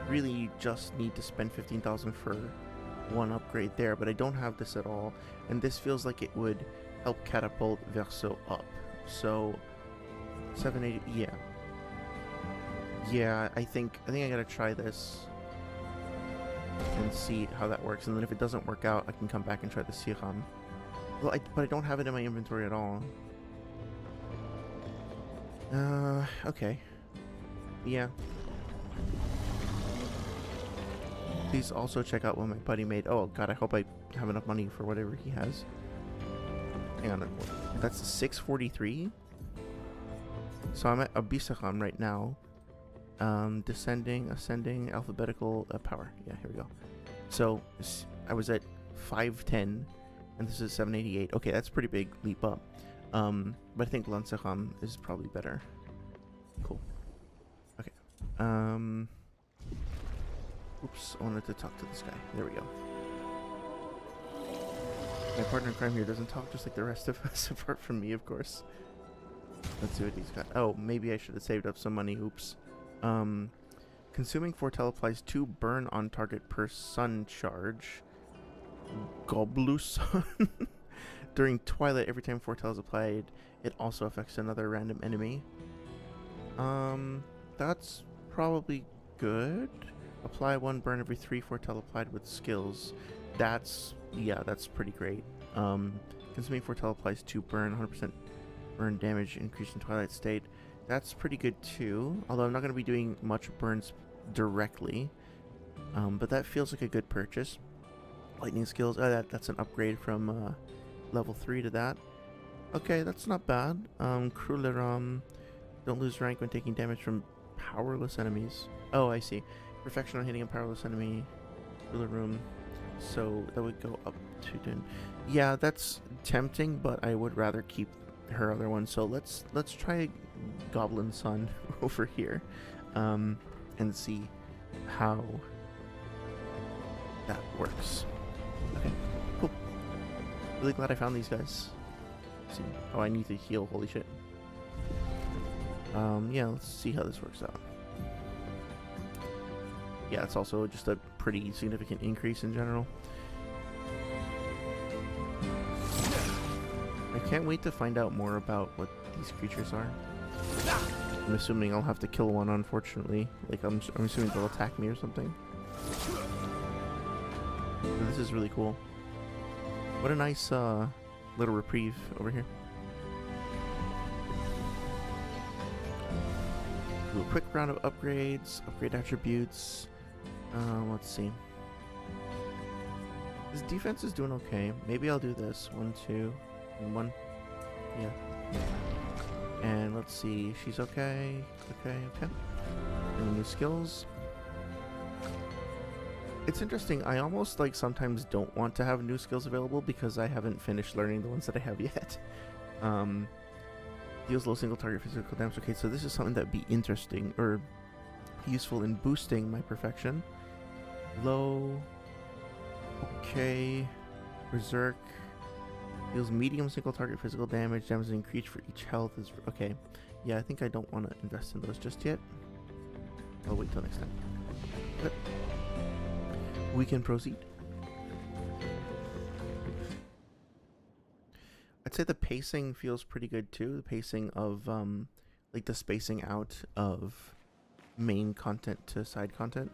really just need to spend 15,000 for one upgrade there, but I don't have this at all, and this feels like it would help catapult Verso up. So 780, yeah, I think I gotta try this and see how that works, and then if it doesn't work out, I can come back and try the Siram. Well, but I don't have it in my inventory at all. Okay. Yeah. Please also check out what my buddy made. Oh god, I hope I have enough money for whatever he has. Hang on, that's 643? So I'm at Abyssaram right now. Descending, ascending, alphabetical power. Yeah, here we go. So I was at 510, and this is 788. Okay, that's a pretty big leap up. But I think Lanceram is probably better. Cool. Okay. Oops, I wanted to talk to this guy. There we go. My partner in crime here doesn't talk just like the rest of us, apart from me, of course. Let's see what he's got. Oh, maybe I should have saved up some money. Oops. Consuming foretell applies 2 burn on target per sun charge. Goblus. During twilight, every time foretell is applied, it also affects another random enemy. That's probably good. Apply 1 burn every 3 foretell applied with skills. That's pretty great. Consuming foretell applies 2 burn, 100% burn damage increase in twilight state. That's pretty good too, although I'm not going to be doing much burns directly. But that feels like a good purchase. Lightning skills, that's an upgrade from level 3 to that. Okay, that's not bad. Cruleram, don't lose rank when taking damage from powerless enemies. Oh, I see. Perfection on hitting a powerless enemy. Ruler room. So that would go up to 10. Yeah, that's tempting, but I would rather keep her other one. So let's try Goblin Sun over here, and see how that works. Okay, cool. Really glad I found these guys. Let's see. Oh, I need to heal. Holy shit. Yeah, let's see how this works out. Yeah, it's also just a pretty significant increase in general. I can't wait to find out more about what these creatures are. I'm assuming I'll have to kill one, unfortunately. Like, I'm assuming they'll attack me or something. But this is really cool. What a nice little reprieve over here. Do a quick round of upgrades, upgrade attributes. Let's see. His defense is doing okay. Maybe I'll do this. 1, 2, and 1. Yeah. And let's see. She's okay. Okay. Any new skills? It's interesting. I almost like sometimes don't want to have new skills available because I haven't finished learning the ones that I have yet. Deals low single target physical damage. Okay, so this is something that'd be interesting or useful in boosting my perfection. Low. Okay. Berserk. Deals medium single target physical damage. Damage increased for each health is okay. Yeah, I think I don't want to invest in those just yet. I'll wait till next time. But we can proceed. I'd say the pacing feels pretty good too. The pacing of like the spacing out of main content to side content.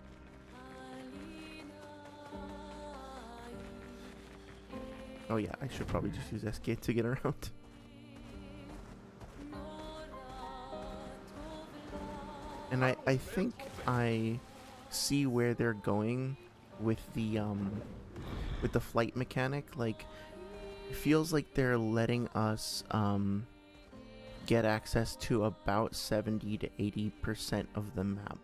Oh yeah, I should probably just use SK to get around. And I think I see where they're going with the flight mechanic. Like, it feels like they're letting us get access to about 70 to 80% of the map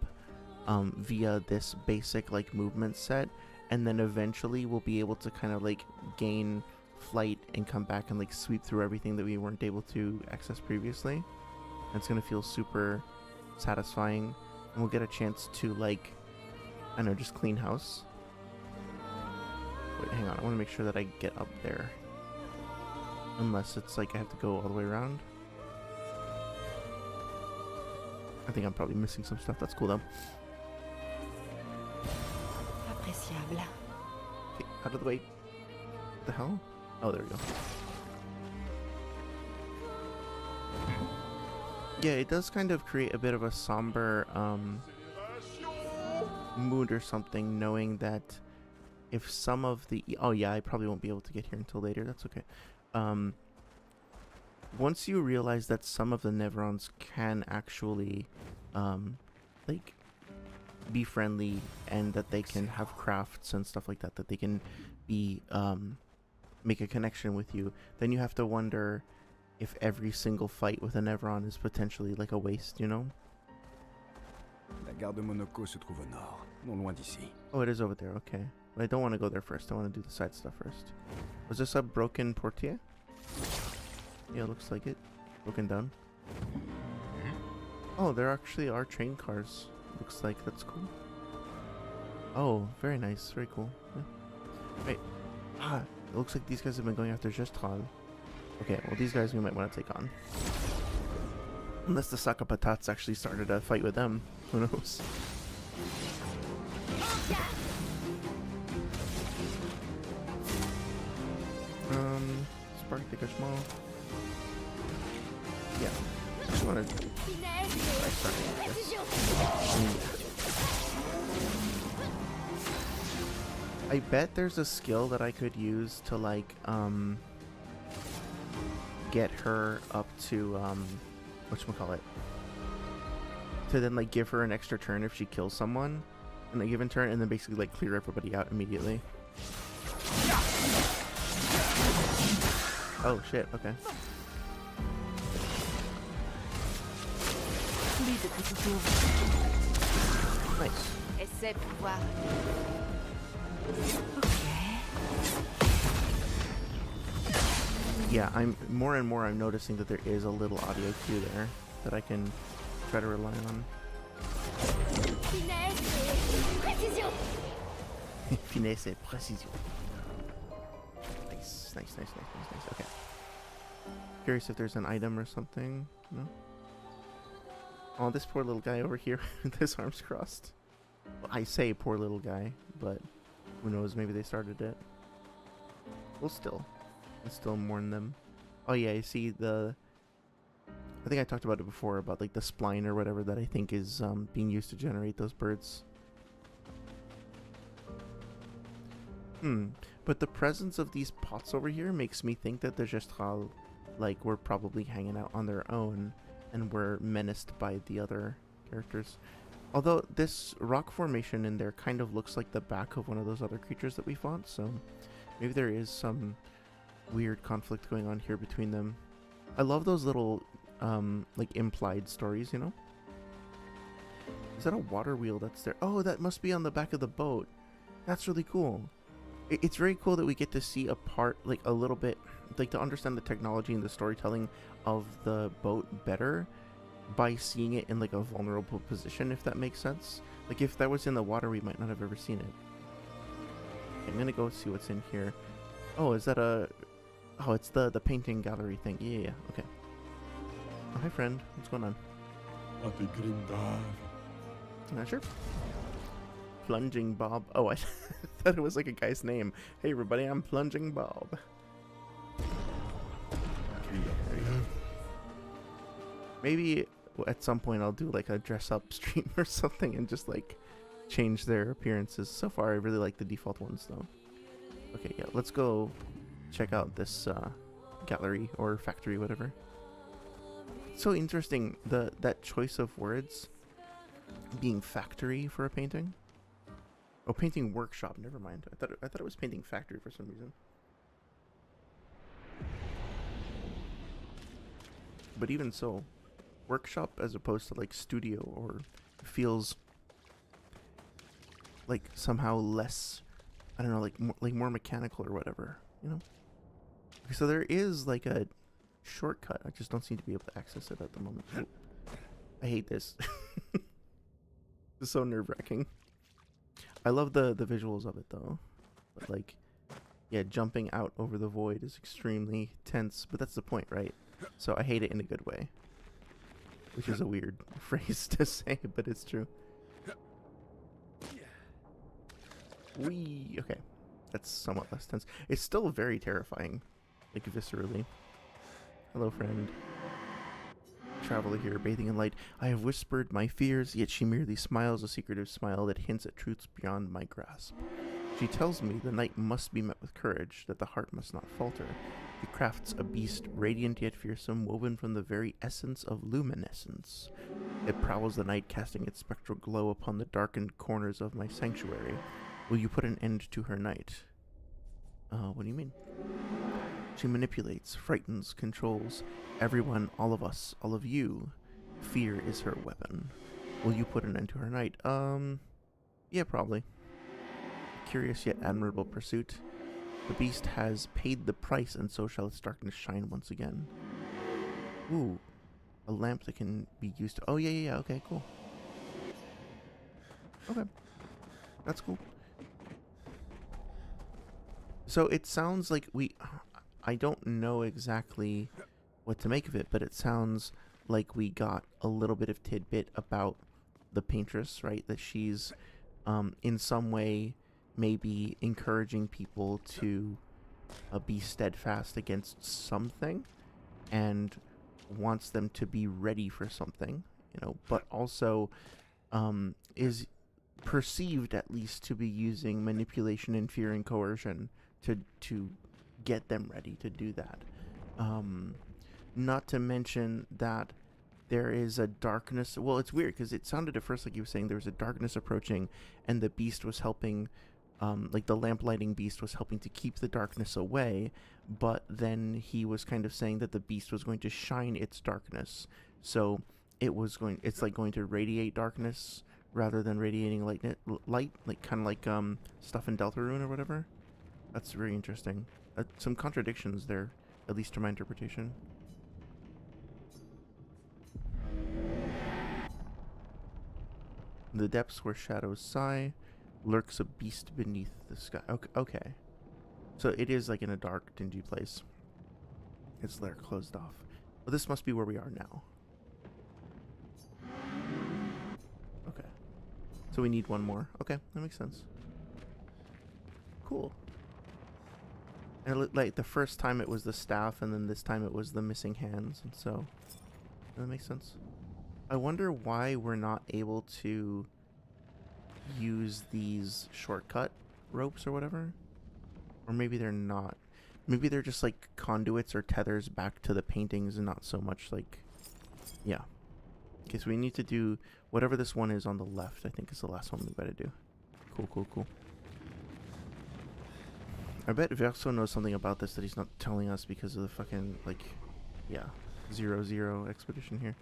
via this basic like movement set, and then eventually we'll be able to kind of like gain flight and come back and like sweep through everything that we weren't able to access previously. And it's gonna feel super satisfying, and we'll get a chance to like, I don't know, just clean house. Wait, hang on, I want to make sure that I get up there. Unless it's like I have to go all the way around. I think I'm probably missing some stuff. That's cool though. Appréciable. Okay, out of the way. What the hell? Oh, there we go. Yeah, it does kind of create a bit of a somber mood or something, knowing that if some of the... Oh yeah, I probably won't be able to get here until later. That's okay. Once you realize that some of the Nevrons can actually like be friendly, and that they can have crafts and stuff like that, that they can be make a connection with you, then you have to wonder if every single fight with a Nevron is potentially like a waste, you know? La gare de Monaco se trouve au nord, non loin d'ici. Oh, it is over there, okay. But I don't want to go there first. I want to do the side stuff first. Was this a broken portiere? Yeah, looks like it. Broken down. Oh, there actually are train cars. Looks like that's cool. Oh, very nice. Very cool. Yeah. Wait. Ah, it looks like these guys have been going after Gestral. Okay, well these guys we might want to take on. Unless the Sakapatats actually started a fight with them. Who knows? Spark dégagement. Yeah. I just want to... I bet there's a skill that I could use to like get her up to whatchamacallit, to then like give her an extra turn if she kills someone in a given turn, and then basically like clear everybody out immediately. Oh shit, okay. Nice. Essaie pour voir. Yeah, I'm more and more I'm noticing that there is a little audio cue there that I can try to rely on. Finesse et précision. Finesse et précision. Nice. Okay. Curious if there's an item or something. No? Oh, this poor little guy over here with his arms crossed. Well, I say poor little guy, but who knows, maybe they started it. Well, still. I still mourn them. Oh yeah, you see the... I think I talked about it before, about like the spline or whatever that I think is being used to generate those birds. But the presence of these pots over here makes me think that the Gestral, like, were probably hanging out on their own and were menaced by the other characters. Although this rock formation in there kind of looks like the back of one of those other creatures that we fought, so maybe there is some weird conflict going on here between them. I love those little like implied stories, you know? Is that a water wheel that's there? Oh, that must be on the back of the boat. That's really cool. It's very cool that we get to see a part, like a little bit, like to understand the technology and the storytelling of the boat better by seeing it in like a vulnerable position, if that makes sense. Like if that was in the water, we might not have ever seen it. I'm gonna go see what's in here. Oh, is that a... Oh, it's the painting gallery thing. Yeah, okay. Oh, hi friend, what's going on? Sure. Plunging Bob. Oh, I thought it was like a guy's name. Hey everybody, I'm Plunging Bob. Maybe at some point I'll do like a dress up stream or something and just like change their appearances. So far I really like the default ones though. Okay, yeah, let's go check out this gallery or factory, whatever. It's so interesting, that choice of words being factory for a painting. Oh, painting workshop. Never mind. I thought it was painting factory for some reason. But even so, workshop as opposed to like studio, or feels like somehow less, I don't know, like more mechanical or whatever, you know. Okay, so there is like a shortcut. I just don't seem to be able to access it at the moment. Oh, I hate this. It's so nerve-wracking. I love the visuals of it though, but like, yeah, jumping out over the void is extremely tense, but that's the point, right? So I hate it in a good way, which is a weird phrase to say, but it's true. Wee. Okay, that's somewhat less tense. It's still very terrifying, like viscerally. Hello, friend. Traveler here, bathing in light. I have whispered my fears, yet she merely smiles a secretive smile that hints at truths beyond my grasp. She tells me the night must be met with courage, that the heart must not falter. She crafts a beast radiant yet fearsome, woven from the very essence of luminescence. It prowls the night, casting its spectral glow upon the darkened corners of my sanctuary. Will you put an end to her night? What do you mean? She manipulates, frightens, controls everyone, all of us, all of you. Fear is her weapon. Will you put an end to her night? Yeah, probably. Curious yet admirable pursuit. The beast has paid the price, and so shall its darkness shine once again. Ooh, a lamp that can be used to... Oh, yeah, okay, cool. Okay, that's cool. So it sounds like I don't know exactly what to make of it, but it sounds like we got a little bit of tidbit about the paintress, right? That she's in some way maybe encouraging people to be steadfast against something and wants them to be ready for something, you know, but also is perceived at least to be using manipulation and fear and coercion to get them ready to do that. Not to mention that there is a darkness. Well, it's weird because it sounded at first like you were saying there was a darkness approaching, and the beast was helping, like the lamp lighting beast was helping to keep the darkness away. But then he was kind of saying that the beast was going to shine its darkness, so it's like going to radiate darkness rather than radiating light, like kind of like stuff in Deltarune or whatever. That's very interesting. Some contradictions there, at least to my interpretation. The depths where shadows sigh, lurks a beast beneath the sky. Okay. So it is like in a dark, dingy place. Its lair closed off. Well, this must be where we are now. Okay. So we need one more. Okay, that makes sense. Cool. And like the first time it was the staff, and then this time it was the missing hands, and so that makes sense. I wonder why we're not able to use these shortcut ropes or whatever. Or maybe they're not. Maybe they're just like conduits or tethers back to the paintings and not so much like... Yeah. Okay, so we need to do whatever this one is on the left, I think is the last one we gotta do. Cool. I bet Verso knows something about this that he's not telling us because of the fucking, like, yeah, 0-0 expedition here.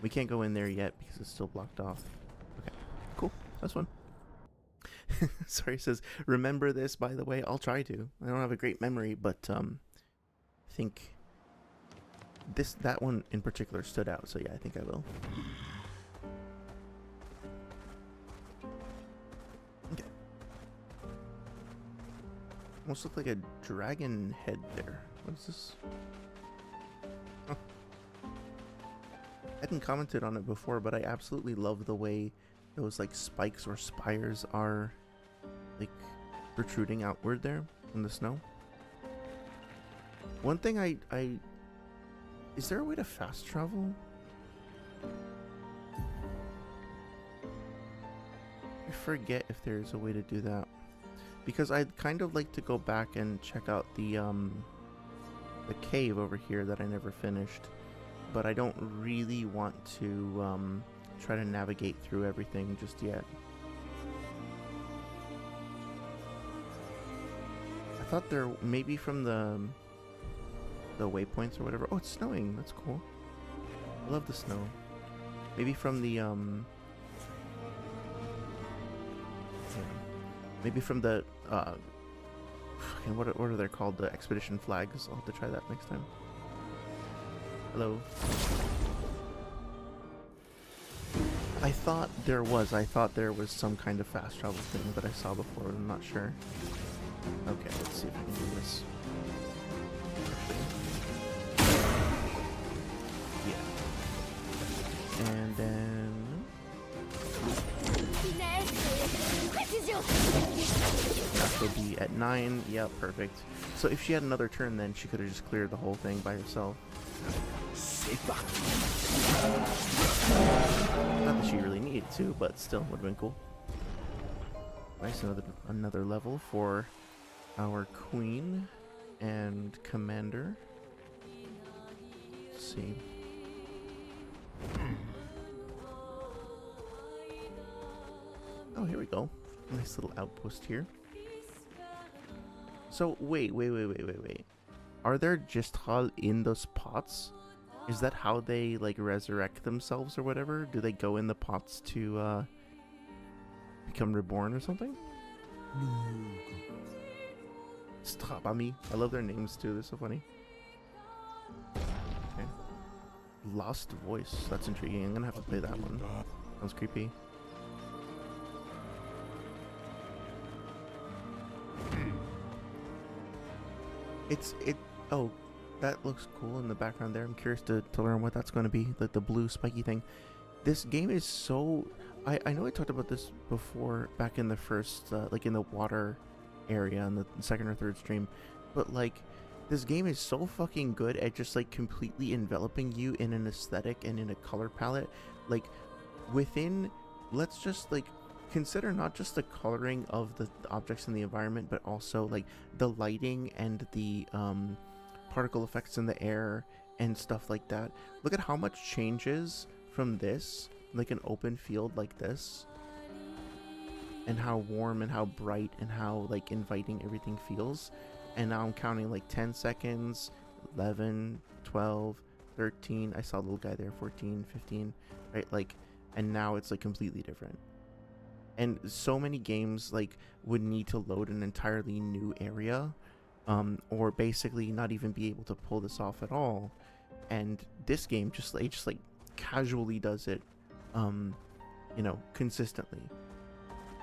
We can't go in there yet because it's still blocked off. Okay, cool. That's fun. Sorry, it says, remember this, by the way. I'll try to. I don't have a great memory, but I think that one in particular stood out. So yeah, I think I will. Okay. Almost looked like a dragon head there. What is this? Oh. I hadn't commented on it before, but I absolutely love the way those like spikes or spires are like protruding outward there in the snow. One thing I is there a way to fast travel? I forget if there's a way to do that, because I'd kind of like to go back and check out the cave over here that I never finished, but I don't really want to try to navigate through everything just yet. I thought there maybe from the waypoints or whatever. Oh, it's snowing. That's cool. I love the snow. Maybe from the yeah. Maybe from the what are they called? The expedition flags. I'll have to try that next time. Hello. I thought there was some kind of fast travel thing that I saw before. I'm not sure. Okay, let's see if I can do this. Yeah. And then that would be at 9. Yeah, perfect. So if she had another turn, then she could have just cleared the whole thing by herself. Not that she really needed to, but still would have been cool. Nice, another level for our queen and commander. Let's see. Oh, here we go. Nice little outpost here. So wait. Are there Gistral in those pots? Is that how they like resurrect themselves or whatever? Do they go in the pots to become reborn or something? Stop on me. I love their names too. They're so funny. Okay. Lost Voice. That's intriguing. I'm gonna have to play that one. Sounds creepy. Oh, that looks cool in the background there. I'm curious to learn what that's going to be, like the blue spiky thing. This game is so... I know I talked about this before back in the first, like in the water area in the second or third stream, but like this game is so fucking good at just like completely enveloping you in an aesthetic and in a color palette. Like within, let's just like consider not just the coloring of the objects in the environment, but also like the lighting and the particle effects in the air and stuff like that. Look at how much changes from this, like an open field like this, and how warm and how bright and how like inviting everything feels. And now I'm counting like 10 seconds, 11, 12, 13. I saw a little guy there, 14, 15, right? Like, and now it's like completely different. And so many games like would need to load an entirely new area, or basically not even be able to pull this off at all. And this game just like casually does it, you know, consistently.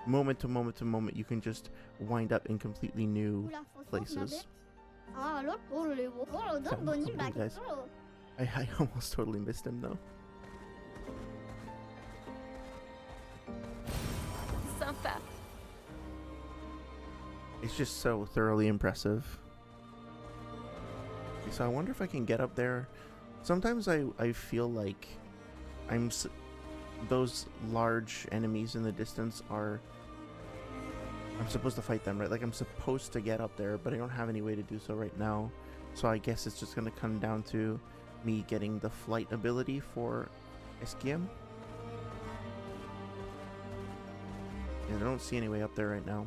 Moment to moment to moment, you can just wind up in completely new places. Guys. I almost totally missed him though. Sympa. It's just so thoroughly impressive. Okay, so I wonder if I can get up there. Sometimes I feel like those large enemies in the distance I'm supposed to fight them, right? Like I'm supposed to get up there, but I don't have any way to do so right now. So I guess it's just gonna come down to me getting the flight ability for SKM. Yeah, I don't see any way up there right now.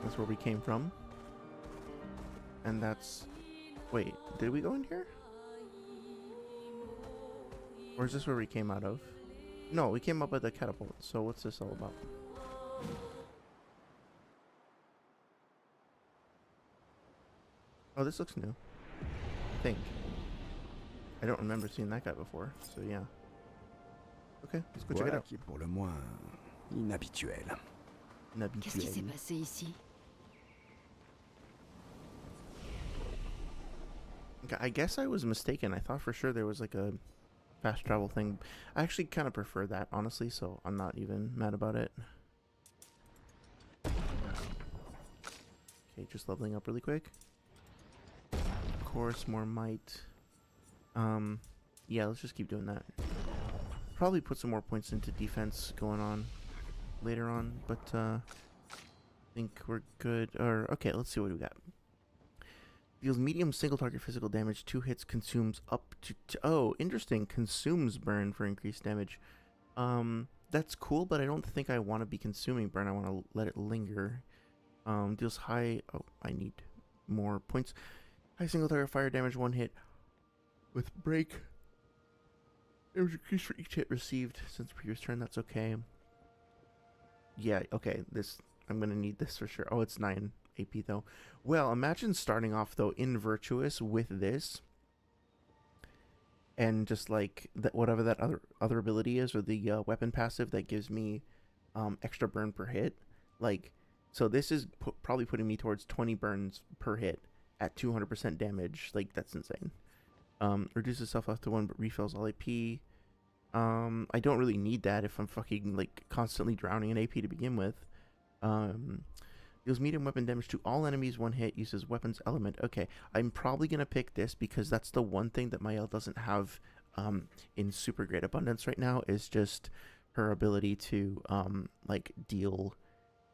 That's where we came from. And that's... Wait, did we go in here? Or is this where we came out of? No, we came up with the catapult. So what's this all about? Oh, this looks new. I think. I don't remember seeing that guy before, so yeah. Okay, let's go check it Voilà out. qui est pour le moins inhabituel. Qu'est-ce qui s'est passé ici? Okay, I guess I was mistaken. I thought for sure there was like a fast travel thing. I actually kind of prefer that, honestly, so I'm not even mad about it. Okay, just leveling up really quick. Of course, more might. Yeah, let's just keep doing that. Probably put some more points into defense going on later on, but I think we're good. Or okay, let's see what we got. Deals medium single target physical damage. 2 hits, consumes up to oh, interesting. Consumes burn for increased damage. That's cool, but I don't think I want to be consuming burn. I want to let it linger. Deals high. Oh, I need more points. High single target fire damage, 1 hit with break. Damage increased for each hit received since previous turn. That's okay. Yeah, okay. This I'm gonna need this for sure. Oh, it's 9 AP though. Well, imagine starting off though in Virtuous with this, and just like that, whatever that other ability is, or the weapon passive that gives me extra burn per hit. Like, so this is probably putting me towards 20 burns per hit at 200% damage. Like, that's insane. Reduces self health to 1 but refills all AP. I don't really need that if I'm fucking like constantly drowning in AP to begin with. Deals medium weapon damage to all enemies, 1 hit, uses weapons element. Okay, I'm probably gonna pick this because that's the one thing that Mael doesn't have in super great abundance right now, is just her ability to like deal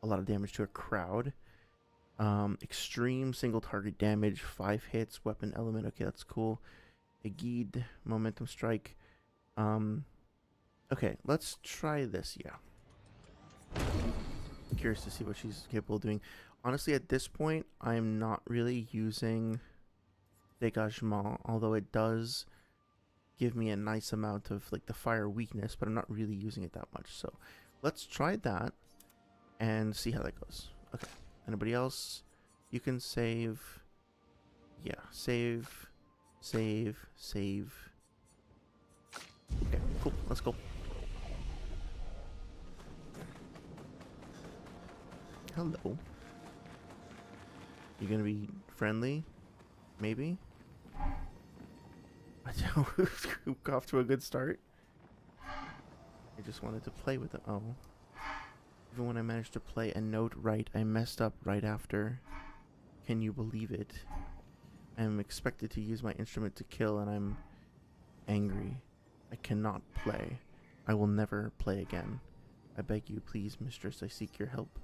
a lot of damage to a crowd. Extreme single target damage, 5 hits, weapon element. Okay, that's cool. Aguide, momentum strike. Okay, let's try this. Yeah. Curious to see what she's capable of doing. Honestly, at this point, I'm not really using dégagement, although it does give me a nice amount of like the fire weakness, but I'm not really using it that much. So let's try that and see how that goes. Okay. Anybody else? You can save. Yeah, save. Okay, cool. Let's go. Hello. You gonna be friendly? Maybe? I don't off to a good start. I just wanted to play with it. Oh. Even when I managed to play a note right, I messed up right after. Can you believe it? I am expected to use my instrument to kill, and I'm angry. I cannot play. I will never play again. I beg you, please, mistress, I seek your help.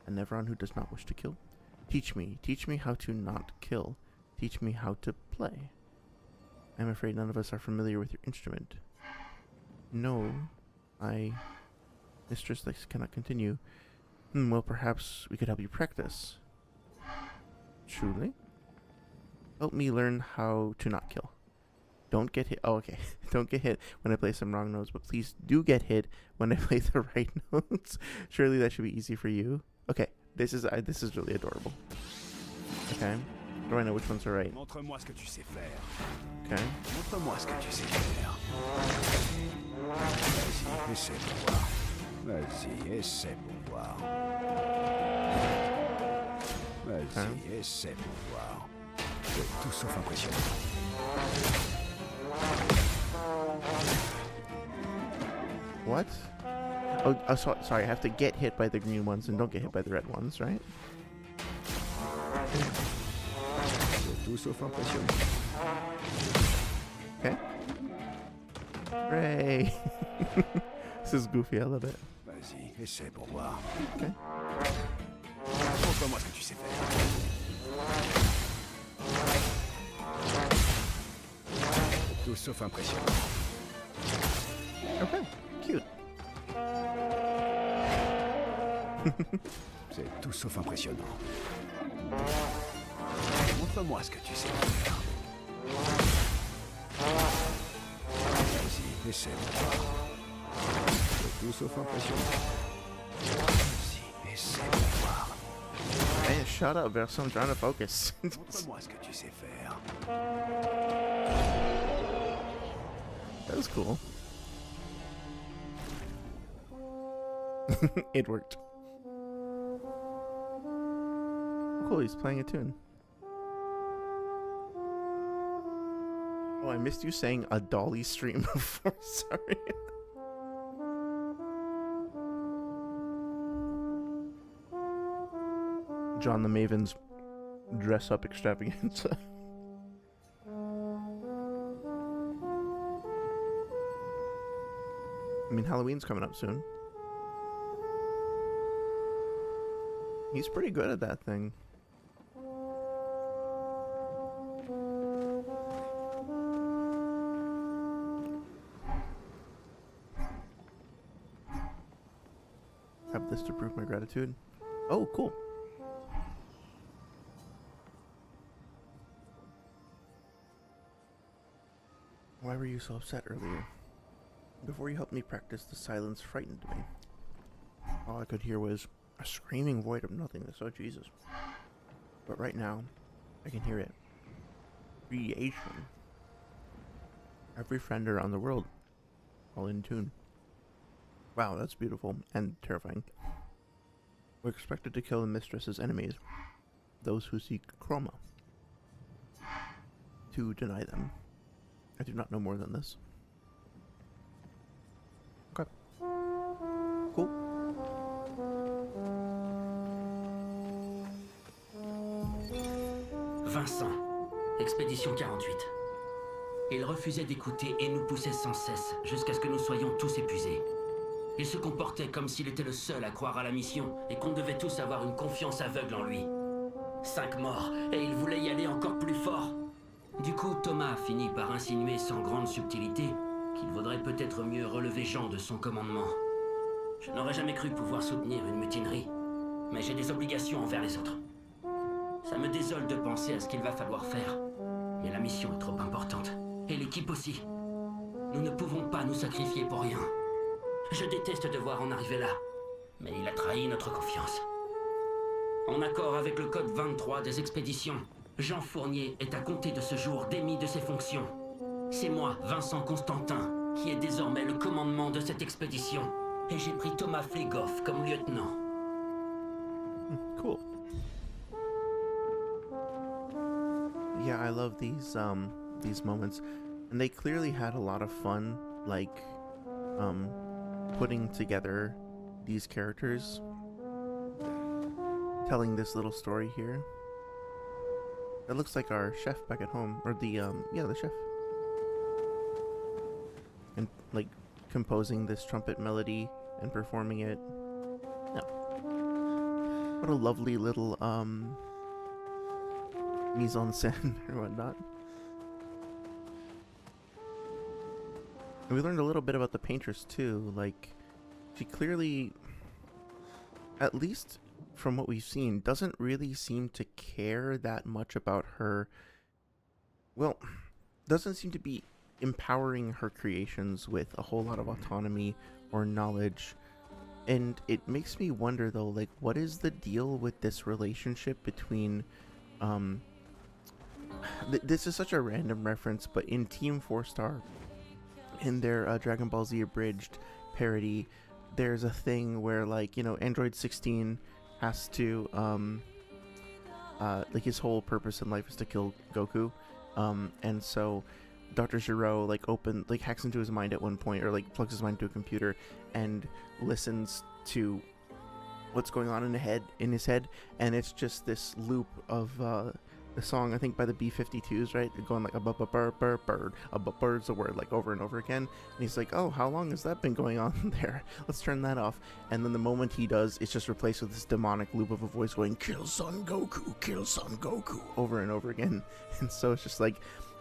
A Neveron who does not wish to kill. Teach me how to not kill. Teach me how to play. I'm afraid none of us are familiar with your instrument. No, mistress, this cannot continue. Well, perhaps we could help you practice. Truly? Help me learn how to not kill. Don't get hit. Oh, okay. Don't get hit when I play some wrong notes, but please do get hit when I play the right notes. Surely that should be easy for you. Okay, this is really adorable. Okay, do I know which ones are right? Montre-moi ce que tu sais faire. Okay. Montre-moi ce que tu sais faire. Vas-y, essaie pour voir. Vas-y, essaie pour voir. Vas-y, essaie pour voir. C'est tout sauf impressionnant. What? Oh, sorry, I have to get hit by the green ones and don't get hit by the red ones, right? C'est tout sauf impressionnant. Okay. Hooray! This is goofy, I love it. Vas-y, essaie pour voir. Okay. Montre-moi ce que tu sais faire. C'est tout sauf impressionnant. Okay, cute. C'est tout sauf impressionnant. Montre-moi ce que tu sais faire. Vas-y, essaie de voir. C'est tout sauf impressionnant. Vas-y, essaie de voir. Hey, shut up, Verso, I'm trying to focus. Montre-moi ce que tu sais faire. That was cool. It worked. Cool, he's playing a tune. Oh, I missed you saying a Dolly stream before, sorry. John the Maven's dress up extravaganza. I mean, Halloween's coming up soon. He's pretty good at that thing. Have this to prove my gratitude. Oh, cool. Why were you so upset earlier? Before you helped me practice, the silence frightened me. All I could hear was a screaming void of nothingness. Oh, Jesus. But right now, I can hear it. Creation. Every friend around the world, all in tune. Wow, that's beautiful and terrifying. We're expected to kill the mistress's enemies, those who seek chroma. To deny them. I do not know more than this. Okay. Cool. Vincent, expédition 48. Il refusait d'écouter et nous poussait sans cesse, jusqu'à ce que nous soyons tous épuisés. Il se comportait comme s'il était le seul à croire à la mission et qu'on devait tous avoir une confiance aveugle en lui. 5 morts, et il voulait y aller encore plus fort. Du coup, Thomas a fini par insinuer sans grande subtilité qu'il vaudrait peut-être mieux relever Jean de son commandement. Je n'aurais jamais cru pouvoir soutenir une mutinerie, mais j'ai des obligations envers les autres. Ça me désole de penser à ce qu'il va falloir faire, mais la mission est trop importante, et l'équipe aussi. Nous ne pouvons pas nous sacrifier pour rien. Je déteste devoir en arriver là, mais il a trahi notre confiance. En accord avec le code 23 des expéditions, Jean Fournier est à compter de ce jour démis de ses fonctions. C'est moi, Vincent Constantin, qui ai désormais le commandement de cette expédition. Et j'ai pris Thomas Flegoff comme lieutenant. Cool. Yeah, I love these moments. And they clearly had a lot of fun, like, putting together these characters. Telling this little story here. That looks like our chef back at home, or the chef. And like composing this trumpet melody and performing it. Yeah. What a lovely little mise en scène or whatnot. And we learned a little bit about the paintress too. Like, she clearly, at least from what we've seen, doesn't really seem to care that much about her. Well, doesn't seem to be empowering her creations with a whole lot of autonomy or knowledge. And it makes me wonder though, like, what is the deal with this relationship between this is such a random reference, but in Team 4-Star, in their Dragon Ball Z Abridged parody, there's a thing where, like, you know, Android 16 has to like, his whole purpose in life is to kill Goku, and so Dr. Giro like hacks into his mind at one point, or like plugs his mind to a computer and listens to what's going on in his head, and it's just this loop of the song, I think by the B-52s, right? They're going like a bird, a bird's a word, like over and over again. And he's like, oh, how long has that been going on there? Let's turn that off. And then the moment he does, it's just replaced with this demonic loop of a voice going, kill Son Goku, over and over again. And so it's just like,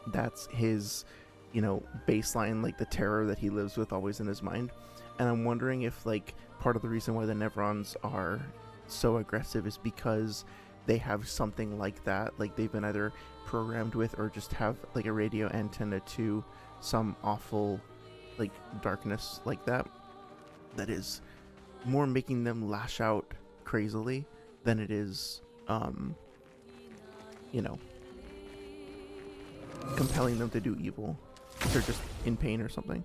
that's his, you know, baseline, like the terror that he lives with always in his mind. And I'm wondering if, like, part of the reason why the Nevrons are so aggressive is because they have something like that. Like they've been either programmed with or just have like a radio antenna to some awful like darkness like that. That is more making them lash out crazily than it is, you know, compelling them to do evil. They're just in pain or something,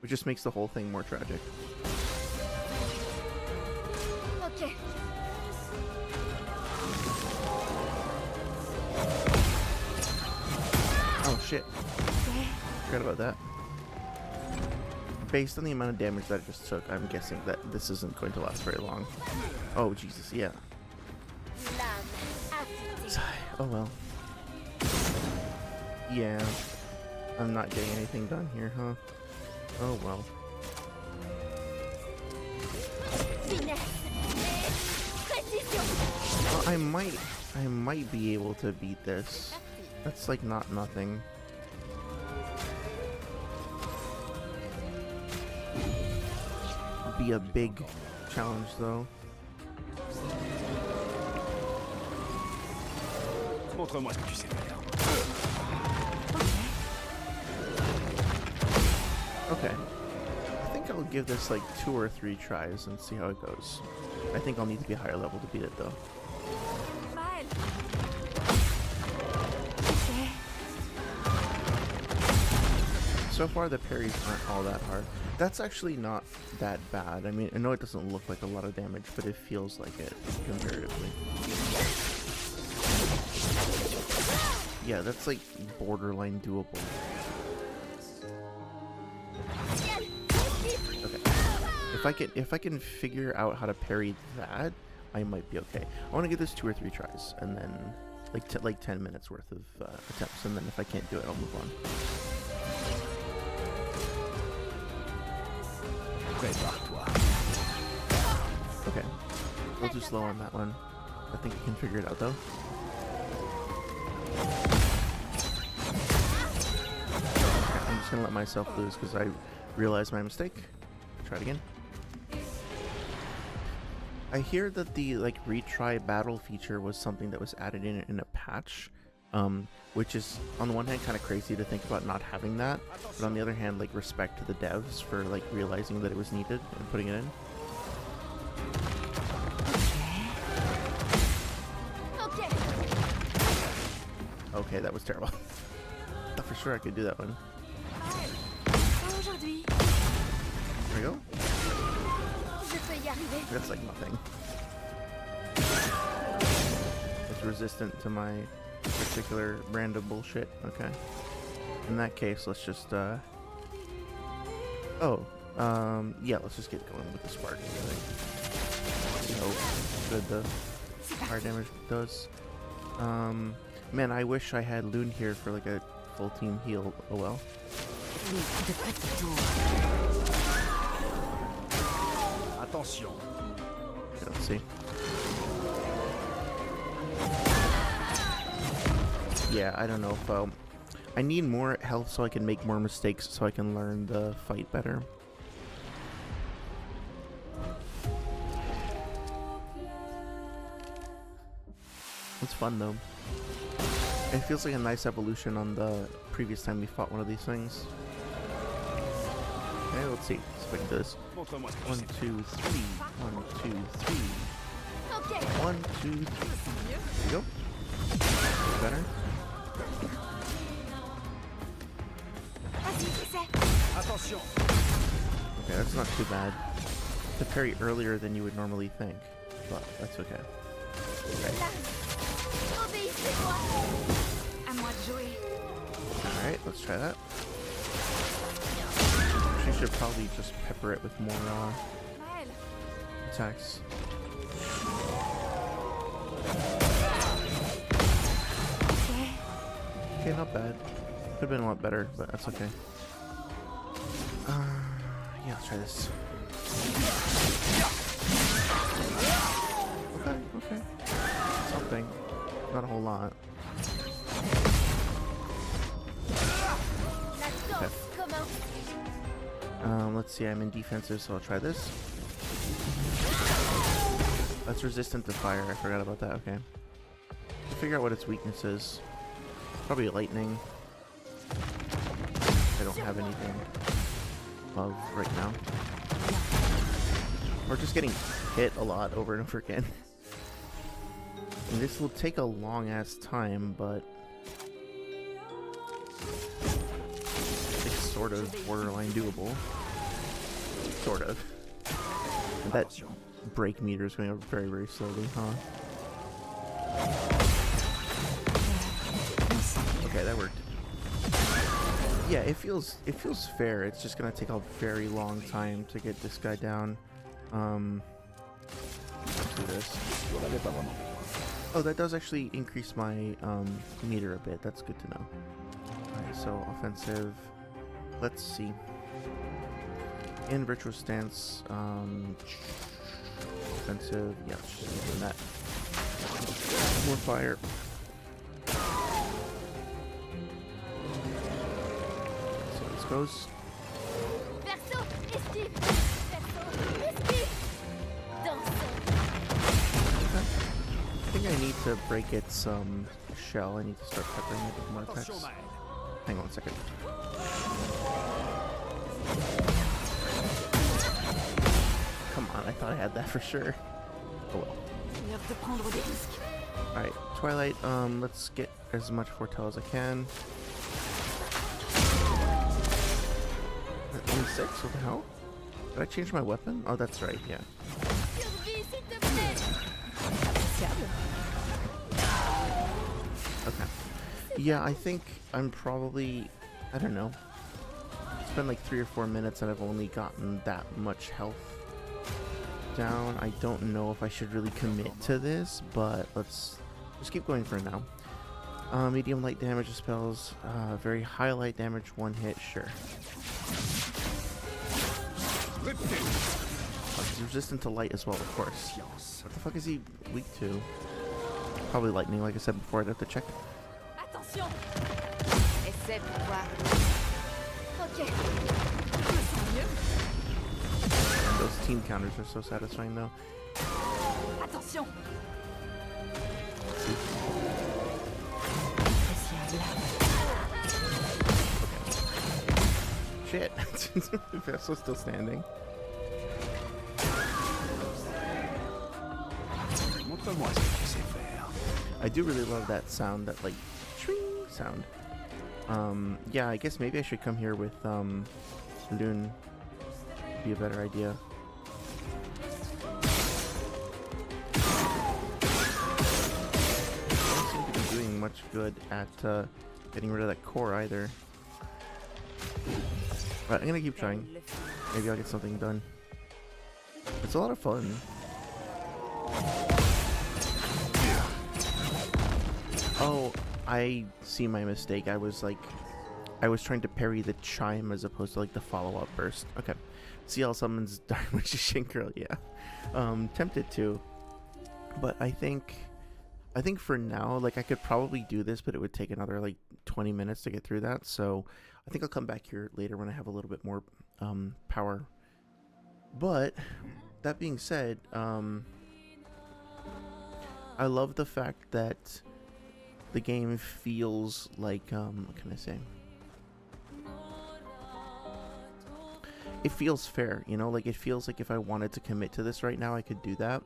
which just makes the whole thing more tragic. Ok. Oh shit. Forgot about that. Based on the amount of damage that I just took, I'm guessing that this isn't going to last very long. Oh Jesus, yeah. Oh well. Yeah. I'm not getting anything done here, huh? Oh well. Well, I might be able to beat this. That's like not nothing. Be a big challenge though. Montre-moi ce que tu sais faire. Okay. I think I'll give this like 2 or 3 tries and see how it goes. I think I'll need to be higher level to beat it though. Maël. So far the parries aren't all that hard. That's actually not that bad. I mean, I know it doesn't look like a lot of damage, but it feels like it comparatively. Yeah, that's like borderline doable. Okay. If I can figure out how to parry that, I might be okay. I want to give this 2 or 3 tries and then like 10 minutes worth of attempts, and then if I can't do it, I'll move on. Okay. A little too slow on that one. I think I can figure it out though. Okay, I'm just gonna let myself lose because I realized my mistake. Try it again. I hear that the like retry battle feature was something that was added in a patch, which is on the one hand kind of crazy to think about not having that, but on the other hand, like respect to the devs for like realizing that it was needed and putting it in. Okay, that was terrible. Thought for sure I could do that one. There we go. That's like nothing. It's resistant to my particular brand of bullshit. Okay. In that case, let's just yeah, let's just get going with the spark. See how good the fire damage does. Man, I wish I had Loon here for like a full team heal. Oh well. Attention. Okay, let's see. Yeah, I don't know if I need more health so I can make more mistakes so I can learn the fight better. It's fun though. It feels like a nice evolution on the previous time we fought one of these things. Okay, let's see. Let's see if I can do this. 1, 2, 3. 1, 2, 3. 1, 2, 3. There you go. Better. Attention. Okay, that's not too bad. To parry earlier than you would normally think, but that's okay. Alright, let's try that. She should probably just pepper it with more attacks. Okay, not bad. Could have been a lot better, but that's okay. Yeah, let's try this. Okay. Something. Not a whole lot. Okay. Let's see, I'm in defensive, so I'll try this. That's resistant to fire, I forgot about that, okay. figure out what its weakness is. Probably lightning. I don't have anything of right now. Or just getting hit a lot over and over again. And this will take a long ass time, but it's sort of borderline doable. Sort of. And that brake meter is going up very, very slowly, huh? Okay, that worked. Yeah, it feels fair. It's just gonna take a very long time to get this guy down. Let's do this. Oh, that does actually increase my meter a bit. That's good to know. Alright, so offensive. Let's see. In virtual stance, offensive. Yeah, just doing that. More fire. So this goes. Perso, esquive. Perso, esquive. Dansons. Okay. I think I need to break its shell. I need to start peppering it with more attacks. Hang on a second. Come on, I thought I had that for sure. Oh well. Alright, Twilight, let's get as much foretell as I can. 6? What the hell? Did I change my weapon? Oh, that's right, yeah. Survie, s'il te plaît. Okay. Yeah, I think I'm probably, I don't know. It's been like 3 or 4 minutes and I've only gotten that much health down. I don't know if I should really commit to this, but let's just keep going for now. Medium light damage spells, very high light damage, 1 hit, sure. Oh, he's resistant to light as well, of course. What the fuck is he weak to? Probably lightning, like I said before, I'd have to check. Attention. Essaie pour voir. Ok. Je me sens mieux. And those team counters are so satisfying though. Attention. Shit! Vessel's still standing. Montre-moi ce que tu sais faire. I do really love that sound, that like shring sound. Yeah, I guess maybe I should come here with Loon. Be a better idea. I don't seem to be doing much good at getting rid of that core either. But I'm gonna keep trying. Maybe I'll get something done. It's a lot of fun. Oh, I see my mistake. I was trying to parry the chime as opposed to like the follow-up burst. Okay. CL summons Dark Magician Girl, yeah. Tempted to. But I think for now, like I could probably do this, but it would take another like 20 minutes to get through that. So I think I'll come back here later when I have a little bit more power. But that being said, I love the fact that the game feels like what can I say? It feels fair, you know, like it feels like if I wanted to commit to this right now, I could do that.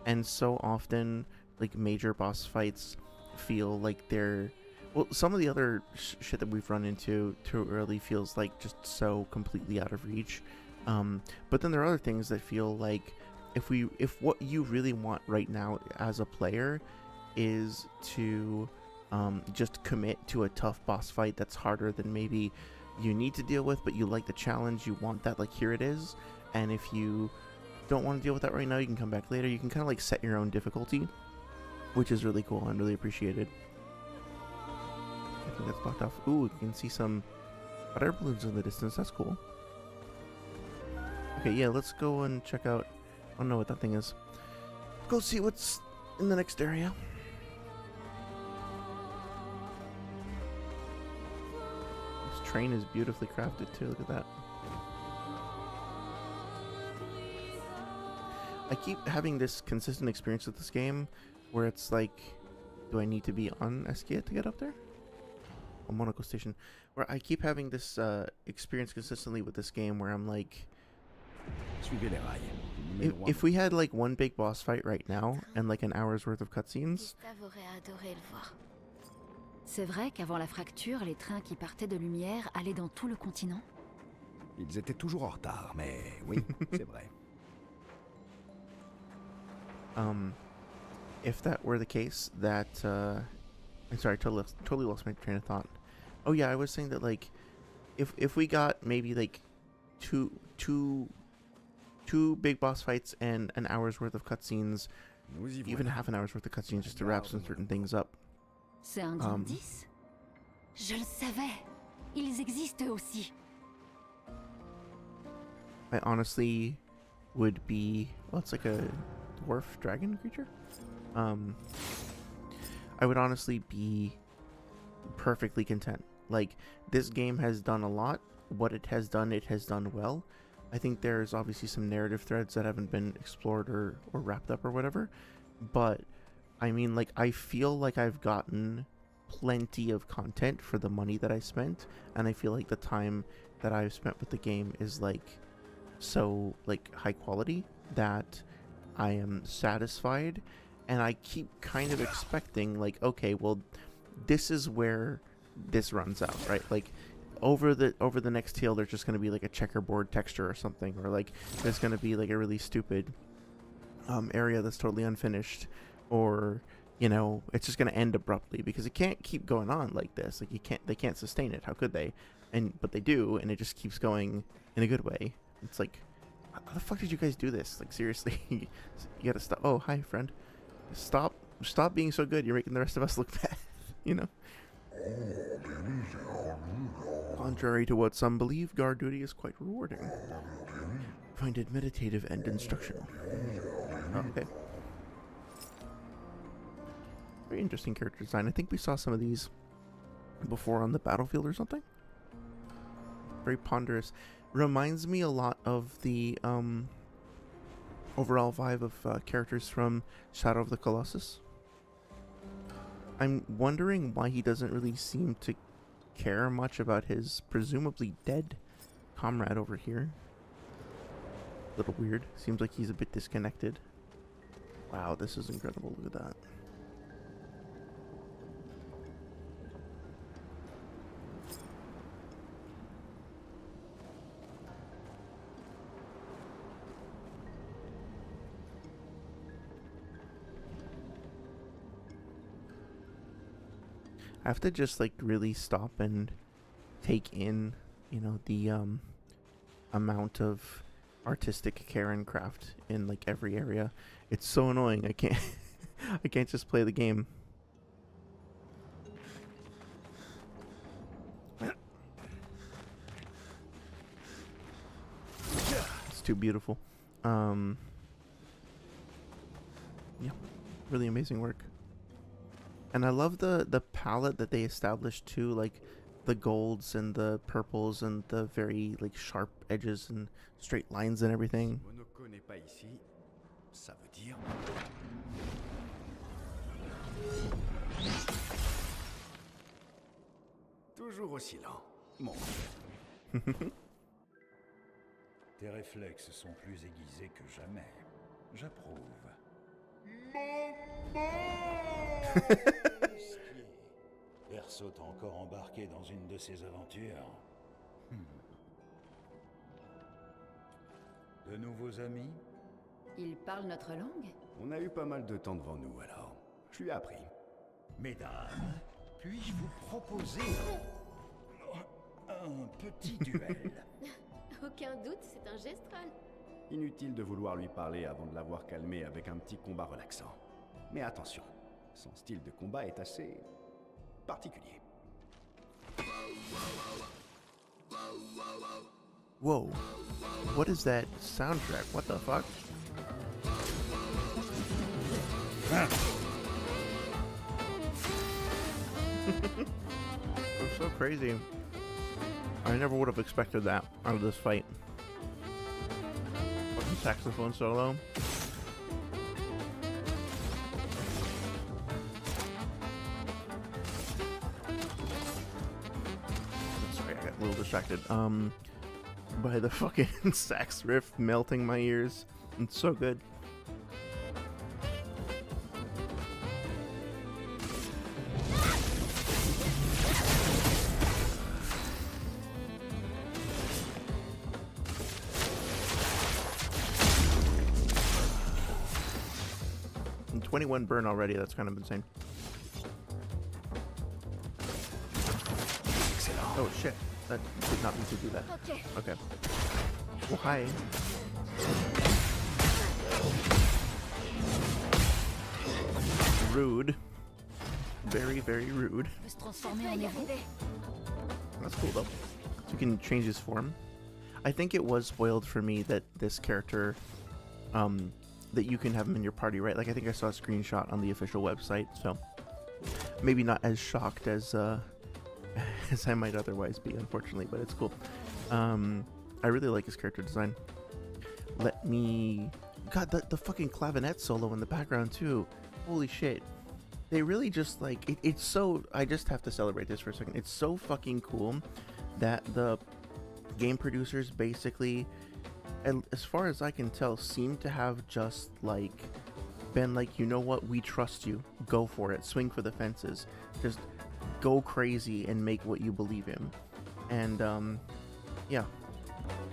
And so often, like major boss fights feel like they're, well, some of the other shit that we've run into too early feels like just so completely out of reach. But then there are other things that feel like if what you really want right now as a player is to just commit to a tough boss fight that's harder than maybe you need to deal with, but you like the challenge, you want that, like here it is. And if you don't want to deal with that right now, you can come back later. You can kind of like set your own difficulty, which is really cool and really appreciated. I think that's blocked off. Ooh, you can see some hot air balloons in the distance. That's cool. Okay, yeah, let's go and check out. I don't know what that thing is. Go see what's in the next area. This train is beautifully crafted too. Look at that. I keep having this consistent experience with this game where it's like Do I need to be on Eskia to get up there? A Monaco station. Where I keep having this experience consistently with this game where I'm like, Suivez les rails. if we had like one big boss fight right now and like an hour's worth of cutscenes. Gustave aurait adoré le voir. C'est vrai qu'avant la fracture, les trains qui partaient de Lumière allaient dans tout le continent? Ils étaient toujours en retard, mais oui, c'est vrai. If that were the case, that I'm sorry, totally lost my train of thought. Oh yeah, I was saying that like, if we got maybe like two big boss fights and an hour's worth of cutscenes, Nous y even voilà. half an hour's worth of cutscenes just to wrap some certain things up. C'est un grand 10? Je le savais. Ils existent aussi. I honestly would be, well, it's like a dwarf dragon creature. I would honestly be perfectly content. Like, this game has done a lot. What it has done well. I think there's obviously some narrative threads that haven't been explored or wrapped up or whatever. But, I mean, like, I feel like I've gotten plenty of content for the money that I spent. And I feel like the time that I've spent with the game is, like, so, like, high quality that I am satisfied. And I keep kind of expecting, like, okay, well, this is where this runs out, right? Like, over the next hill, there's just going to be like a checkerboard texture or something, or like there's going to be like a really stupid area that's totally unfinished, or you know, it's just going to end abruptly because it can't keep going on like this. Like they can't sustain it. How could they? But they do, and it just keeps going in a good way. It's like, how the fuck did you guys do this? Like, seriously, you gotta stop. Oh, hi, friend. Stop being so good. You're making the rest of us look bad. You know. Contrary to what some believe, guard duty is quite rewarding. Find it meditative and instructional. Okay. Very interesting character design. I think we saw some of these before on the battlefield or something. Very ponderous. Reminds me a lot of the overall vibe of characters from Shadow of the Colossus. I'm wondering why he doesn't really seem to care much about his presumably dead comrade over here. A little weird. Seems like he's a bit disconnected. Wow, this is incredible. Look at that. I have to just like really stop and take in, you know, the amount of artistic care and craft in like every area. It's so annoying. I can't I can't just play the game. It's too beautiful. Yeah, really amazing work. And I love the palette that they established too, like the golds and the purples and the very like sharp edges and straight lines and everything. Monaco n'est pas ici, ça veut dire... Toujours aussi lent, mon... Tes réflexes sont plus aiguisés que jamais. J'approuve. Perso t'a encore embarqué dans une de ses aventures. De nouveaux amis? Ils parlent notre langue? On a eu pas mal de temps devant nous, alors. Je lui ai appris. Mesdames, puis-je vous proposer un petit duel? Aucun doute, c'est un gestral. Inutile de vouloir lui parler avant de l'avoir calmé avec un petit combat relaxant. Mais attention, son style de combat est assez... particulier. Whoa. What is that soundtrack? What the fuck? It's so crazy. I never would have expected that out of this fight. Fucking saxophone solo. a little distracted. By the fucking sax riff melting my ears. It's so good. And 21 burn already, that's kind of insane. Oh shit, that did not mean to do that. Okay. Well, hi. Rude. Very, very rude. That's cool though. So you can change his form. I think it was spoiled for me that this character, that you can have him in your party, right? Like I think I saw a screenshot on the official website, so maybe not as shocked as as I might otherwise be, unfortunately, but it's cool. I really like his character design. Let me... God, the fucking clavinet solo in the background too. Holy shit. They really just like... It's so... I just have to celebrate this for a second. It's so fucking cool that the game producers basically, and as far as I can tell, seem to have just like been like, you know what, we trust you. Go for it. Swing for the fences. Just go crazy and make what you believe in. And yeah,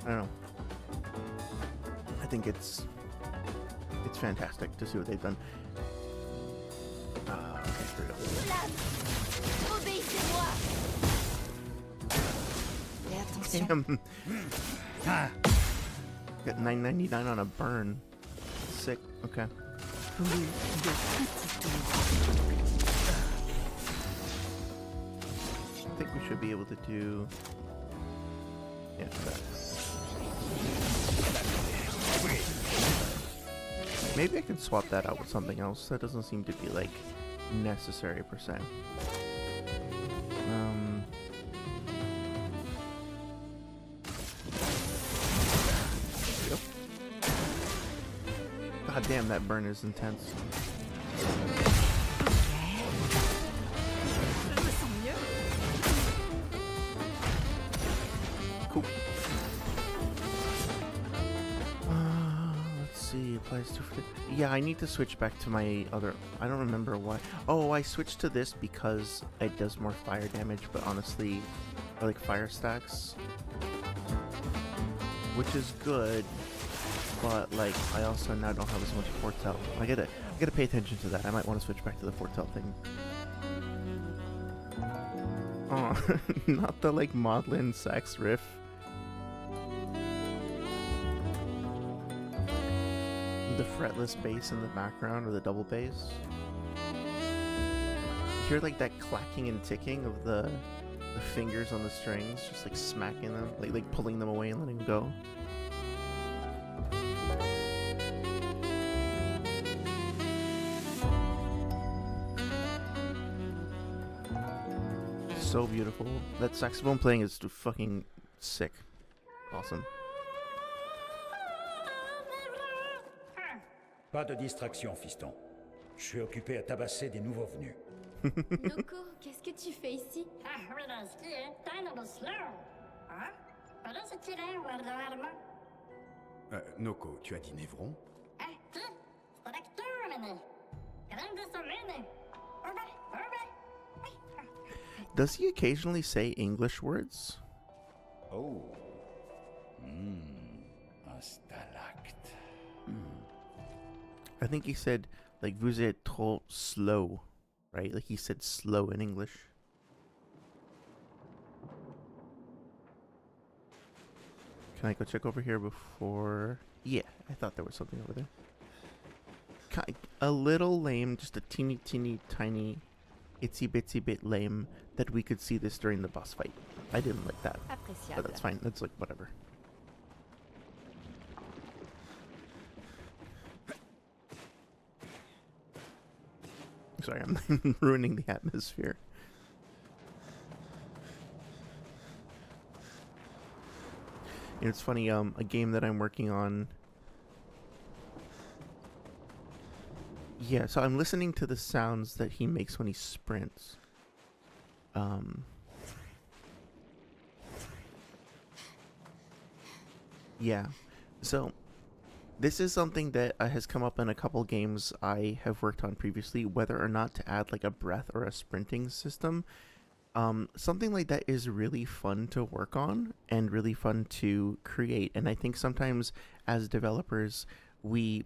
I don't know. I think it's fantastic to see what they've done. Damn. Got $9.99 on a burn. Sick. Okay. I think we should be able to do... Yeah, that. Maybe I can swap that out with something else. That doesn't seem to be, like, necessary per se. Yep. God damn, that burn is intense. Cool. Let's see. Applies to... Yeah, I need to switch back to my other... I don't remember why. Oh, I switched to this because it does more fire damage, but honestly, I like fire stacks, which is good, but like I also now don't have as much foretell. I gotta pay attention to that. I might want to switch back to the foretell thing. Oh, not the like maudlin sax riff. The fretless bass in the background, or the double bass. You hear like that clacking and ticking of the fingers on the strings, just like smacking them, like pulling them away and letting them go. So beautiful. That saxophone playing is fucking sick. Awesome. Pas de distraction, fiston. Je suis occupé à tabasser des nouveaux venus. Noko, qu'est-ce que tu fais ici? Noko, tu as dit Névron? Does he occasionally say English words? Oh. Un stalacte. I think he said, like, vous êtes trop slow, right? Like, he said slow in English. Can I go check over here before... Yeah, I thought there was something over there. A little lame, just a teeny tiny itsy bitsy bit lame that we could see this during the boss fight. I didn't like that, but that's fine. That's like, whatever. Sorry, I'm ruining the atmosphere. You know, it's funny, a game that I'm working on... Yeah, so I'm listening to the sounds that he makes when he sprints. Yeah. So this is something that has come up in a couple games I have worked on previously, whether or not to add like a breath or a sprinting system. Something like that is really fun to work on and really fun to create. And I think sometimes as developers, we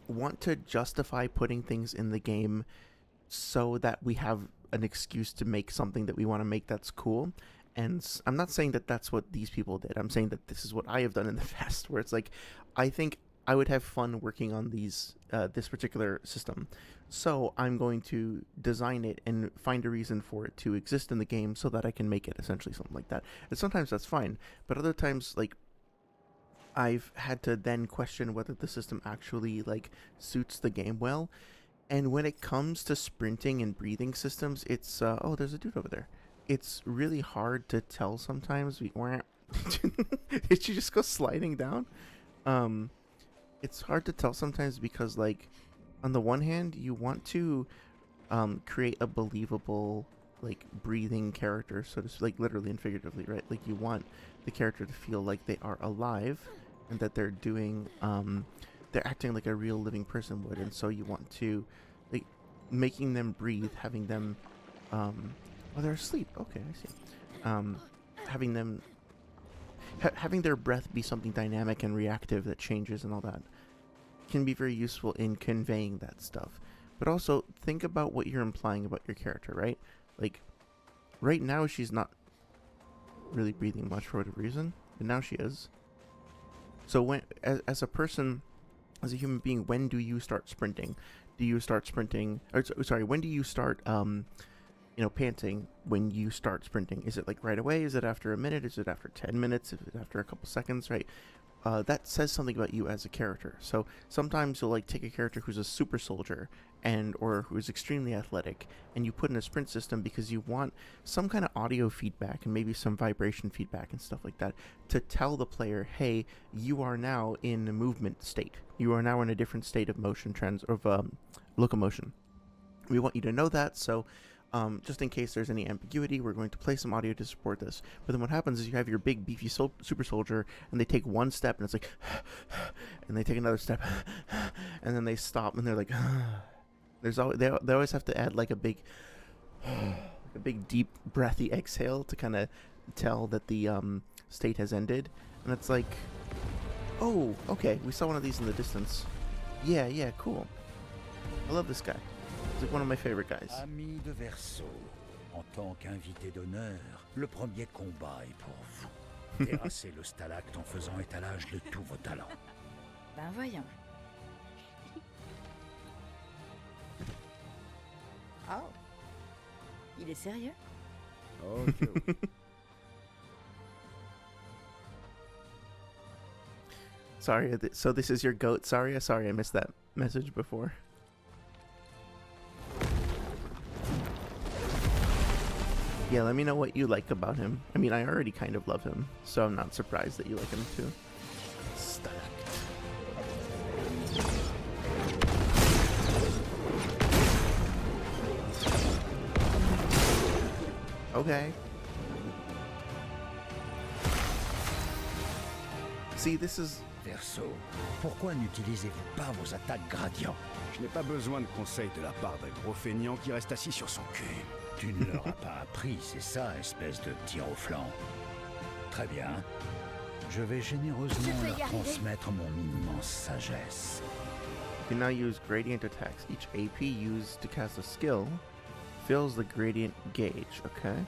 want to justify putting things in the game so that we have an excuse to make something that we want to make that's cool. And I'm not saying that that's what these people did. I'm saying that this is what I have done in the past, where it's like, I think I would have fun working on this particular system. So I'm going to design it and find a reason for it to exist in the game so that I can make it, essentially something like that. And sometimes that's fine, but other times, like, I've had to then question whether the system actually like suits the game well. And when it comes to sprinting and breathing systems, it's oh, there's a dude over there. It's really hard to tell sometimes. Did she just go sliding down? It's hard to tell sometimes because, like, on the one hand, you want to create a believable, like, breathing character, so to speak, like, literally and figuratively, right? Like, you want the character to feel like they are alive and that they're doing, they're acting like a real living person would, and so you want to, like, making them breathe, having them, oh, they're asleep. Okay, I see. Having them, having their breath be something dynamic and reactive that changes and all that can be very useful in conveying that stuff. But also think about what you're implying about your character, right? Like, right now she's not really breathing much for whatever reason, but now she is. So when, as a person, as a human being, when do you start sprinting? Do you start sprinting, or sorry, when do you start panting when you start sprinting? Is it like right away? Is it after a minute? Is it after 10 minutes? Is it after a couple seconds, right? That says something about you as a character. So sometimes you'll like take a character who's a super soldier or who's extremely athletic, and you put in a sprint system because you want some kind of audio feedback and maybe some vibration feedback and stuff like that to tell the player, hey, you are now in a movement state. You are now in a different state of motion locomotion. We want you to know that, so just in case there's any ambiguity, we're going to play some audio to support this. But then what happens is you have your big, beefy super soldier, and they take one step, and it's like, and they take another step, and then they stop, and they're like, there's always, they always have to add like a big deep, breathy exhale to kind of tell that the state has ended. And it's like, oh, okay, we saw one of these in the distance. Yeah, cool. I love this guy. He's like one of my favorite guys. Ami de Verseau, en tant qu'invité d'honneur, le premier combat est pour vous. Terrasser le stalacte en faisant étalage de tous vos talents. Ben voyons. Oh. Il est sérieux? Ok. Sorry, so this is your goat, Saria? Sorry, I missed that message before. Yeah, let me know what you like about him. I mean, I already kind of love him, so I'm not surprised that you like him too. Okay. See, this is... Verseau, pourquoi n'utilisez-vous pas vos attaques gradients? Je n'ai pas besoin de conseils de la part d'un gros feignant qui reste assis sur son cul. Tu ne leur as pas appris, c'est ça, espèce de tir au flanc. Très bien. Je vais généreusement leur transmettre mon immense sagesse. You can now use gradient attacks. Each AP used to cast a skill fills the gradient gauge, okay?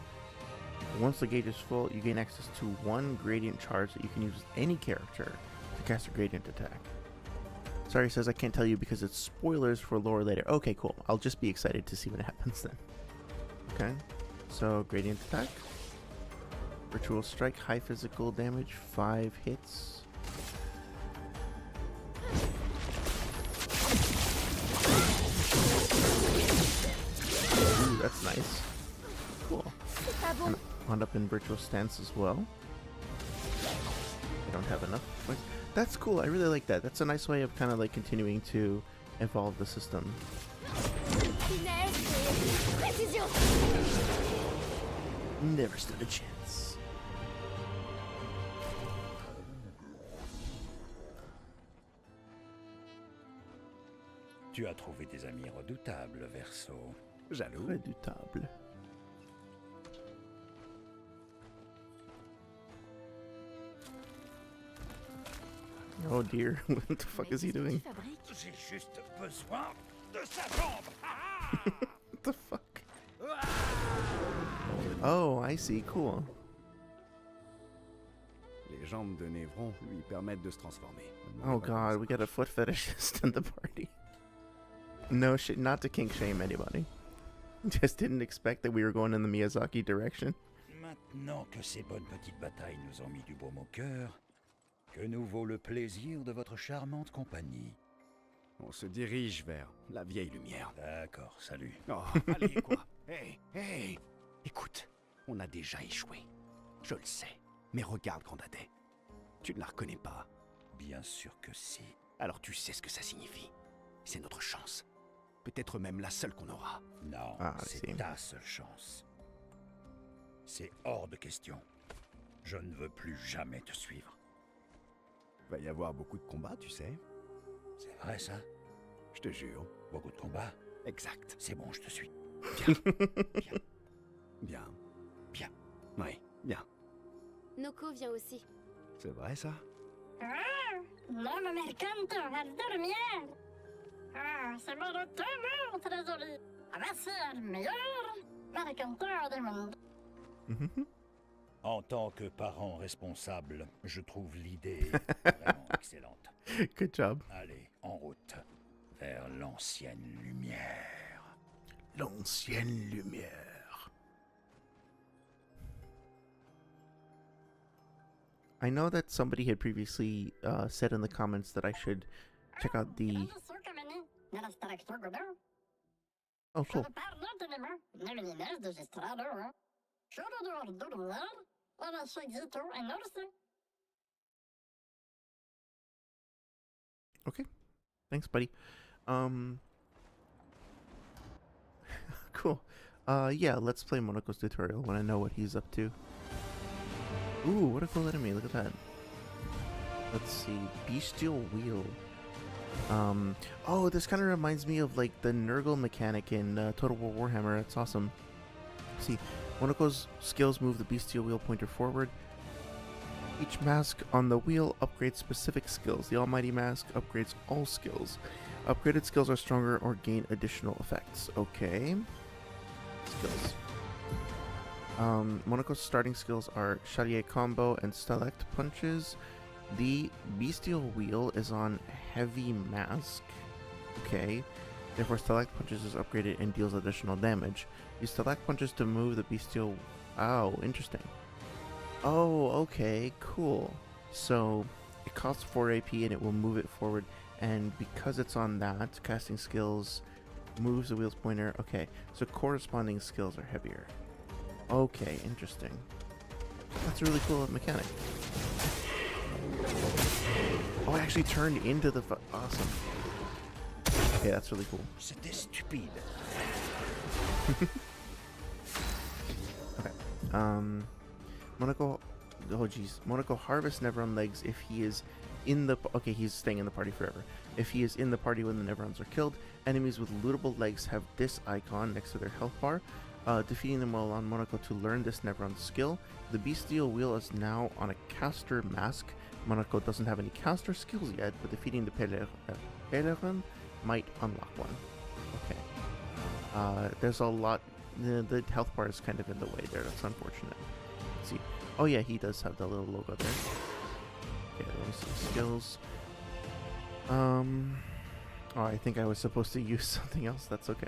Once the gauge is full, you gain access to one gradient charge that you can use with any character to cast a gradient attack. Sorry, says I can't tell you because it's spoilers for lore later. Okay, cool. I'll just be excited to see what happens then. Okay, so gradient attack. Ritual strike, high physical damage, 5 hits. Ooh, that's nice. Cool. And wound up in virtual stance as well. I don't have enough points. That's cool. I really like that. That's a nice way of kind of like continuing to evolve the system. Never stood a chance. Tu as trouvé des amis redoutables, Verso. Jaloux? Redoutable. Oh dear, what the fuck is he doing? J'ai juste besoin de sa jambe. What the fuck? Oh, I see, cool. Les jambes de Névron lui permettent de se transformer. Oh god, we got a foot fetishist in the party. No shit, not to kink shame anybody. Just didn't expect that we were going in the Miyazaki direction. Maintenant que ces bonnes petites batailles nous ont mis du baume au cœur, que nous vaut le plaisir de votre charmante compagnie? On se dirige vers la vieille lumière. D'accord, salut. Oh, allez, quoi. Hey, écoute, on a déjà échoué. Je le sais, mais regarde Grandadais. Tu ne la reconnais pas. Bien sûr que si. Alors tu sais ce que ça signifie. C'est notre chance. Peut-être même la seule qu'on aura. Non, Ah, c'est si. ta seule chance. C'est hors de question. Je ne veux plus jamais te suivre. Va y avoir beaucoup de combats, tu sais. C'est vrai ça? Je te jure. Beaucoup de combats? Exact. C'est bon, je te suis. Bien. Bien. Oui, bien. Noko vient aussi. C'est vrai ça? L'homme mercanto al dormir. Ah, c'est mon retour, très joli. Voici le meilleur mercanteur du monde. En tant que parent responsable, je trouve l'idée vraiment excellente. Good job. Allez, en route. Vers l'ancienne lumière. L'ancienne lumière. I know that somebody had previously said in the comments that I should check out the... Oh, cool. Okay. Thanks, buddy. Cool. Yeah, let's play Monaco's tutorial when I know what he's up to. Ooh, what a cool enemy. Look at that. Let's see. Bestial Wheel. Oh, this kind of reminds me of like the Nurgle mechanic in Total War Warhammer. That's awesome. See, Monaco's skills move the Bestial Wheel pointer forward. Each mask on the wheel upgrades specific skills. The Almighty Mask upgrades all skills. Upgraded skills are stronger or gain additional effects. Okay. Skills. Monaco's starting skills are Chalier Combo and Stalect Punches. The Bestial Wheel is on Heavy Mask. Okay. Therefore, Stalect Punches is upgraded and deals additional damage. Use Stalect Punches to move the Bestial... Oh, interesting. Oh, okay, cool. So, it costs 4 AP and it will move it forward. And because it's on that, casting skills moves the wheel's pointer. Okay, so corresponding skills are heavier. Okay, interesting. That's a really cool mechanic. Oh, it actually turned into the... Awesome. Okay, that's really cool. C'était stupide. Okay. Monaco... Oh, jeez. Monaco harvests Neveron legs if he is in the... Okay, he's staying in the party forever. If he is in the party when the Neverons are killed, enemies with lootable legs have this icon next to their health bar. Defeating them will allow Monaco to learn this Neveron skill. The Bestial Wheel is now on a caster mask. Monaco doesn't have any caster skills yet, but defeating the Pelerin might unlock one. Okay. There's a lot... The health bar is kind of in the way there. That's unfortunate. Let's see. Oh yeah, he does have the little logo there. Okay, let me see skills. Oh, I think I was supposed to use something else. That's okay.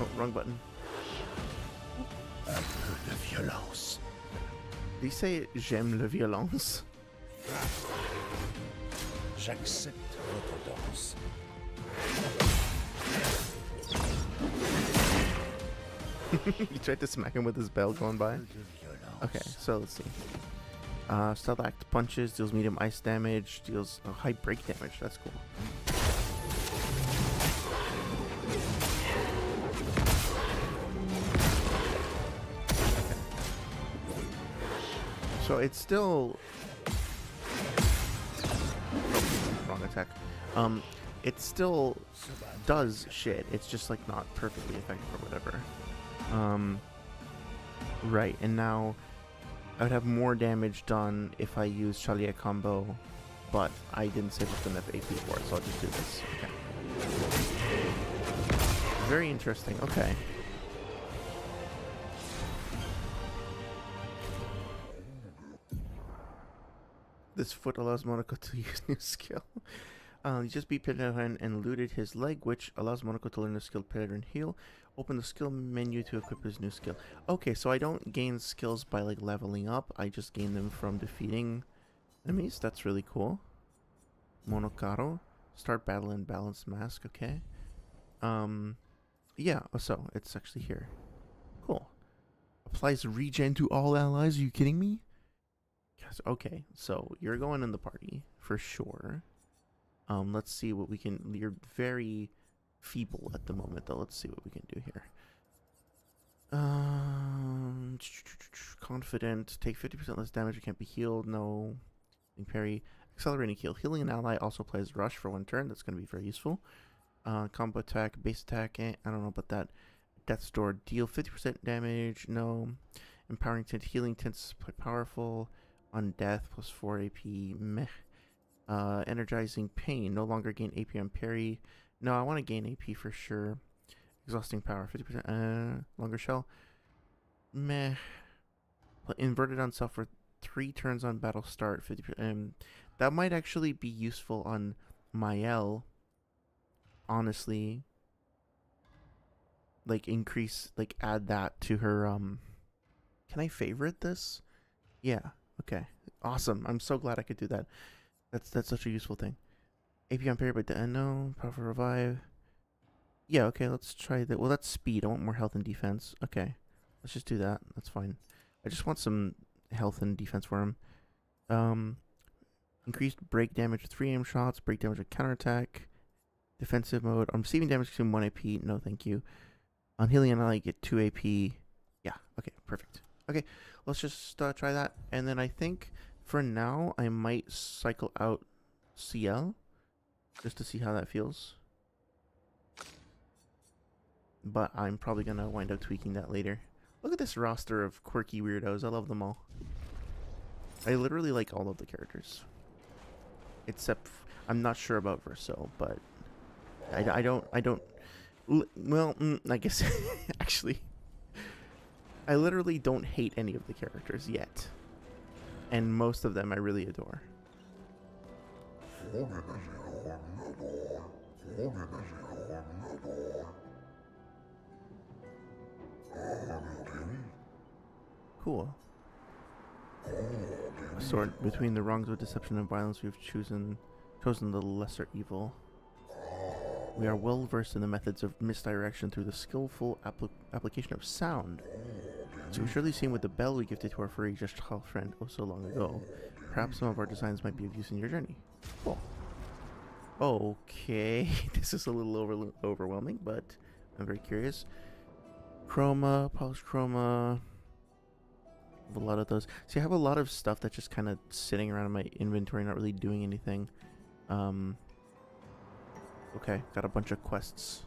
Oh, wrong button. Un peu de violence. Did he say j'aime la violence? J'accepte votre danse. He tried to smack him with his bell going by. Okay, so let's see. Stalect punches, deals medium ice damage, deals high break damage. That's cool. So it's still... Wrong attack. It still does shit. It's just like not perfectly effective or whatever. Right, and now I would have more damage done if I use Chalier combo, but I didn't save up enough AP for it, so I'll just do this. Okay. Very interesting. Okay. This foot allows Monaco to use new skill. He just beat Peregrine and looted his leg, which allows Monaco to learn the skill Peregrine Heal. Open the skill menu to equip his new skill. Okay, so I don't gain skills by like leveling up. I just gain them from defeating enemies. That's really cool. Monocaro. Start battle and balance mask. Okay. Yeah, so it's actually here. Cool. Applies regen to all allies. Are you kidding me? Yes, okay, so you're going in the party for sure. Let's see what we can. You're very feeble at the moment, though. Let's see what we can do here. Confident. Take 50% less damage. You can't be healed. No. Parry. Accelerating heal. Healing an ally also applies rush for 1 turn. That's going to be very useful. Combo attack. Base attack. I don't know about that. Death's Door. Deal 50% damage. No. Empowering tint. Healing tints powerful. On death. Plus 4 AP. Meh. Energizing pain. No longer gain AP on parry. No, I want to gain AP for sure. Exhausting power. 50%. Longer shell. Meh. Inverted on self for 3 turns on battle start. 50%. That might actually be useful on Mael. Honestly. Like increase, like add that to her. Can I favorite this? Yeah. Okay. Awesome. I'm so glad I could do that. That's such a useful thing. AP on parry, but no. Powerful revive. Yeah, okay, let's try that. Well, that's speed. I want more health and defense. Okay. Let's just do that. That's fine. I just want some health and defense for him. Increased break damage with 3 aim shots. Break damage with counterattack. Defensive mode. I'm receiving damage consume 1 AP. No, thank you. On healing an ally, get 2 AP. Yeah, okay, perfect. Okay, let's just try that. And then I think for now, I might cycle out CL just to see how that feels. But I'm probably going to wind up tweaking that later. Look at this roster of quirky weirdos. I love them all. I literally like all of the characters. Except, I'm not sure about Verso, but I don't, well, I guess, actually, I literally don't hate any of the characters yet. And most of them I really adore. Cool. Sort between the wrongs of deception and violence, we've chosen the lesser evil. We are well versed in the methods of misdirection through the skillful application of sound. So we've surely seen with the bell we gifted to our furry gestural friend oh so long ago. Perhaps some of our designs might be of use in your journey. Cool. Okay, this is a little overwhelming, but I'm very curious. Chroma, polished chroma. A lot of those. See, I have a lot of stuff that's just kind of sitting around in my inventory, not really doing anything. Okay, got a bunch of quests,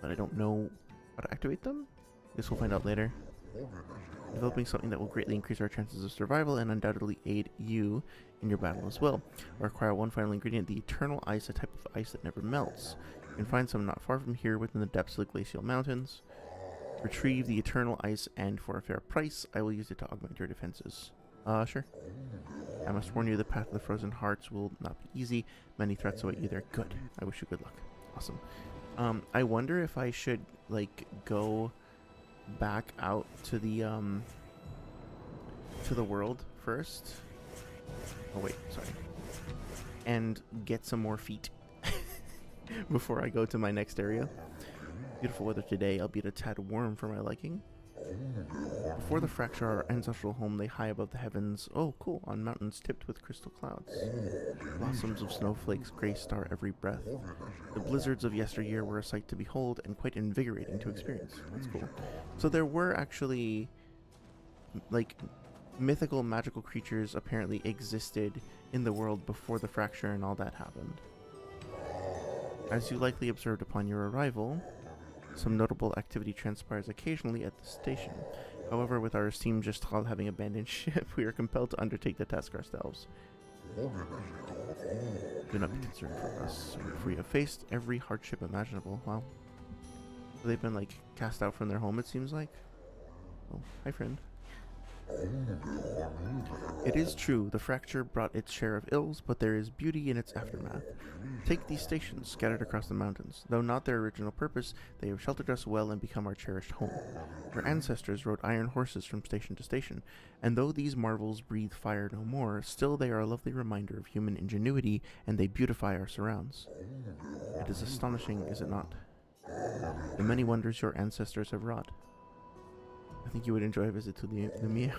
but I don't know how to activate them. Guess we'll find out later. Developing something that will greatly increase our chances of survival and undoubtedly aid you in your battle as well. We require one final ingredient, the eternal ice, a type of ice that never melts. You can find some not far from here within the depths of the glacial mountains. Retrieve the eternal ice, and for a fair price, I will use it to augment your defenses. Sure. I must warn you, the path of the frozen hearts will not be easy. Many threats await you there. Good. I wish you good luck. Awesome. I wonder if I should, like, go back out to the world first. Oh, wait. Sorry. And get some more feet before I go to my next area. Beautiful weather today, albeit a tad warm for my liking. Before the fracture, our ancestral home lay high above the heavens. Oh, cool. On mountains tipped with crystal clouds. Blossoms of snowflakes graced our every breath. The blizzards of yesteryear were a sight to behold and quite invigorating to experience. That's cool. So there were actually, like, mythical magical creatures apparently existed in the world before the fracture and all that happened. As you likely observed upon your arrival, some notable activity transpires occasionally at the station. However, with our esteemed Gestral having abandoned ship, we are compelled to undertake the task ourselves. Do not be concerned for us, for we have faced every hardship imaginable. Wow. So they've been, like, cast out from their home, it seems like. Oh, hi, friend. It is true, the fracture brought its share of ills, but there is beauty in its aftermath. Take these stations, scattered across the mountains. Though not their original purpose, they have sheltered us well and become our cherished home. Our ancestors rode iron horses from station to station, and though these marvels breathe fire no more, still they are a lovely reminder of human ingenuity, and they beautify our surrounds. It is astonishing, is it not? The many wonders your ancestors have wrought. I think you would enjoy a visit to Lumiere.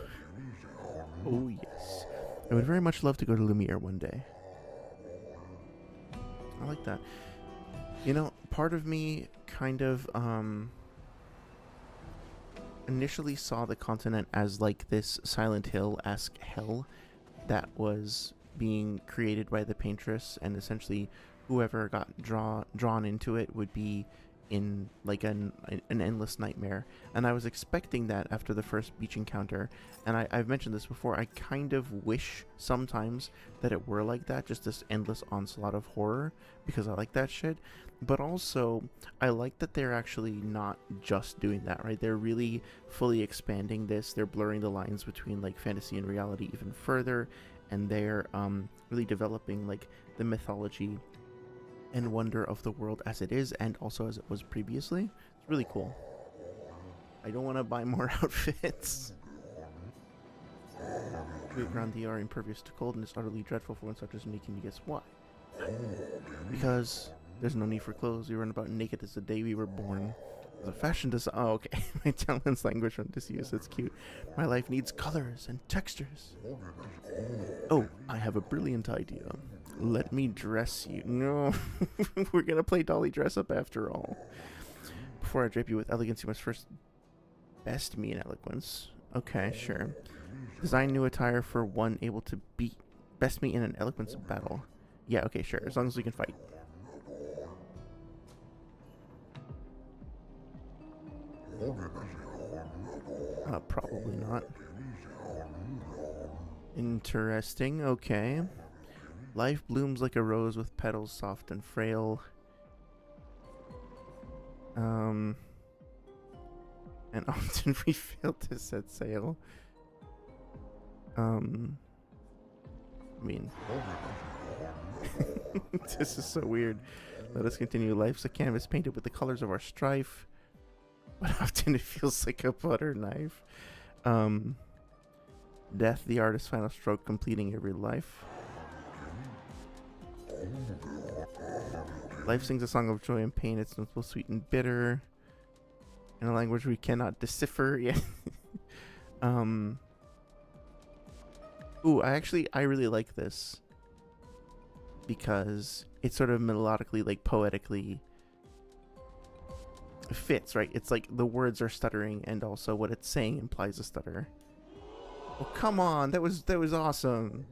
Oh, yes. I would very much love to go to Lumiere one day. I like that. You know, part of me kind of initially saw the continent as like this Silent Hill-esque hell that was being created by the paintress, and essentially whoever got drawn into it would be in like an endless nightmare. And I was expecting that after the first beach encounter, and I've mentioned this before, I kind of wish sometimes that it were like that, just this endless onslaught of horror, because I like that shit. But also I like that they're actually not just doing that, right? They're really fully expanding this. They're blurring the lines between like fantasy and reality even further, and they're really developing like the mythology and wonder of the world as it is, and also as it was previously. It's really cool. I don't want to buy more outfits. We around the are impervious to cold, and it's utterly dreadful for one such as me. Can you guess why? Because there's no need for clothes. We run about naked as the day we were born. The fashion design. Oh, okay. My talent's language from disuse. It's cute. My life needs colors and textures. Oh, I have a brilliant idea. Let me dress you. No, we're gonna play Dolly dress up after all. Before I drape you with elegance, you must first best me in eloquence. Okay, sure. Design new attire for one able to beat best me in an eloquence battle. Yeah, okay, sure. As long as we can fight. Probably not. Interesting. Okay. Life blooms like a rose with petals soft and frail. And often we fail to set sail. I mean, this is so weird. Let us continue. Life's a canvas painted with the colors of our strife, but often it feels like a butter knife. Death, the artist's final stroke, completing every life. Life sings a song of joy and pain. It's both sweet and bitter, in a language we cannot decipher yet. Ooh, I really like this because it sort of melodically, like poetically fits, right? It's like the words are stuttering, and also what it's saying implies a stutter. Oh, come on, that was awesome.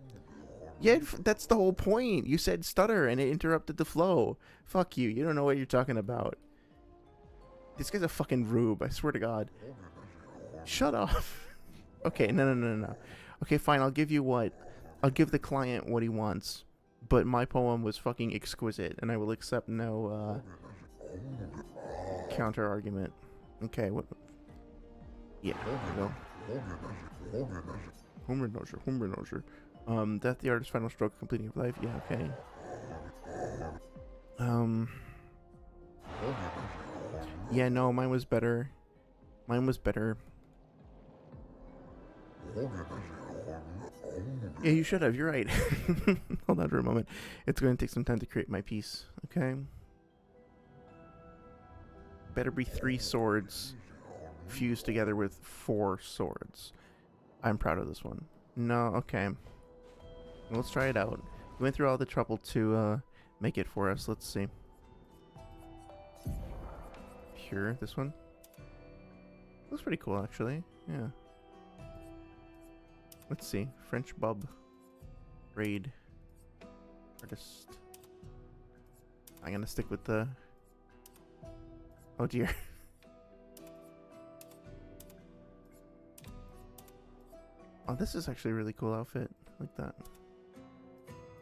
Yeah, that's the whole point. You said stutter and it interrupted the flow. Fuck you. You don't know what you're talking about. This guy's a fucking rube, I swear to God. Shut off. Okay, no. Okay, fine, I'll give you what? I'll give the client what he wants. But my poem was fucking exquisite, and I will accept no counter argument. Okay, what? Yeah, there we go. Homer. Death, the artist's final stroke, completing of life. Yeah, okay. Yeah, no, mine was better. Yeah, you should have. You're right. Hold on for a moment. It's going to take some time to create my piece. Okay. Better be 3 swords fused together with 4 swords. I'm proud of this one. No, okay. Let's try it out. We went through all the trouble to make it for us. Let's see. Pure, this one. Looks pretty cool, actually. Yeah. Let's see. French bub. Raid. Artist. I'm gonna stick with the... Oh dear. Oh, this is actually a really cool outfit. I like that.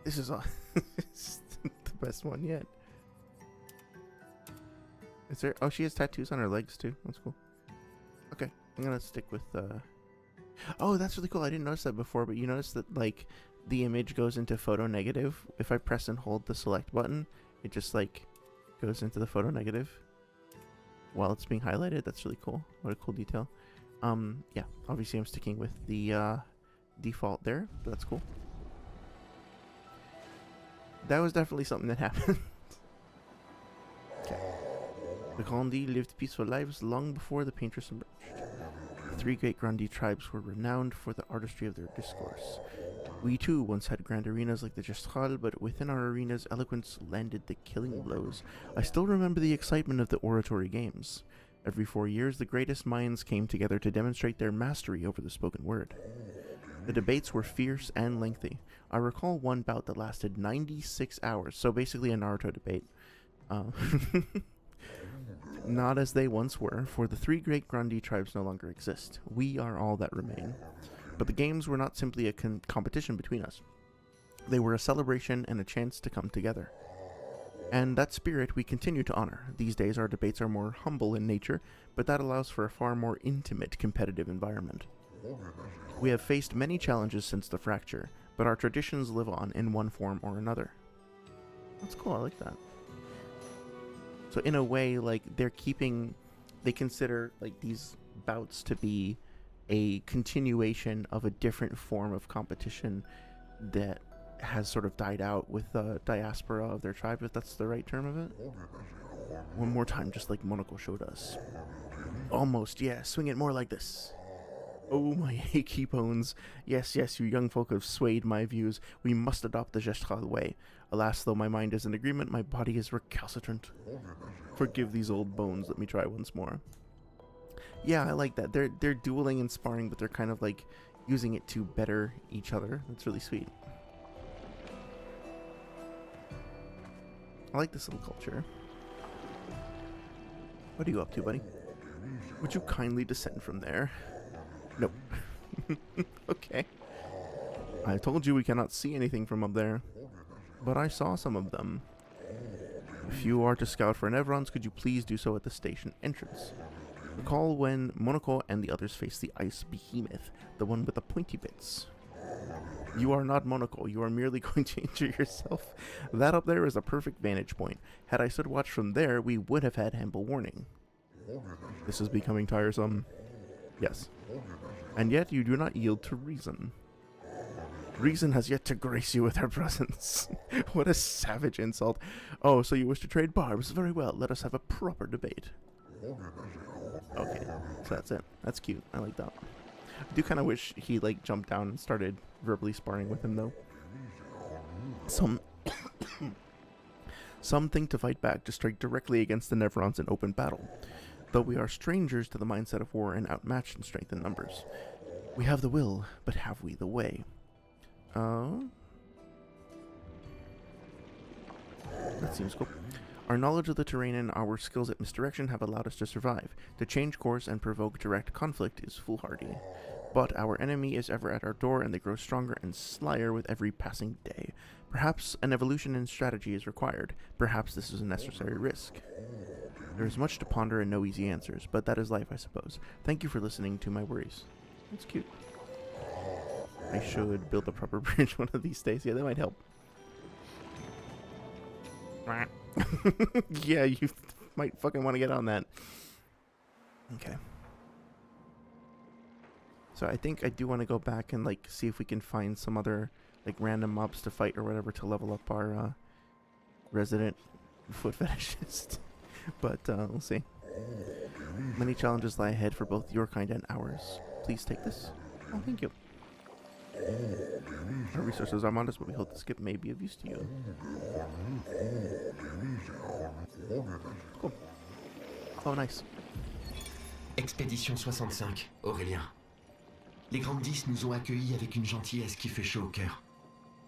This is the best one yet. Is there... Oh, she has tattoos on her legs too. That's cool. Okay, I'm gonna stick with... Oh, that's really cool. I didn't notice that before, but you notice that, like, the image goes into photo negative. If I press and hold the select button, it just, like, goes into the photo negative while it's being highlighted. That's really cool. What a cool detail. Yeah, obviously I'm sticking with the default there, but that's cool. That was definitely something that happened. Okay. The Grandi lived peaceful lives long before the painters emerged. The three great Grandi tribes were renowned for the artistry of their discourse. We too once had grand arenas like the Gestral, but within our arenas eloquence landed the killing blows. I still remember the excitement of the oratory games. Every 4 years, the greatest minds came together to demonstrate their mastery over the spoken word. The debates were fierce and lengthy. I recall one bout that lasted 96 hours, so basically a Naruto debate. Not as they once were, for the three great Grandi tribes no longer exist. We are all that remain. But the games were not simply a competition between us. They were a celebration and a chance to come together. And that spirit we continue to honor. These days our debates are more humble in nature, but that allows for a far more intimate competitive environment. We have faced many challenges since the fracture, but our traditions live on in one form or another. That's cool, I like that. So in a way, like, they consider, like, these bouts to be a continuation of a different form of competition that has sort of died out with the diaspora of their tribe, if that's the right term of it. One more time, just like Monoko showed us. Almost, yeah, swing it more like this. Oh, my achy bones. Yes, yes, you young folk have swayed my views. We must adopt the Gestral way. Alas, though my mind is in agreement, my body is recalcitrant. Forgive these old bones, let me try once more. Yeah, I like that. They're dueling and sparring, but they're kind of like using it to better each other. That's really sweet. I like this little culture. What are you up to, buddy? Would you kindly descend from there? Nope. Okay. I told you we cannot see anything from up there. But I saw some of them. If you are to scout for Nevrons, could you please do so at the station entrance? Recall when Monoko and the others faced the ice behemoth, the one with the pointy bits. You are not Monoko, you are merely going to injure yourself. That up there is a perfect vantage point. Had I stood watch from there, we would have had ample warning. This is becoming tiresome. Yes. And yet you do not yield to reason. Reason has yet to grace you with her presence. What a savage insult. Oh, so you wish to trade barbs? Very well, let us have a proper debate. Okay, so that's it. That's cute. I like that. I do kind of wish he, like, jumped down and started verbally sparring with him, though. Some think to fight back, to strike directly against the Nevrons in open battle. Though we are strangers to the mindset of war and outmatched in strength and numbers. We have the will, but have we the way? That seems cool. Our knowledge of the terrain and our skills at misdirection have allowed us to survive. To change course and provoke direct conflict is foolhardy. But our enemy is ever at our door, and they grow stronger and slyer with every passing day. Perhaps an evolution in strategy is required. Perhaps this is a necessary risk. There is much to ponder and no easy answers, but that is life, I suppose. Thank you for listening to my worries. That's cute. I should build a proper bridge one of these days. Yeah, that might help. Yeah, you might fucking want to get on that. Okay. So I think I do want to go back and, like, see if we can find some other, like, random mobs to fight or whatever to level up our resident foot fetishist. But we'll see. Many challenges lie ahead for both your kind and ours. Please take this. Oh, thank you. Our resources are modest, but we hope the skip may be of use to you. Cool. Oh, nice. Expédition 65, Aurélien. Les Grandes 10 nous ont accueillis avec une gentillesse qui fait chaud au cœur.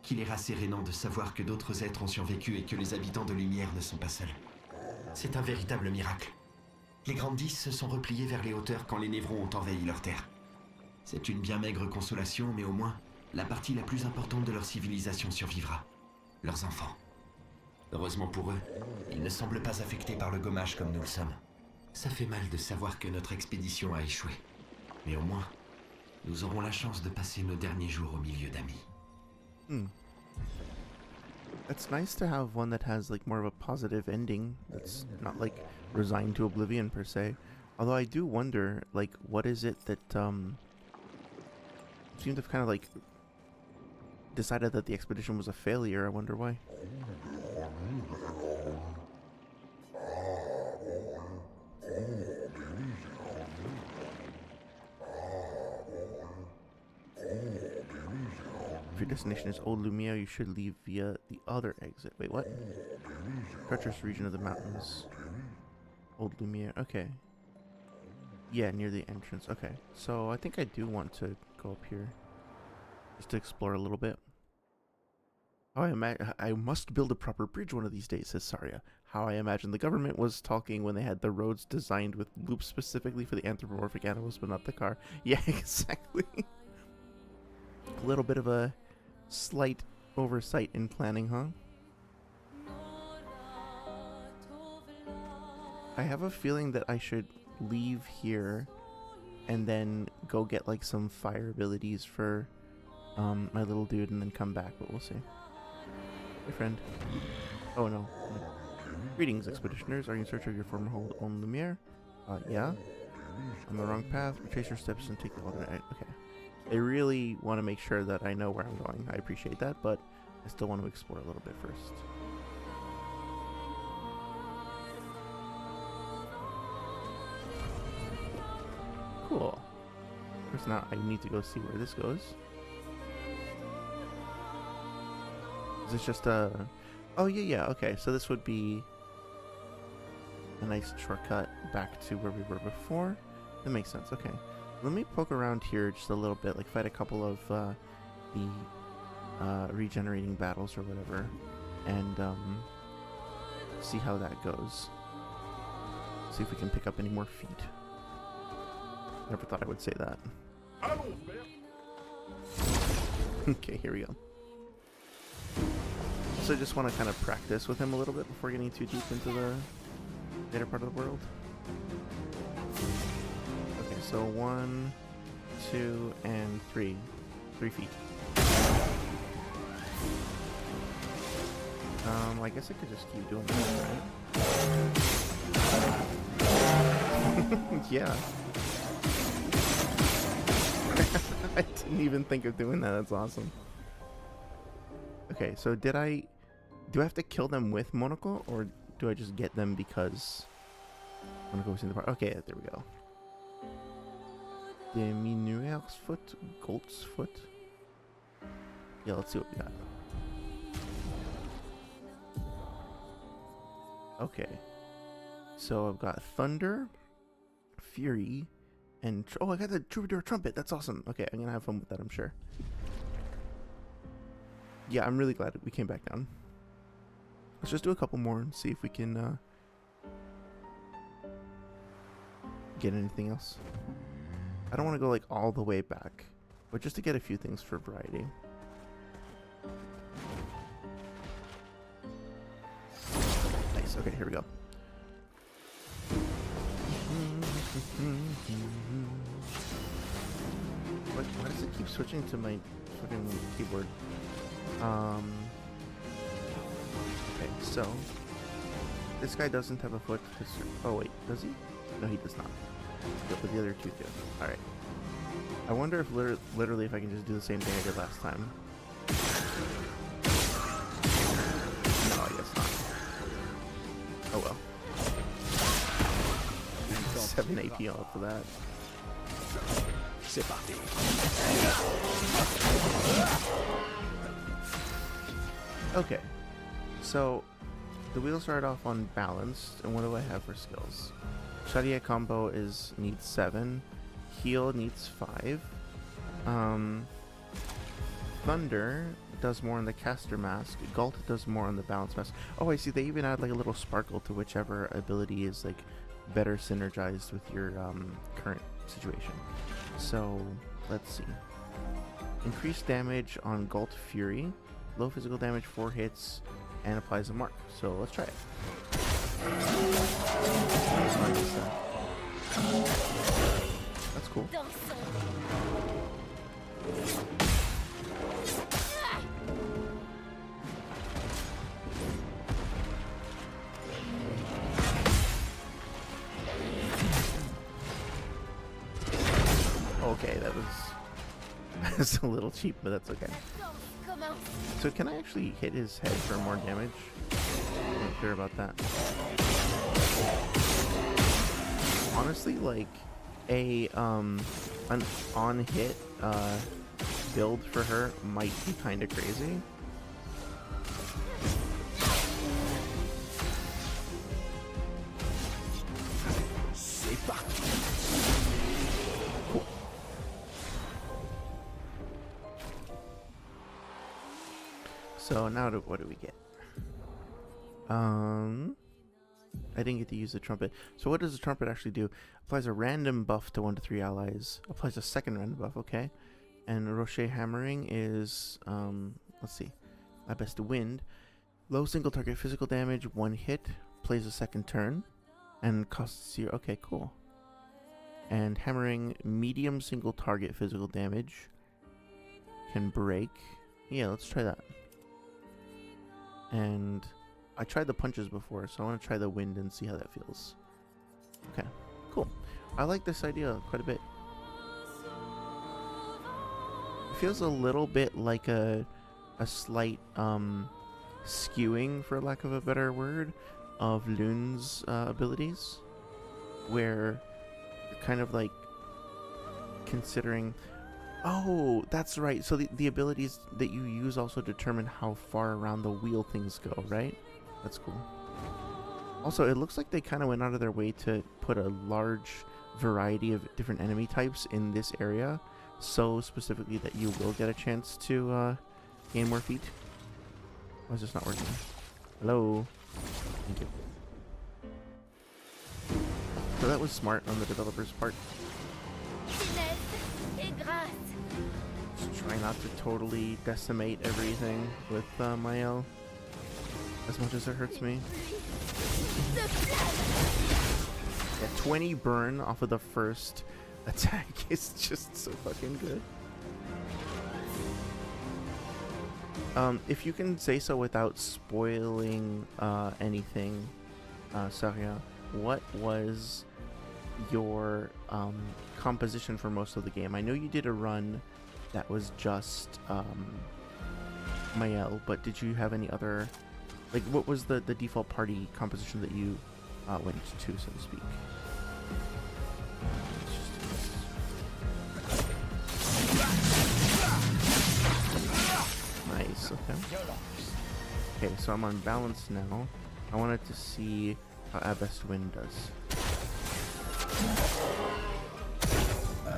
Qu'il est rassérénant de savoir que d'autres êtres ont survécu et que les habitants de Lumière ne sont pas seuls. C'est un véritable miracle. Les Grandes 10 se sont repliés vers les hauteurs quand les Névrons ont envahi leur terre. C'est une bien maigre consolation, mais au moins, la partie la plus importante de leur civilisation survivra. Leurs enfants. Heureusement pour eux, ils ne semblent pas affectés par le gommage comme nous le sommes. Ça fait mal de savoir que notre expédition a échoué. Mais au moins, nous aurons la chance de passer nos derniers jours au milieu d'amis. It's nice to have one that has like more of a positive ending. That's not like resigned to oblivion per se. Although I do wonder, like, what is it that seemed to have kind of like decided that the expedition was a failure. I wonder why. If your destination is Old Lumiere, you should leave via the other exit. Wait, what? Treacherous region of the mountains. Old Lumiere. Okay. Yeah, near the entrance. Okay. So I think I do want to go up here. Just to explore a little bit. Oh, I must build a proper bridge one of these days, says Saria. How I imagine the government was talking when they had the roads designed with loops specifically for the anthropomorphic animals, but not the car. Yeah, exactly. A little bit of a slight oversight in planning, huh? I have a feeling that I should leave here and then go get like some fire abilities for my little dude and then come back, but we'll see. Hey, friend. Oh, no. Greetings, expeditioners. Are you in search of your former hold on Lumiere? Yeah. On the wrong path. Retrace your steps and take the alternate. Okay. They really want to make sure that I know where I'm going. I appreciate that, but I still want to explore a little bit first. Cool. Of course, now I need to go see where this goes. Is this just a... Oh, yeah, okay. So this would be a nice shortcut back to where we were before. That makes sense, okay. Let me poke around here just a little bit, like fight a couple of the regenerating battles or whatever, and see how that goes. See if we can pick up any more feet. Never thought I would say that. Okay, here we go. Also, just want to kind of practice with him a little bit before getting too deep into the later part of the world. Okay, so 1, 2, and 3. 3 feet. I guess I could just keep doing this, right? Yeah. I didn't even think of doing that. That's awesome. Okay, so do I have to kill them with Monocle, or do I just get them because Monocle was in the part? Okay, there we go. Diminueur's foot, Gold's foot. Yeah, let's see what we got. Okay, so I've got Thunder, Fury, and oh, I got the Troubadour Trumpet. That's awesome. Okay, I'm gonna have fun with that, I'm sure. Yeah, I'm really glad we came back down. Let's just do a couple more and see if we can get anything else. I don't want to go like all the way back, but just to get a few things for variety. Nice. Okay, here we go. Why does it keep switching to my fucking keyboard? Okay, so this guy doesn't have a foot. Oh wait, does he? No, he does not. But the other two do. All right. I wonder if literally if I can just do the same thing I did last time. No, I guess not. Oh well. 7 AP all up for that. C'est parti. Okay, so the wheels start off on balanced, and what do I have for skills? Chariot combo needs 7, heal needs 5, Thunder does more on the caster mask. Galt does more on the balance mask. Oh, I see. They even add like a little sparkle to whichever ability is like better synergized with your current situation. So let's see. Increased damage on Galt Fury. Low physical damage, 4 hits, and applies a mark. So let's try it. That's cool. Okay, that was a little cheap, but that's okay. So can I actually hit his head for more damage? I'm not sure about that. Honestly, like a an on hit build for her might be kind of crazy. Cool. So now what do we get? I didn't get to use the trumpet. So what does the trumpet actually do? Applies a random buff to 1 to 3 allies. Applies a second random buff, okay. And Rocher Hammering is, let's see. My best wind. Low single target physical damage, 1 hit. Plays a second turn. And costs 0. Okay, cool. And Hammering, medium single target physical damage. Can break. Yeah, let's try that. And I tried the punches before, so I want to try the wind and see how that feels. Okay, cool. I like this idea quite a bit. It feels a little bit like a slight skewing, for lack of a better word, of Lune's abilities, where you're kind of like considering, oh, that's right, so the abilities that you use also determine how far around the wheel things go, right? That's cool. Also, it looks like they kind of went out of their way to put a large variety of different enemy types in this area, so specifically that you will get a chance to gain more feet. Why is this not working? Hello? Thank you. So that was smart on the developer's part. Just try not to totally decimate everything with Mael. As much as it hurts me. Yeah, 20 burn off of the first attack is just so fucking good. If you can say so without spoiling anything, Saria, what was your composition for most of the game? I know you did a run that was just Mael, but did you have any other... Like, what was the default party composition that you went to, so to speak? Nice, okay. Okay, so I'm on balance now. I wanted to see how Abest Wind does.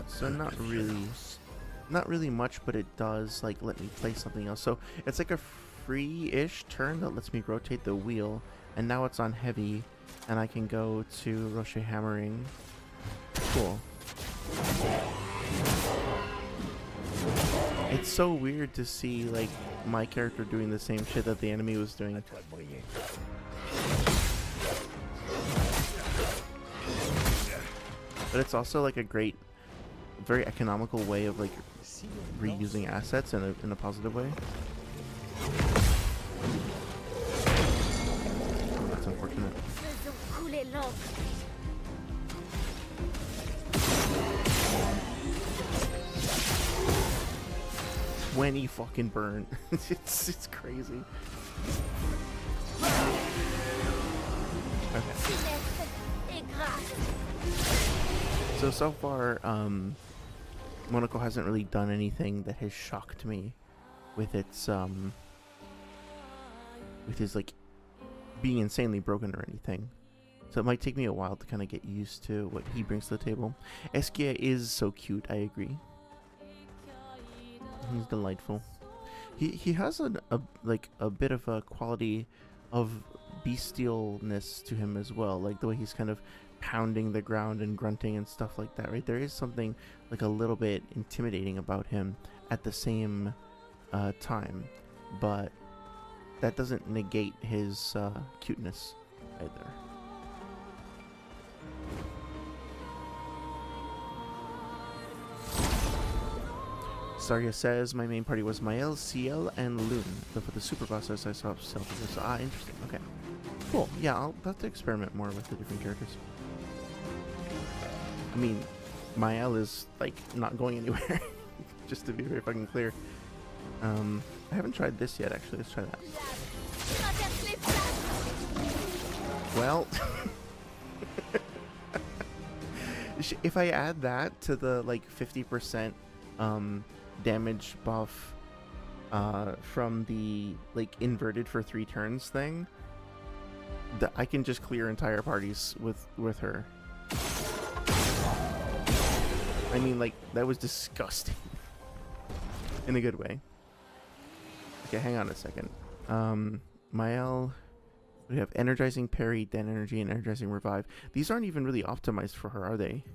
So not really much, but it does, like, let me play something else. So it's like a free-ish turn that lets me rotate the wheel, and now it's on heavy, and I can go to Rocher Hammering. Cool. It's so weird to see, like, my character doing the same shit that the enemy was doing. But it's also, like, a great, very economical way of, like, reusing assets in a positive way. Oh, that's unfortunate. 20 fucking burn. it's crazy. Okay. So far, Monaco hasn't really done anything that has shocked me with its with his, like, being insanely broken or anything. So it might take me a while to kind of get used to what he brings to the table. Eskia is so cute, I agree. He's delightful. He has a bit of a quality of bestialness to him as well, like the way he's kind of pounding the ground and grunting and stuff like that, right? There is something like a little bit intimidating about him at the same time, but that doesn't negate his cuteness either. Saria says, my main party was Mael, Ciel, and Loon. But for the super bosses, I saw self-defense. Ah, interesting. Okay. Cool. Yeah, I'll have to experiment more with the different characters. I mean, Mael is, like, not going anywhere. Just to be very fucking clear. I haven't tried this yet, actually. Let's try that. Well... if I add that to the, like, 50%, damage buff from the like inverted for 3 turns thing, that I can just clear entire parties with her. I mean, like, that was disgusting in a good way. Okay, hang on a second. Mael, we have energizing parry, den energy, and energizing revive. These aren't even really optimized for her, are they?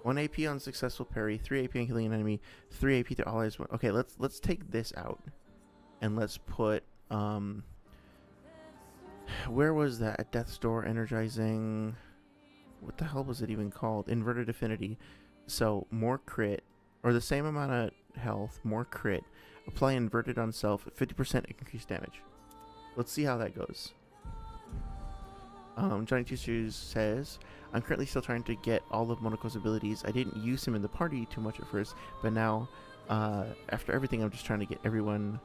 1 AP on successful parry, 3 AP on killing an enemy, 3 AP to allies. Okay, let's take this out, and let's put where was that? At Death's Door, energizing. What the hell was it even called? Inverted affinity. So more crit, or the same amount of health, more crit. Apply inverted on self, 50% increased damage. Let's see how that goes. Johnny Two Shoes says, I'm currently still trying to get all of Monaco's abilities. I didn't use him in the party too much at first, but now, after everything, I'm just trying to get everyone,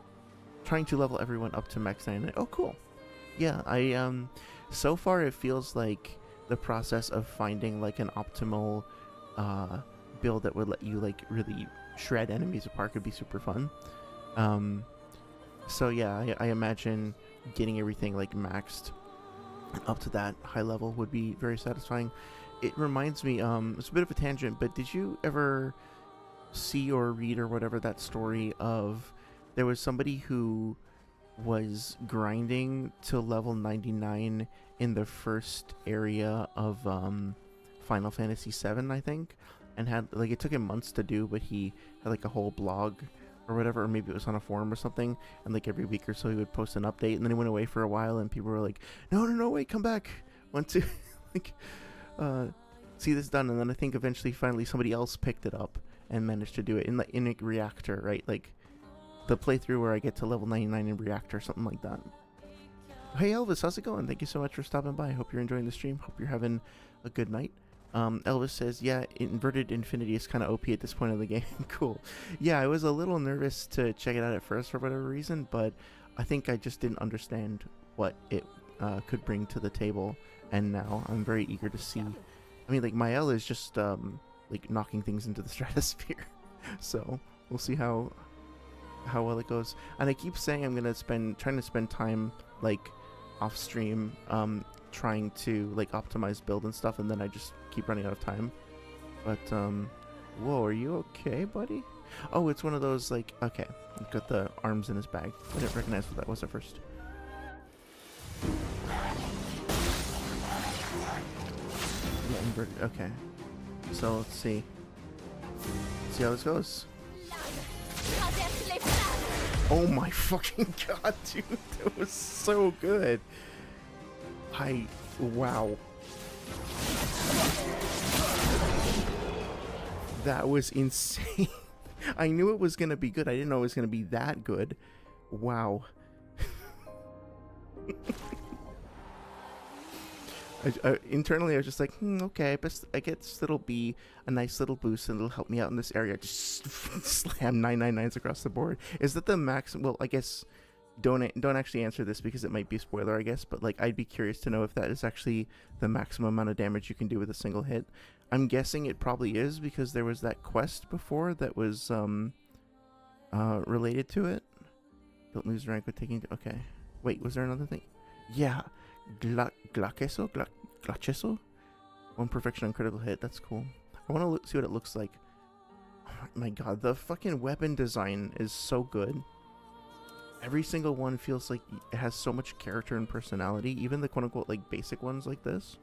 trying to level everyone up to max 99. Oh, cool. Yeah, so far it feels like the process of finding, like, an optimal, build that would let you, like, really shred enemies apart could be super fun. So yeah, I imagine getting everything, like, maxed up to that high level would be very satisfying. It reminds me, it's a bit of a tangent, but did you ever see or read or whatever that story of there was somebody who was grinding to level 99 in the first area of Final Fantasy VII, I think, and had, like, it took him months to do, but he had, like, a whole blog or whatever, or maybe it was on a forum or something, and, like, every week or so he would post an update, and then he went away for a while, and people were like, no, wait, come back, want to like see this done. And then I think eventually finally somebody else picked it up and managed to do it in a reactor, right? Like the playthrough where I get to level 99 in reactor, something like that. Hey Elvis, how's it going? Thank you so much for stopping by. Hope you're enjoying the stream. Hope you're having a good night. Elvis says, yeah, inverted infinity is kind of OP at this point of the game. Cool. Yeah, I was a little nervous to check it out at first for whatever reason, but I think I just didn't understand what it could bring to the table, and now I'm very eager to see. I mean, like, Mael is just like knocking things into the stratosphere, so we'll see how well it goes. And I keep saying I'm gonna trying to spend time, like, off stream, trying to, like, optimize build and stuff, and then I just keep running out of time. But whoa, are you okay, buddy? Oh, it's one of those, like, okay, got the arms in his bag. I didn't recognize what that was at first. Yeah, inverted. Okay, so let's see how this goes. Oh my fucking god, dude, that was so good. Wow. That was insane. I knew it was gonna be good. I didn't know it was gonna be that good. Wow. Internally, I was just like, okay, I guess it'll be a nice little boost and it'll help me out in this area. Just slam 999s across the board. Is that the max? Well, I guess don't actually answer this because it might be a spoiler, I guess. But, like, I'd be curious to know if that is actually the maximum amount of damage you can do with a single hit. I'm guessing it probably is because there was that quest before that was related to it. Don't lose rank with taking. Okay, wait, was there another thing? Yeah. Glaceso? 1 perfection on critical hit. That's cool. I want to see what it looks like. My god, the fucking weapon design is so good. Every single one feels like it has so much character and personality, even the quote-unquote like basic ones like this.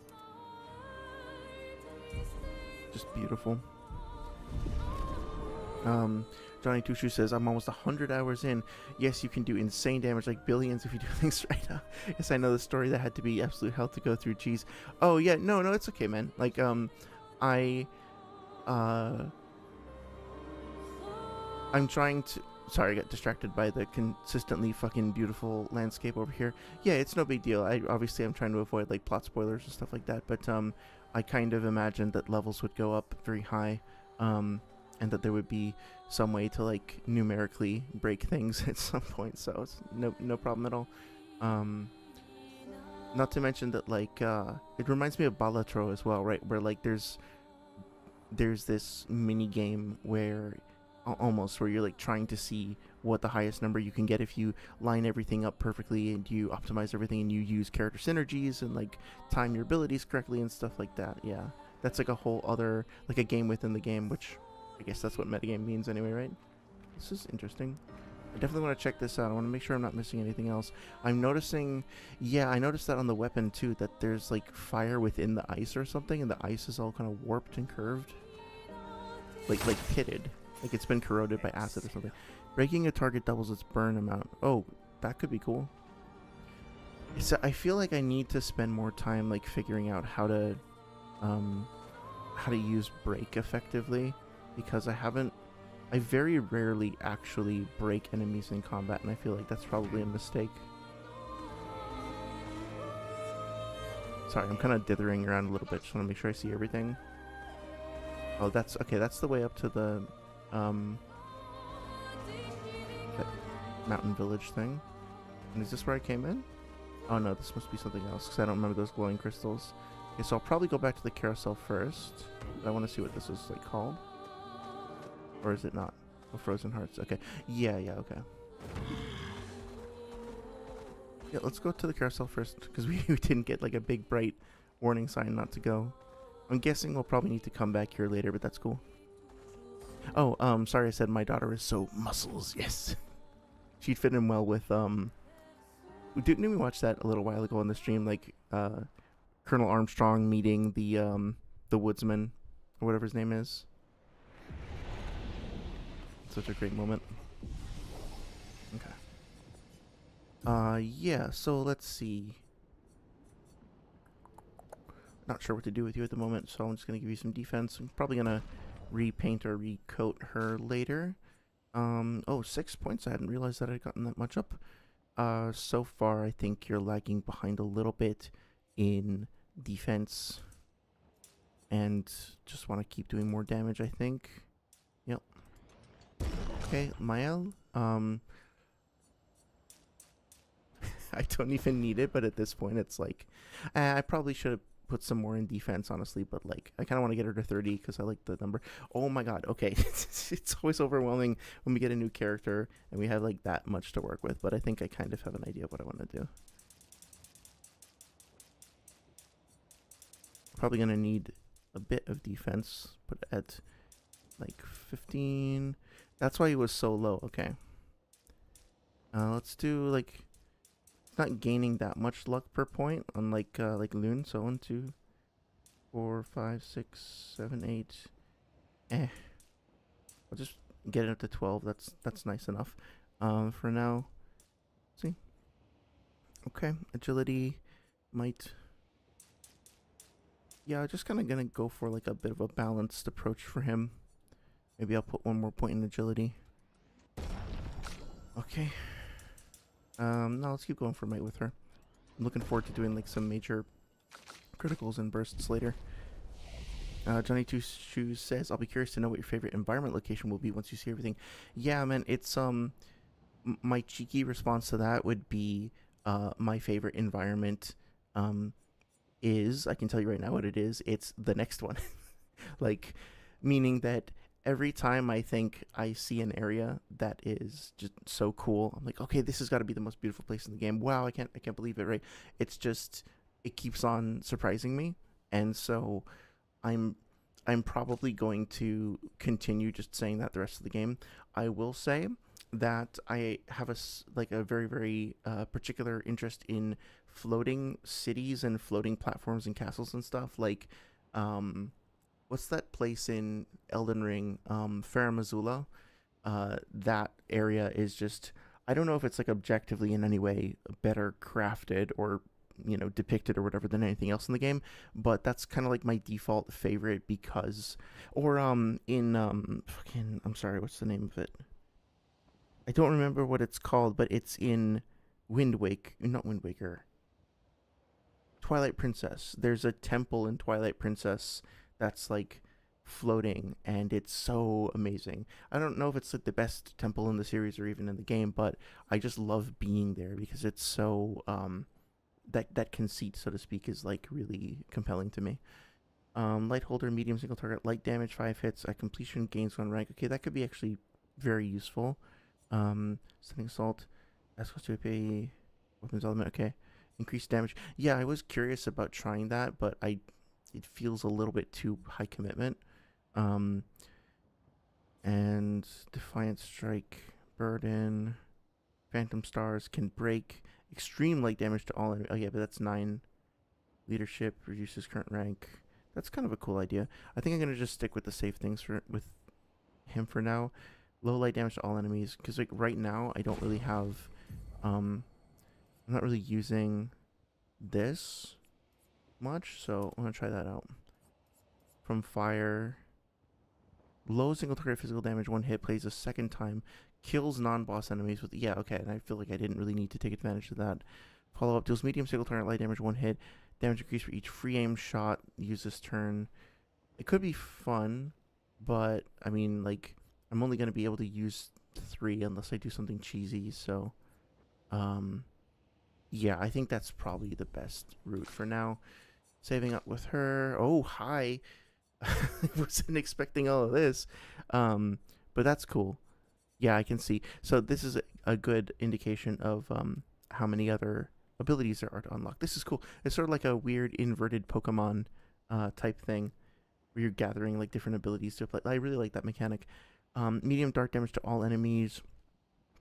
Just beautiful. Johnny Tushu says, I'm almost 100 hours in. Yes, you can do insane damage, like billions if you do things right now. Yes, I know the story. That had to be absolute hell to go through. Jeez. Oh, yeah, no, it's okay, man. Like, I'm trying to... Sorry, I got distracted by the consistently fucking beautiful landscape over here. Yeah, it's no big deal. Obviously, I'm trying to avoid, like, plot spoilers and stuff like that, but, I kind of imagined that levels would go up very high, and that there would be some way to, like, numerically break things at some point, so it's no problem at all. Not to mention that, like, it reminds me of Balatro as well, right, where, like, there's this mini game where almost where you're like trying to see what the highest number you can get if you line everything up perfectly and you optimize everything and you use character synergies and like time your abilities correctly and stuff like that. Yeah, that's like a whole other, like a game within the game, which I guess that's what metagame means anyway, right? This is interesting. I definitely want to check this out. I want to make sure I'm not missing anything else. I'm noticing, yeah, I noticed that on the weapon too, that there's like fire within the ice or something, and the ice is all kind of warped and curved, like pitted. Like it's been corroded by acid or something. Breaking a target doubles its burn amount. Oh, that could be cool. I feel like I need to spend more time like figuring out how to use break effectively, because I very rarely actually break enemies in combat, and I feel like that's probably a mistake. Sorry, I'm kind of dithering around a little bit. Just want to make sure I see everything. Oh, that's okay. That's the way up to the that mountain village thing. And is this where I came in? Oh no, this must be something else, because I don't remember those glowing crystals. Okay, so I'll probably go back to the carousel first, but I want to see what this is like called. Or is it not? Oh, Frozen Hearts. Okay. Yeah, okay. Yeah, let's go to the carousel first, because we didn't get like a big bright warning sign not to go. I'm guessing we'll probably need to come back here later, but that's cool. Oh, sorry I said my daughter is so muscles. Yes. She'd fit in well with, didn't we watch that a little while ago on the stream, like, Colonel Armstrong meeting the woodsman, or whatever his name is? Such a great moment. Okay. Yeah, so let's see. Not sure what to do with you at the moment, so I'm just gonna give you some defense. I'm probably gonna repaint or recoat her later. Oh, 6 points. I hadn't realized that I'd gotten that much up. So far, I think you're lagging behind a little bit in defense, and just want to keep doing more damage, I think. Yep. Okay, Mael. I don't even need it, but at this point, it's like, I probably should have put some more in defense, honestly, but like I kind of want to get her to 30 because I like the number. Oh my god, okay. It's always overwhelming when we get a new character and we have like that much to work with, but I think I kind of have an idea of what I want to do. Probably gonna need a bit of defense, but at like 15. That's why he was so low. Okay, let's do like, not gaining that much luck per point, unlike like Loon. So 1, 2, 4, 5, 6, 7, 8. I'll just get it up to 12. That's nice enough. For now. See. Okay, agility might. Yeah, just kind of gonna go for like a bit of a balanced approach for him. Maybe I'll put 1 more point in agility. Okay. No, let's keep going for might with her. I'm looking forward to doing like some major criticals and bursts later. Johnny Two Shoes says, "I'll be curious to know what your favorite environment location will be once you see everything." Yeah, man, it's my cheeky response to that would be my favorite environment is, I can tell you right now what it is. It's the next one. Like, meaning that every time I think I see an area that is just so cool, I'm like, okay, this has got to be the most beautiful place in the game. Wow, I can't believe it, right? It's just, it keeps on surprising me. And so I I'm probably going to continue just saying that the rest of the game. I will say that I have a very, very particular interest in floating cities and floating platforms and castles and stuff. Like, what's that place in Elden Ring? Farum Azula. That area is just, I don't know if it's like objectively in any way better crafted or depicted or whatever than anything else in the game, but that's kind of like my default favorite because, or fucking, I'm sorry, what's the name of it? I don't remember what it's called, but it's in not Wind Waker, Twilight Princess. There's a temple in Twilight Princess that's like floating, and it's so amazing. I don't know if it's like the best temple in the series or even in the game, but I just love being there because it's so that conceit, so to speak, is like really compelling to me. Light holder, medium single target, light damage, 5 hits at completion, gains 1 rank. Okay, that could be actually very useful. Stunning assault, escorts to AP, weapons element. Okay, increased damage. Yeah, I was curious about trying that, but it feels a little bit too high commitment. And defiant strike, burden, phantom stars can break. Extreme light damage to all enemies. Oh yeah, but that's 9. Leadership reduces current rank. That's kind of a cool idea. I think I'm gonna just stick with the safe things with him for now. Low light damage to all enemies, because like right now I don't really have. I'm not really using this much, so I'm gonna try that out. From fire. Low single target physical damage, 1 hit, plays a second time. Kills non-boss enemies with... Yeah, okay, and I feel like I didn't really need to take advantage of that. Follow-up, deals medium single target light damage, 1 hit. Damage increase for each free aim shot. Use this turn. It could be fun, but, I mean, like, I'm only going to be able to use 3 unless I do something cheesy, so... yeah, I think that's probably the best route for now. Saving up with her. Oh, hi! I wasn't expecting all of this. But that's cool. Yeah, I can see. So this is a good indication of how many other abilities there are to unlock. This is cool. It's sort of like a weird inverted Pokemon type thing where you're gathering like different abilities to apply. I really like that mechanic. Medium dark damage to all enemies.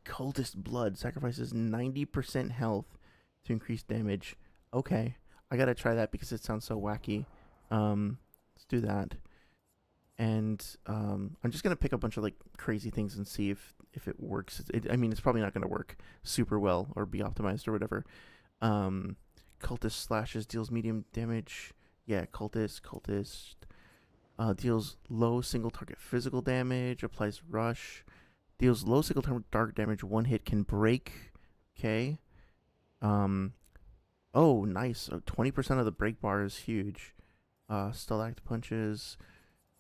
Cultist blood sacrifices 90% health to increase damage. Okay, I gotta try that because it sounds so wacky. Let's do that. And I'm just going to pick a bunch of like crazy things and see if it works. I mean, it's probably not going to work super well or be optimized or whatever. Cultist slashes, deals medium damage. Yeah, cultist. Deals low single target physical damage, applies rush. Deals low single target dark damage, 1 hit, can break. Okay. Oh, nice. So 20% of the break bar is huge. Stalactite punches.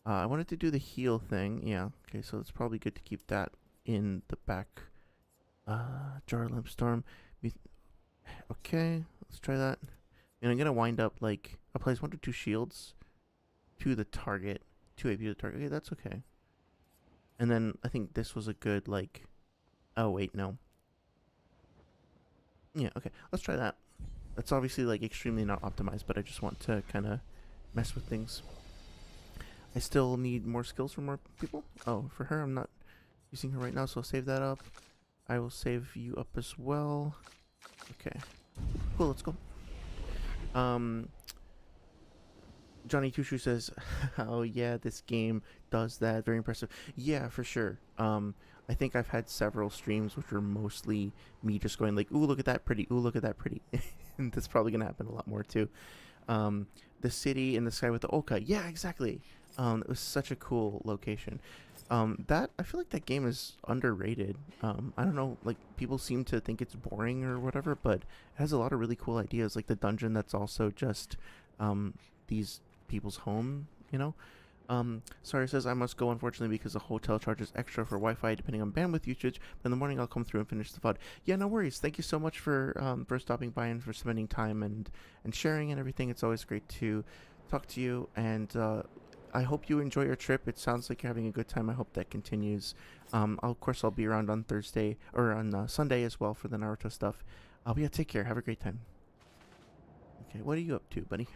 I wanted to do the heal thing. Yeah, okay, so it's probably good to keep that in the back. Jar Limp Storm. Okay, let's try that. And I'm going to wind up, like, applies 1 to 2 shields to the target. 2 AP to the target. Okay, that's okay. And then I think this was a good, like... Oh, wait, no. Yeah, okay, let's try that. That's obviously, like, extremely not optimized, but I just want to kind of mess with things. I still need more skills from more people. Oh, for her, I'm not using her right now, so I'll save that up. I will save you up as well. Okay. Cool, let's go. Johnny Tushu says, oh yeah, this game does that. Very impressive. Yeah, for sure. I think I've had several streams which were mostly me just going like, ooh, look at that pretty. Ooh, look at that pretty. And that's probably going to happen a lot more too. The city in the sky with the Oka. Yeah, exactly. It was such a cool location. I feel like that game is underrated. I don't know, like people seem to think it's boring or whatever, but it has a lot of really cool ideas, like the dungeon that's also just these people's home, you know. Sorry says I must go unfortunately because the hotel charges extra for Wi-Fi depending on bandwidth usage, but in the morning I'll come through and finish the VOD. Yeah, no worries. Thank you so much for stopping by and for spending time and sharing and everything. It's always great to talk to you, and I hope you enjoy your trip. It sounds like you're having a good time. I hope that continues. Of course, I'll be around on Thursday or on Sunday as well for the Naruto stuff. Yeah, take care. Have a great time. Okay, what are you up to, buddy?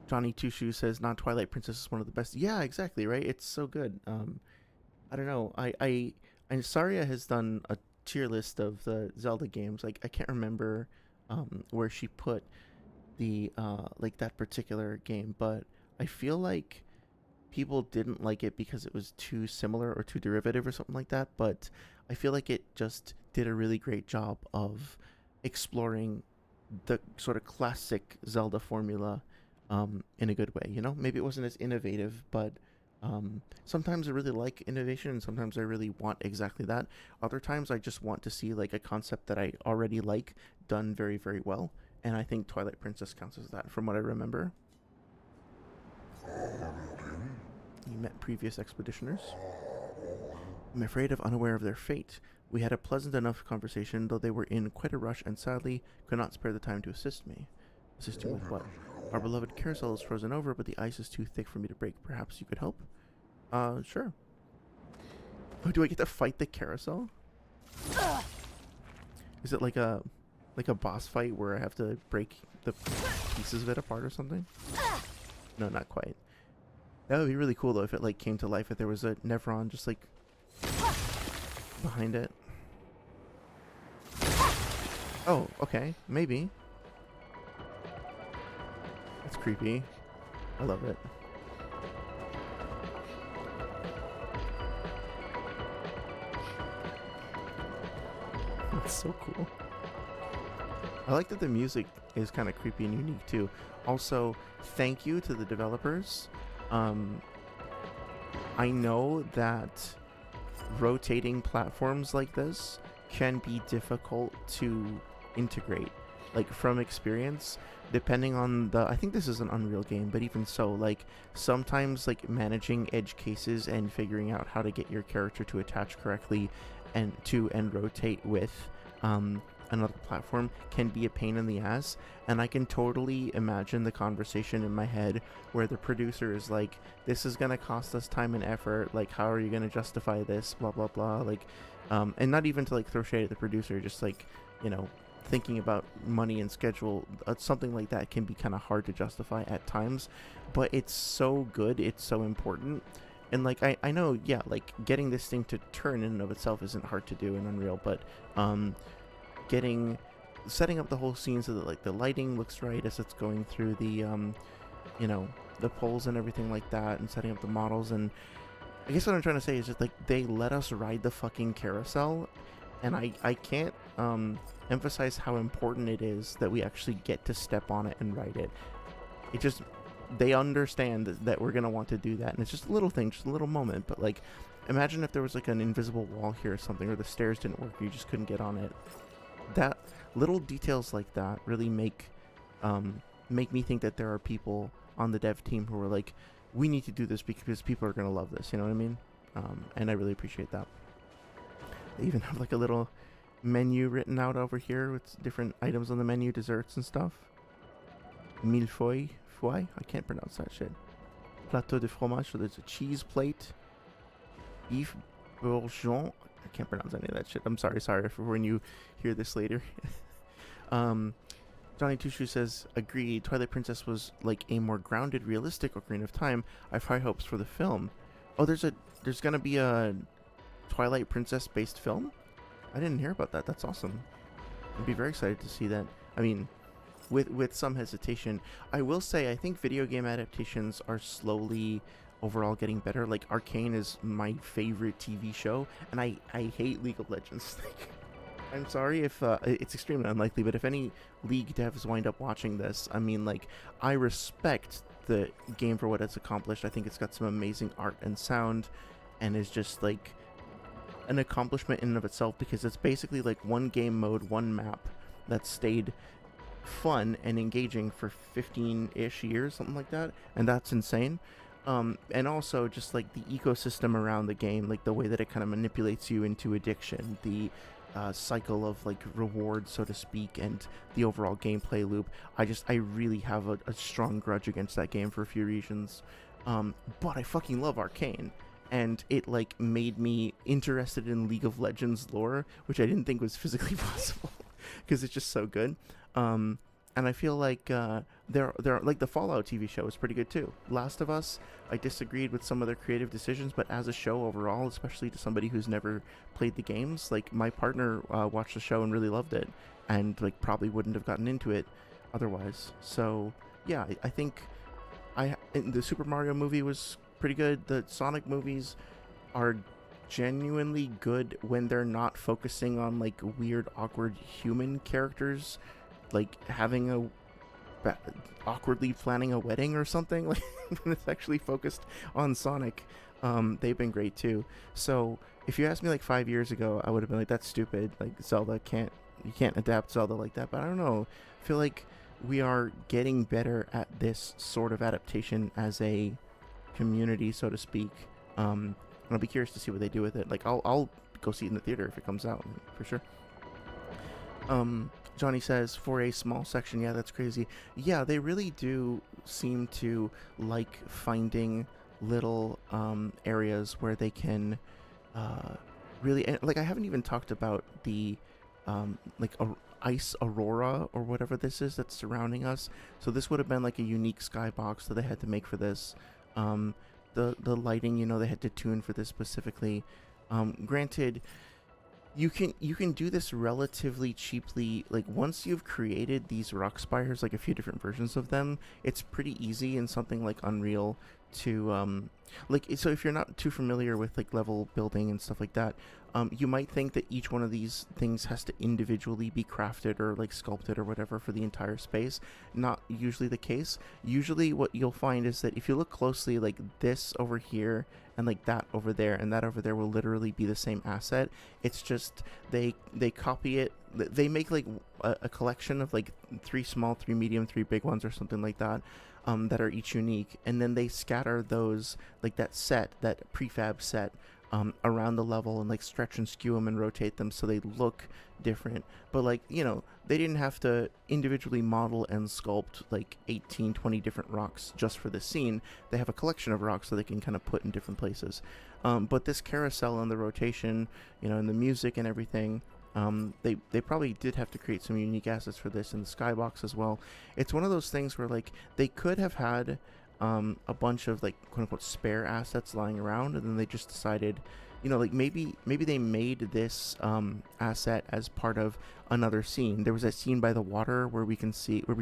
Johnny Two Shoes says, "Not Twilight Princess is one of the best." Yeah, exactly, right? It's so good. I don't know. And Saria has done a tier list of the Zelda games. Like, I can't remember where she put the like that particular game, but I feel like people didn't like it because it was too similar or too derivative or something like that. But I feel like it just did a really great job of exploring the sort of classic Zelda formula in a good way. You know, maybe it wasn't as innovative, but sometimes I really like innovation, and sometimes I really want exactly that. Other times I just want to see like a concept that I already like done very, very well. And I think Twilight Princess counts as that, from what I remember. You met previous expeditioners. I'm afraid of unaware of their fate. We had a pleasant enough conversation, though they were in quite a rush and sadly could not spare the time to assist me. Assist you with what? Our beloved carousel is frozen over, but the ice is too thick for me to break. Perhaps you could help? Sure. Oh, do I get to fight the carousel? Is it like a boss fight where I have to break the pieces of it apart or something? No, not quite. That would be really cool though if it like came to life, if there was a Nevron just like behind it. Oh, okay, maybe. That's creepy. I love it. That's so cool. I like that the music is kind of creepy and unique too. Also, thank you to the developers. I know that rotating platforms like this can be difficult to integrate. Like, from experience, depending on the... I think this is an Unreal game, but even so, like, sometimes, like, managing edge cases and figuring out how to get your character to attach correctly and rotate with another platform can be a pain in the ass. And I can totally imagine the conversation in my head where the producer is like, this is gonna cost us time and effort, like, how are you gonna justify this, blah blah blah, like, and not even to like throw shade at the producer, just like, you know, thinking about money and schedule, something like that can be kind of hard to justify at times, but it's so good, it's so important. And like, I know, yeah, like, getting this thing to turn in and of itself isn't hard to do in Unreal, but setting up the whole scene so that like the lighting looks right as it's going through the you know, the poles and everything like that, and setting up the models. And I guess what I'm trying to say is just like, they let us ride the fucking carousel, and I can't emphasize how important it is that we actually get to step on it and ride it. It just, they understand that we're gonna want to do that, and it's just a little thing, just a little moment. But like, imagine if there was like an invisible wall here or something, or the stairs didn't work, you just couldn't get on it. That little details like that really make me think that there are people on the dev team who are like, we need to do this because people are gonna love this, you know what I mean? And I really appreciate that. They even have like a little menu written out over here with different items on the menu, desserts and stuff. Millefeuille, I can't pronounce that shit. Plateau de fromage, so there's a cheese plate. Beef bourguignon, I can't pronounce any of that shit. I'm sorry for when you hear this later. Johnny Two Shoes says, agreed, Twilight Princess was like a more grounded, realistic Ocarina of Time. I have high hopes for the film. Oh, there's gonna be a Twilight Princess based film? I didn't hear about that. That's awesome. I'd be very excited to see that. I mean, with some hesitation. I will say, I think video game adaptations are slowly overall getting better. Like, Arcane is my favorite TV show, and I hate League of Legends. Like, I'm sorry if it's extremely unlikely, but if any League devs wind up watching this, I mean, like, I respect the game for what it's accomplished. I think it's got some amazing art and sound, and is just like an accomplishment in and of itself, because it's basically like one game mode, one map that stayed fun and engaging for 15-ish years, something like that, and that's insane. And also just like the ecosystem around the game, like the way that it kind of manipulates you into addiction, the cycle of like reward, so to speak, and the overall gameplay loop. I really have a strong grudge against that game for a few reasons. But I fucking love Arcane, and it like made me interested in League of Legends lore, which I didn't think was physically possible, because it's just so good. and I feel like they're like the Fallout TV show is pretty good too. Last of Us, I disagreed with some of their creative decisions, but as a show overall, especially to somebody who's never played the games, like my partner watched the show and really loved it, and like probably wouldn't have gotten into it otherwise. So yeah, I think the Super Mario movie was pretty good. The Sonic movies are genuinely good when they're not focusing on like weird, awkward human characters, like having awkwardly planning a wedding or something. Like when it's actually focused on Sonic, they've been great too. So if you asked me like 5 years ago, I would have been like, that's stupid. Like Zelda you can't adapt Zelda like that. But I don't know. I feel like we are getting better at this sort of adaptation as a community, so to speak. And I'll be curious to see what they do with it. Like, I'll go see it in the theater if it comes out, for sure. Johnny says, for a small section, yeah, that's crazy. Yeah, they really do seem to like finding little areas where they can really... And, like, I haven't even talked about the, ice aurora or whatever this is that's surrounding us. So this would have been, like, a unique skybox that they had to make for this. The lighting, they had to tune for this specifically. Granted, you can do this relatively cheaply. Like once you've created these rock spires, like a few different versions of them, it's pretty easy in something like Unreal to so if you're not too familiar with like level building and stuff like that, you might think that each one of these things has to individually be crafted or like sculpted or whatever for the entire space. Not usually the case. Usually what you'll find is that if you look closely, like this over here and like that over there and that over there will literally be the same asset. It's just they copy it. They make like a collection of like 3 small, 3 medium, 3 big ones or something like that. That are each unique, and then they scatter those, like that prefab set, around the level and like stretch and skew them and rotate them so they look different. But like, they didn't have to individually model and sculpt like 18, 20 different rocks just for this scene. They have a collection of rocks so they can kind of put in different places. But this carousel and the rotation, and the music and everything, they probably did have to create some unique assets for this, in the skybox as well. It's one of those things where like they could have had a bunch of like quote unquote spare assets lying around, and then they just decided, like maybe they made this asset as part of another scene. There was that scene by the water where we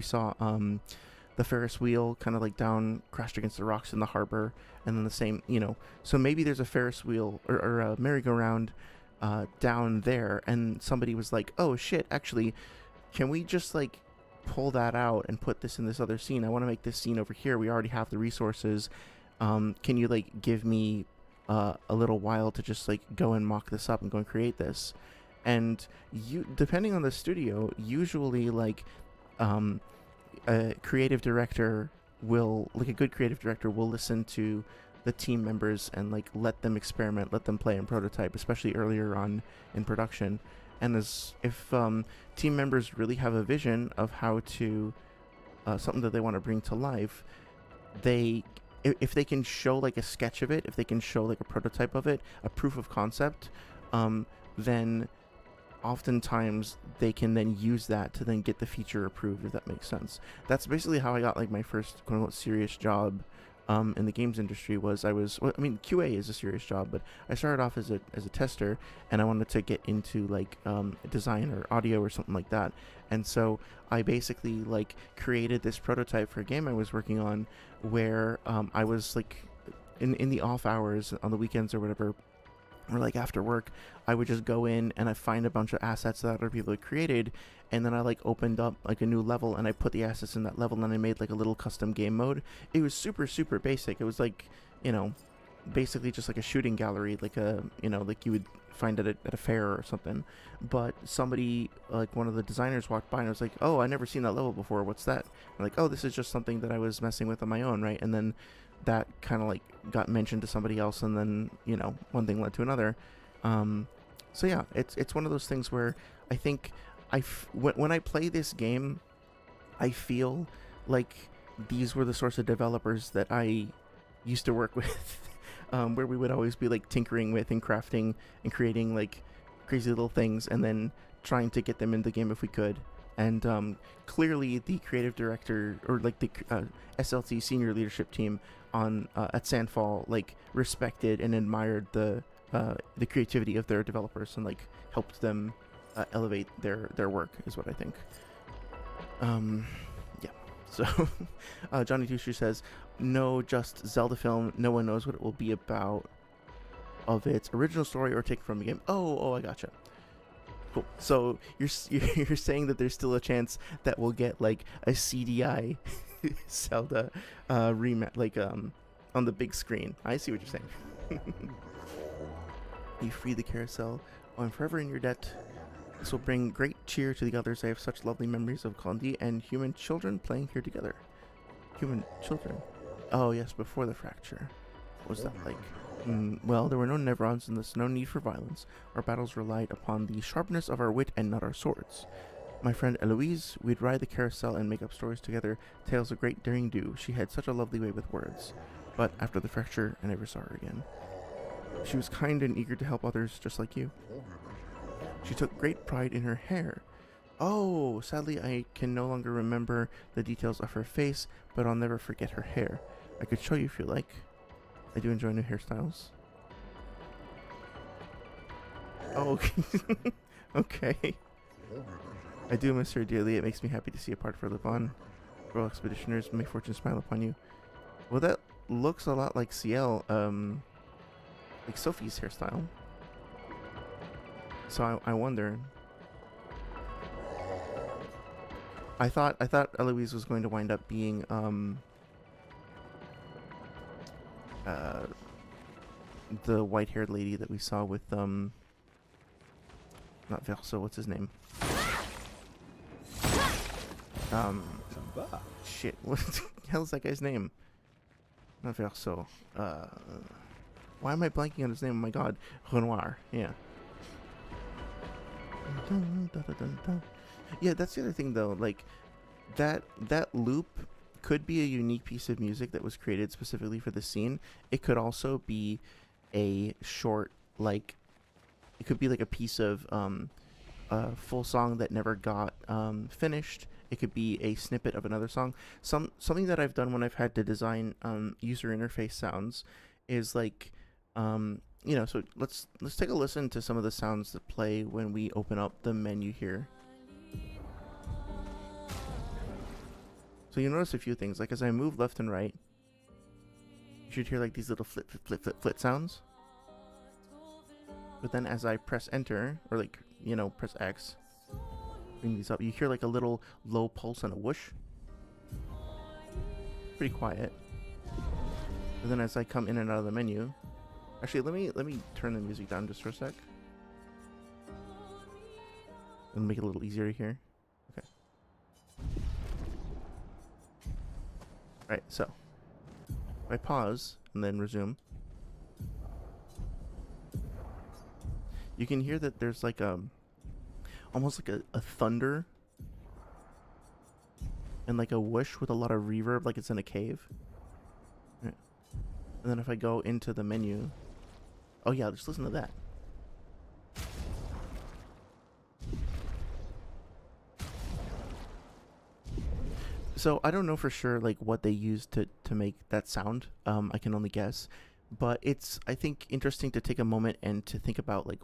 saw the Ferris wheel kind of like down crashed against the rocks in the harbor, and then the same, so maybe there's a Ferris wheel or a merry-go-round down there, and somebody was like, oh shit, actually, can we just like pull that out and put this in this other scene? I want to make this scene over here. We already have the resources. Can you like give me a little while to just like go and mock this up and go and create this? And depending on the studio, usually like a creative director will, like a good creative director will listen to the team members and like let them experiment, let them play and prototype, especially earlier on in production. And if team members really have a vision of how to something that they want to bring to life, if they can show like a sketch of it, if they can show like a prototype of it, a proof of concept, then oftentimes they can then use that to then get the feature approved, if that makes sense. That's basically how I got like my first quote unquote serious job in the games industry. QA is a serious job, but I started off as a tester, and I wanted to get into like design or audio or something like that. And so I basically like created this prototype for a game I was working on, where I was like in the off hours on the weekends or whatever, or like after work, I would just go in and I find a bunch of assets that other people had created, and then I like opened up like a new level and I put the assets in that level, and I made like a little custom game mode. It was super, super basic. It was like, basically just like a shooting gallery, like like you would find it at a fair or something. But somebody, like one of the designers, walked by and was like, oh, I never seen that level before. What's that? I'm like, oh, this is just something that I was messing with on my own, right? And then that kind of like got mentioned to somebody else, and then one thing led to another. So yeah, it's one of those things where I think when I play this game, I feel like these were the sorts of developers that I used to work with, where we would always be like tinkering with and crafting and creating like crazy little things, and then trying to get them in the game if we could. And clearly the creative director, or like the SLT senior leadership team on at Sandfall, like, respected and admired the creativity of their developers and like helped them elevate their work, is what I think. Yeah. So Johnny Tushu says, no, just Zelda film. No one knows what it will be about of its original story or taken from the game. Oh, I gotcha. Cool. So you're saying that there's still a chance that we'll get like a CDI Zelda like on the big screen. I see what you're saying. You free the carousel. Oh, I'm forever in your debt. This will bring great cheer to the others. I have such lovely memories of Condi and human children playing here together. Human children? Oh yes, before the fracture. What was that like? Well, there were no Nevrons and thus no need for violence. Our battles relied upon the sharpness of our wit and not our swords. My friend Eloise, we'd ride the carousel and make up stories together, tales of great daring do. She had such a lovely way with words. But after the fracture, I never saw her again. She was kind and eager to help others, just like you. She took great pride in her hair. Oh, sadly I can no longer remember the details of her face, but I'll never forget her hair. I could show you if you like. I do enjoy new hairstyles. Oh, okay. I do miss her dearly. It makes me happy to see a part for Levon. Royal Expeditioners, may fortune smile upon you. Well, that looks a lot like CL, like Sophie's hairstyle. So I wonder. I thought Eloise was going to wind up being the white-haired lady that we saw with not Verso, what's his name? Shit, what the hell is that guy's name? Not Verso. Why am I blanking on his name? Oh my god, Renoir. Yeah. Yeah, that's the other thing though. Like that loop could be a unique piece of music that was created specifically for the scene. It could also be a short, like, it could be like a piece of a full song that never got finished. It could be a snippet of another song. Something that I've done when I've had to design user interface sounds is like, you know, so let's take a listen to some of the sounds that play when we open up the menu here. So you notice a few things, like as I move left and right, you should hear like these little flit sounds. But then as I press enter, or like, you know, press X, bring these up, you hear like a little low pulse and a whoosh. Pretty quiet. And then as I come in and out of the menu, actually let me turn the music down just for a sec. And make it a little easier to hear. Okay. Alright, so if I pause and then resume, you can hear that there's like almost like a thunder and like a whoosh with a lot of reverb, like it's in a cave. Right. And then if I go into the menu, oh yeah, just listen to that. So I don't know for sure like what they used to make that sound. I can only guess, but it's, I think, interesting to take a moment and to think about like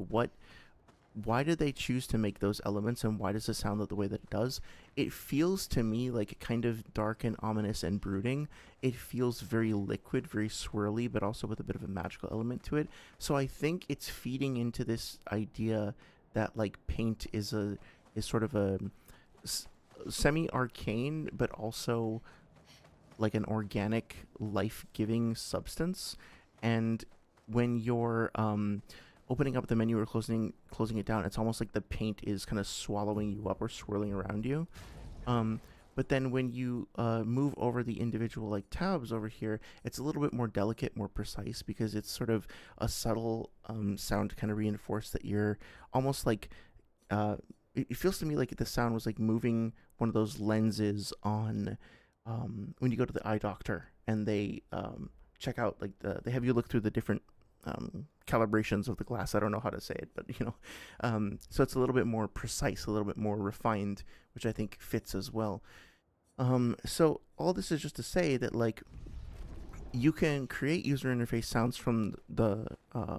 why did they choose to make those elements, and why does it sound the way that it does? It feels to me like kind of dark and ominous and brooding. It feels very liquid, very swirly, but also with a bit of a magical element to it. So I think it's feeding into this idea that like paint is sort of a semi-arcane, but also like an organic, life-giving substance. And when you're opening up the menu or closing it down, it's almost like the paint is kind of swallowing you up or swirling around you. But then when you move over the individual like tabs over here, it's a little bit more delicate, more precise, because it's sort of a subtle sound to kind of reinforce that you're almost like it feels to me like the sound was like moving one of those lenses on when you go to the eye doctor and they check out like they have you look through the different calibrations of the glass. I don't know how to say it, but so it's a little bit more precise, a little bit more refined, which I think fits as well. So all this is just to say that like you can create user interface sounds from the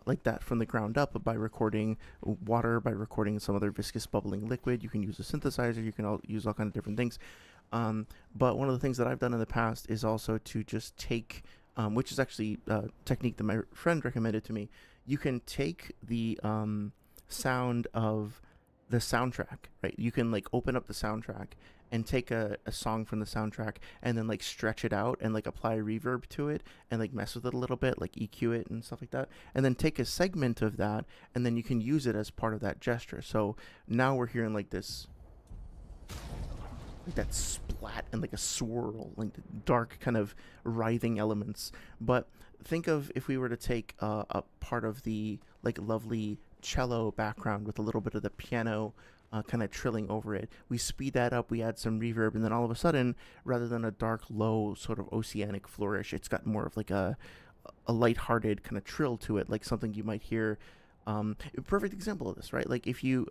like that from the ground up by recording water, by recording some other viscous bubbling liquid. You can use a synthesizer. You can use all kinds of different things. But one of the things that I've done in the past is also to just take, which is actually a technique that my friend recommended to me. You can take the sound of the soundtrack, right? You can like open up the soundtrack and take a song from the soundtrack and then like stretch it out and like apply reverb to it and like mess with it a little bit, like EQ it and stuff like that, and then take a segment of that and then you can use it as part of that gesture. So now we're hearing like this, like that splat and like a swirl, like dark kind of writhing elements. But think of if we were to take a part of the like lovely cello background with a little bit of the piano kind of trilling over it. We speed that up, we add some reverb, and then all of a sudden, rather than a dark, low, sort of oceanic flourish, it's got more of like a lighthearted kind of trill to it, like something you might hear. A perfect example of this, right? Like if you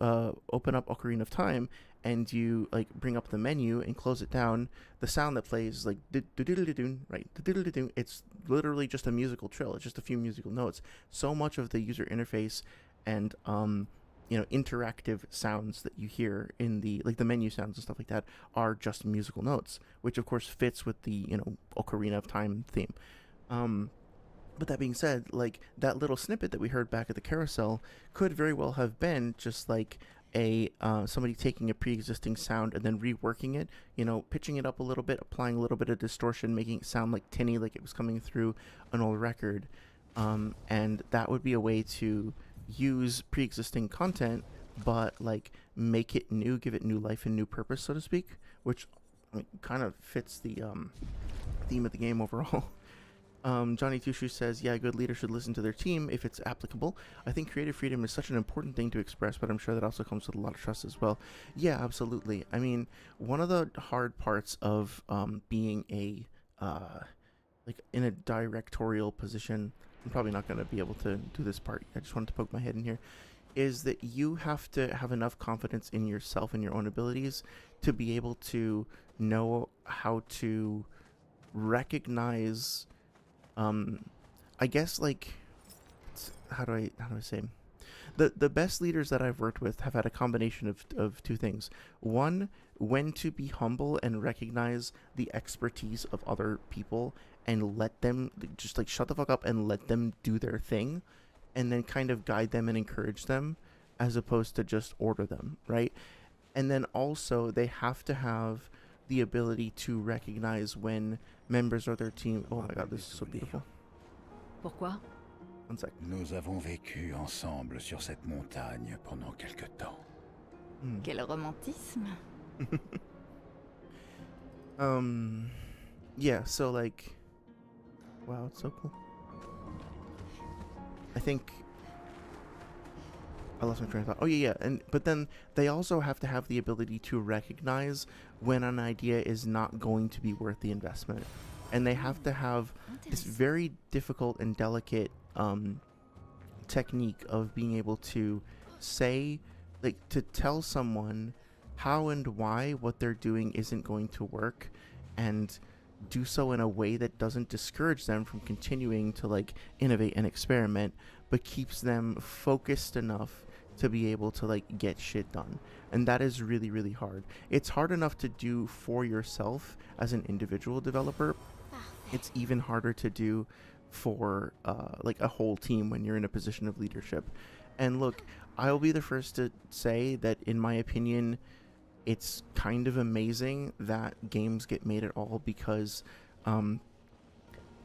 open up Ocarina of Time and you like bring up the menu and close it down, the sound that plays is like right? It's literally just a musical trill. It's just a few musical notes. So much of the user interface and interactive sounds that you hear in the like the menu sounds and stuff like that are just musical notes, which of course fits with the Ocarina of Time theme. But that being said, like that little snippet that we heard back at the carousel could very well have been just like a somebody taking a pre-existing sound and then reworking it, pitching it up a little bit, applying a little bit of distortion, making it sound like tinny, like it was coming through an old record. And that would be a way to use pre-existing content but like make it new, give it new life and new purpose, so to speak, which kind of fits the theme of the game overall. Johnny Tushu says, yeah, a good leader should listen to their team if it's applicable. I think creative freedom is such an important thing to express, but I'm sure that also comes with a lot of trust as well. Yeah, absolutely. I mean, one of the hard parts of being a like in a directorial position, I'm probably not going to be able to do this part. I just wanted to poke my head in here. Is that you have to have enough confidence in yourself and your own abilities to be able to know how to recognize, I guess, like, how do I say? The best leaders that I've worked with have had a combination of two things. One, when to be humble and recognize the expertise of other people and let them just like shut the fuck up and let them do their thing, and then kind of guide them and encourage them as opposed to just order them, right? And then also they have to have the ability to recognize when members of their team... Oh my god, this is so beautiful. Pourquoi? One sec. Nous avons vécu ensemble sur cette montagne pendant quelque temps. Quel romantisme. Yeah, so like... Wow, it's so cool. I think I lost my train of thought. Oh yeah, but then they also have to have the ability to recognize when an idea is not going to be worth the investment, and they have to have this very difficult and delicate technique of being able to say, like, to tell someone how and why what they're doing isn't going to work, and do so in a way that doesn't discourage them from continuing to like innovate and experiment, but keeps them focused enough to be able to like get shit done. And that is really, really hard. It's hard enough to do for yourself as an individual developer. It's even harder to do for like a whole team when you're in a position of leadership. And look, I'll be the first to say that in my opinion, it's kind of amazing that games get made at all, because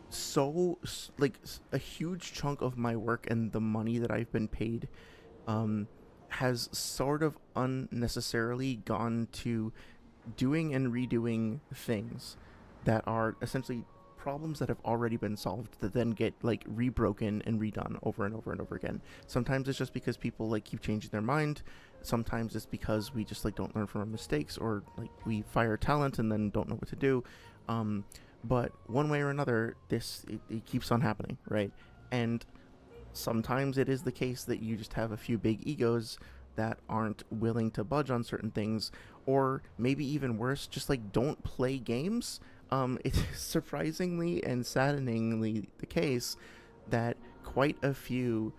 so like a huge chunk of my work and the money that I've been paid has sort of unnecessarily gone to doing and redoing things that are essentially problems that have already been solved that then get like rebroken and redone over and over and over again. Sometimes it's just because people like keep changing their mind. Sometimes it's because we just like don't learn from our mistakes, or like we fire talent and then don't know what to do. But one way or another, it keeps on happening, right? And sometimes it is the case that you just have a few big egos that aren't willing to budge on certain things, or maybe even worse, just like don't play games. It's surprisingly and saddeningly the case that quite a few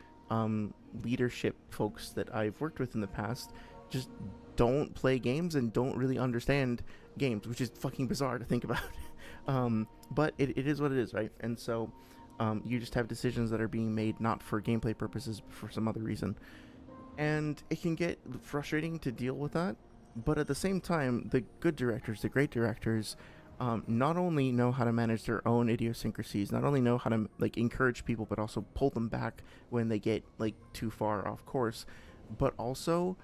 leadership folks that I've worked with in the past just don't play games and don't really understand games, which is fucking bizarre to think about. But it is what it is, right? And so you just have decisions that are being made not for gameplay purposes, but for some other reason. And it can get frustrating to deal with that, but at the same time, the good directors, the great directors, not only know how to manage their own idiosyncrasies, not only know how to like encourage people, but also pull them back when they get like too far off course, but also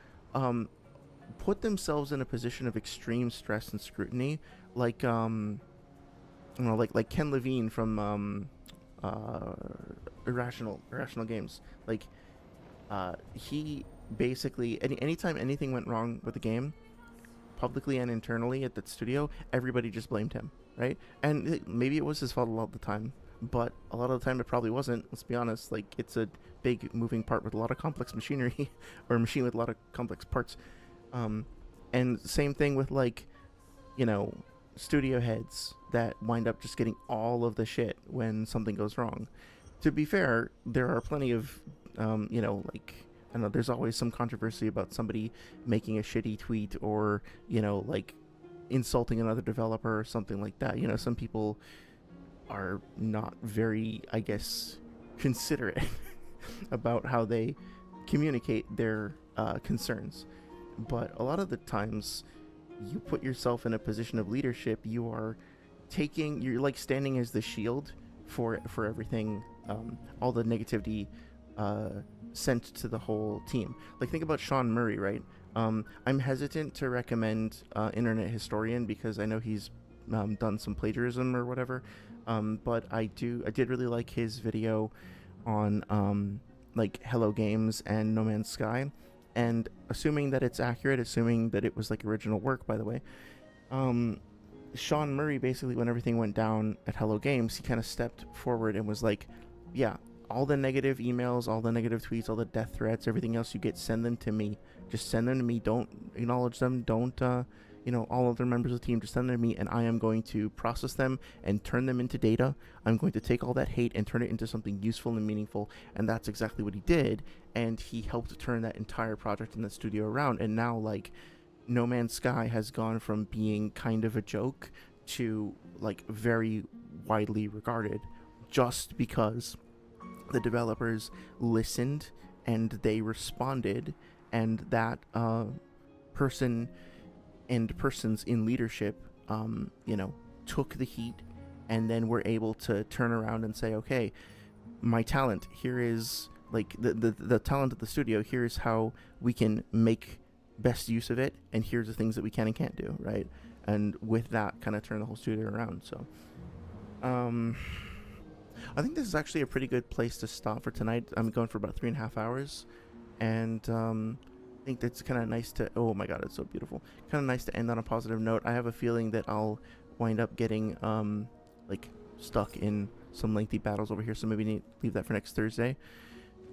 put themselves in a position of extreme stress and scrutiny, like like Ken Levine from Irrational Games. Like he basically anytime anything went wrong with the game, publicly and internally at that studio, everybody just blamed him, right? And maybe it was his fault a lot of the time, but a lot of the time it probably wasn't. Let's be honest. Like, it's a big moving part with a lot of complex machinery, or a machine with a lot of complex parts. And same thing with, like, you know, studio heads that wind up just getting all of the shit when something goes wrong. To be fair, there are plenty of you know, like, I don't know, there's always some controversy about somebody making a shitty tweet, or, you know, like insulting another developer or something like that. You know, some people are not very, I guess, considerate about how they communicate their concerns. But a lot of the times you put yourself in a position of leadership, you're like standing as the shield for everything, all the negativity sent to the whole team. Like, think about Sean Murray, right? I'm hesitant to recommend Internet Historian because I know he's done some plagiarism or whatever, but I did really like his video on like Hello Games and No Man's Sky, and assuming that it's accurate, assuming that it was like original work, by the way, Sean Murray basically, when everything went down at Hello Games, he kind of stepped forward and was like, yeah, all the negative emails, all the negative tweets, all the death threats, everything else you get, send them to me. Just send them to me. Don't acknowledge them. Don't, you know, all other members of the team, just send them to me, and I am going to process them and turn them into data. I'm going to take all that hate and turn it into something useful and meaningful. And that's exactly what he did. And he helped turn that entire project in the studio around. And now, like, No Man's Sky has gone from being kind of a joke to, like, very widely regarded, just because the developers listened and they responded, and that person and persons in leadership, you know, took the heat, and then were able to turn around and say, okay, my talent here is, like, the talent of the studio, here's how we can make best use of it, and here's the things that we can and can't do, right? And with that, kind of turn the whole studio around. So I think this is actually a pretty good place to stop for tonight. I'm going for about 3.5 hours, and I think that's kind of nice to, oh my god, it's so beautiful, kind of nice to end on a positive note. I have a feeling that I'll wind up getting like stuck in some lengthy battles over here, so maybe leave that for next Thursday.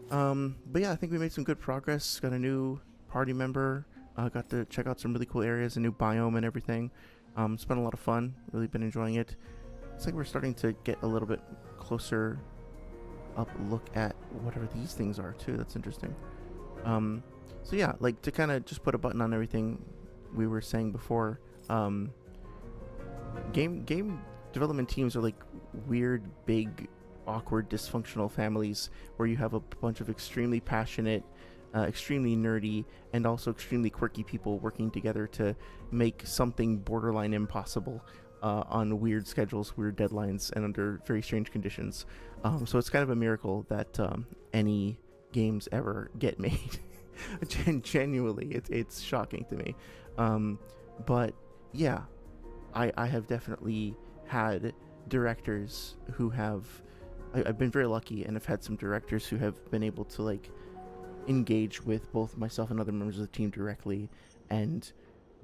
But yeah, I think we made some good progress. Got a new party member, got to check out some really cool areas, a new biome and everything. It's been a lot of fun, really been enjoying it. It's like we're starting to get a little bit closer up look at whatever these things are too. That's interesting. So yeah, like, to kind of just put a button on everything we were saying before, game development teams are like weird, big, awkward, dysfunctional families where you have a bunch of extremely passionate, extremely nerdy, and also extremely quirky people working together to make something borderline impossible on weird schedules, weird deadlines, and under very strange conditions. So it's kind of a miracle that any games ever get made. Genuinely, it's shocking to me. But yeah, I have definitely had directors who have, I've been very lucky, and have had some directors who have been able to, like, engage with both myself and other members of the team directly, and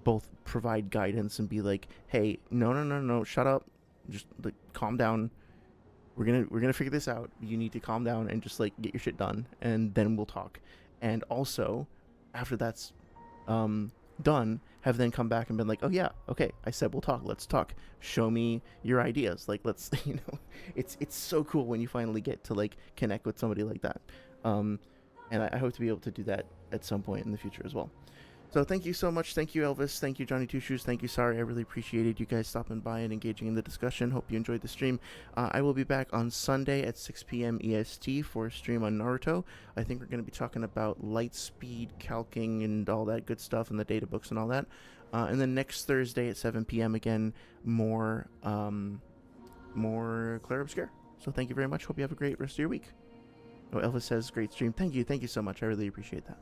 both provide guidance and be like, hey, no, shut up, just, like, calm down, we're gonna figure this out. You need to calm down and just like get your shit done, and then we'll talk. And also, after that's done, have then come back and been like, oh yeah, okay, I said we'll talk. Let's talk. Show me your ideas. Like, let's it's so cool when you finally get to like connect with somebody like that. And I hope to be able to do that at some point in the future as well. So thank you so much. Thank you, Elvis. Thank you, Johnny Two Shoes. Thank you, Sorry. I really appreciated you guys stopping by and engaging in the discussion. Hope you enjoyed the stream. I will be back on Sunday at 6 p.m. EST for a stream on Naruto. I think we're going to be talking about light speed calcing and all that good stuff and the data books and all that. And then next Thursday at 7 p.m. again, more Clair Obscur. So thank you very much. Hope you have a great rest of your week. Oh, Elvis says, great stream. Thank you so much. I really appreciate that.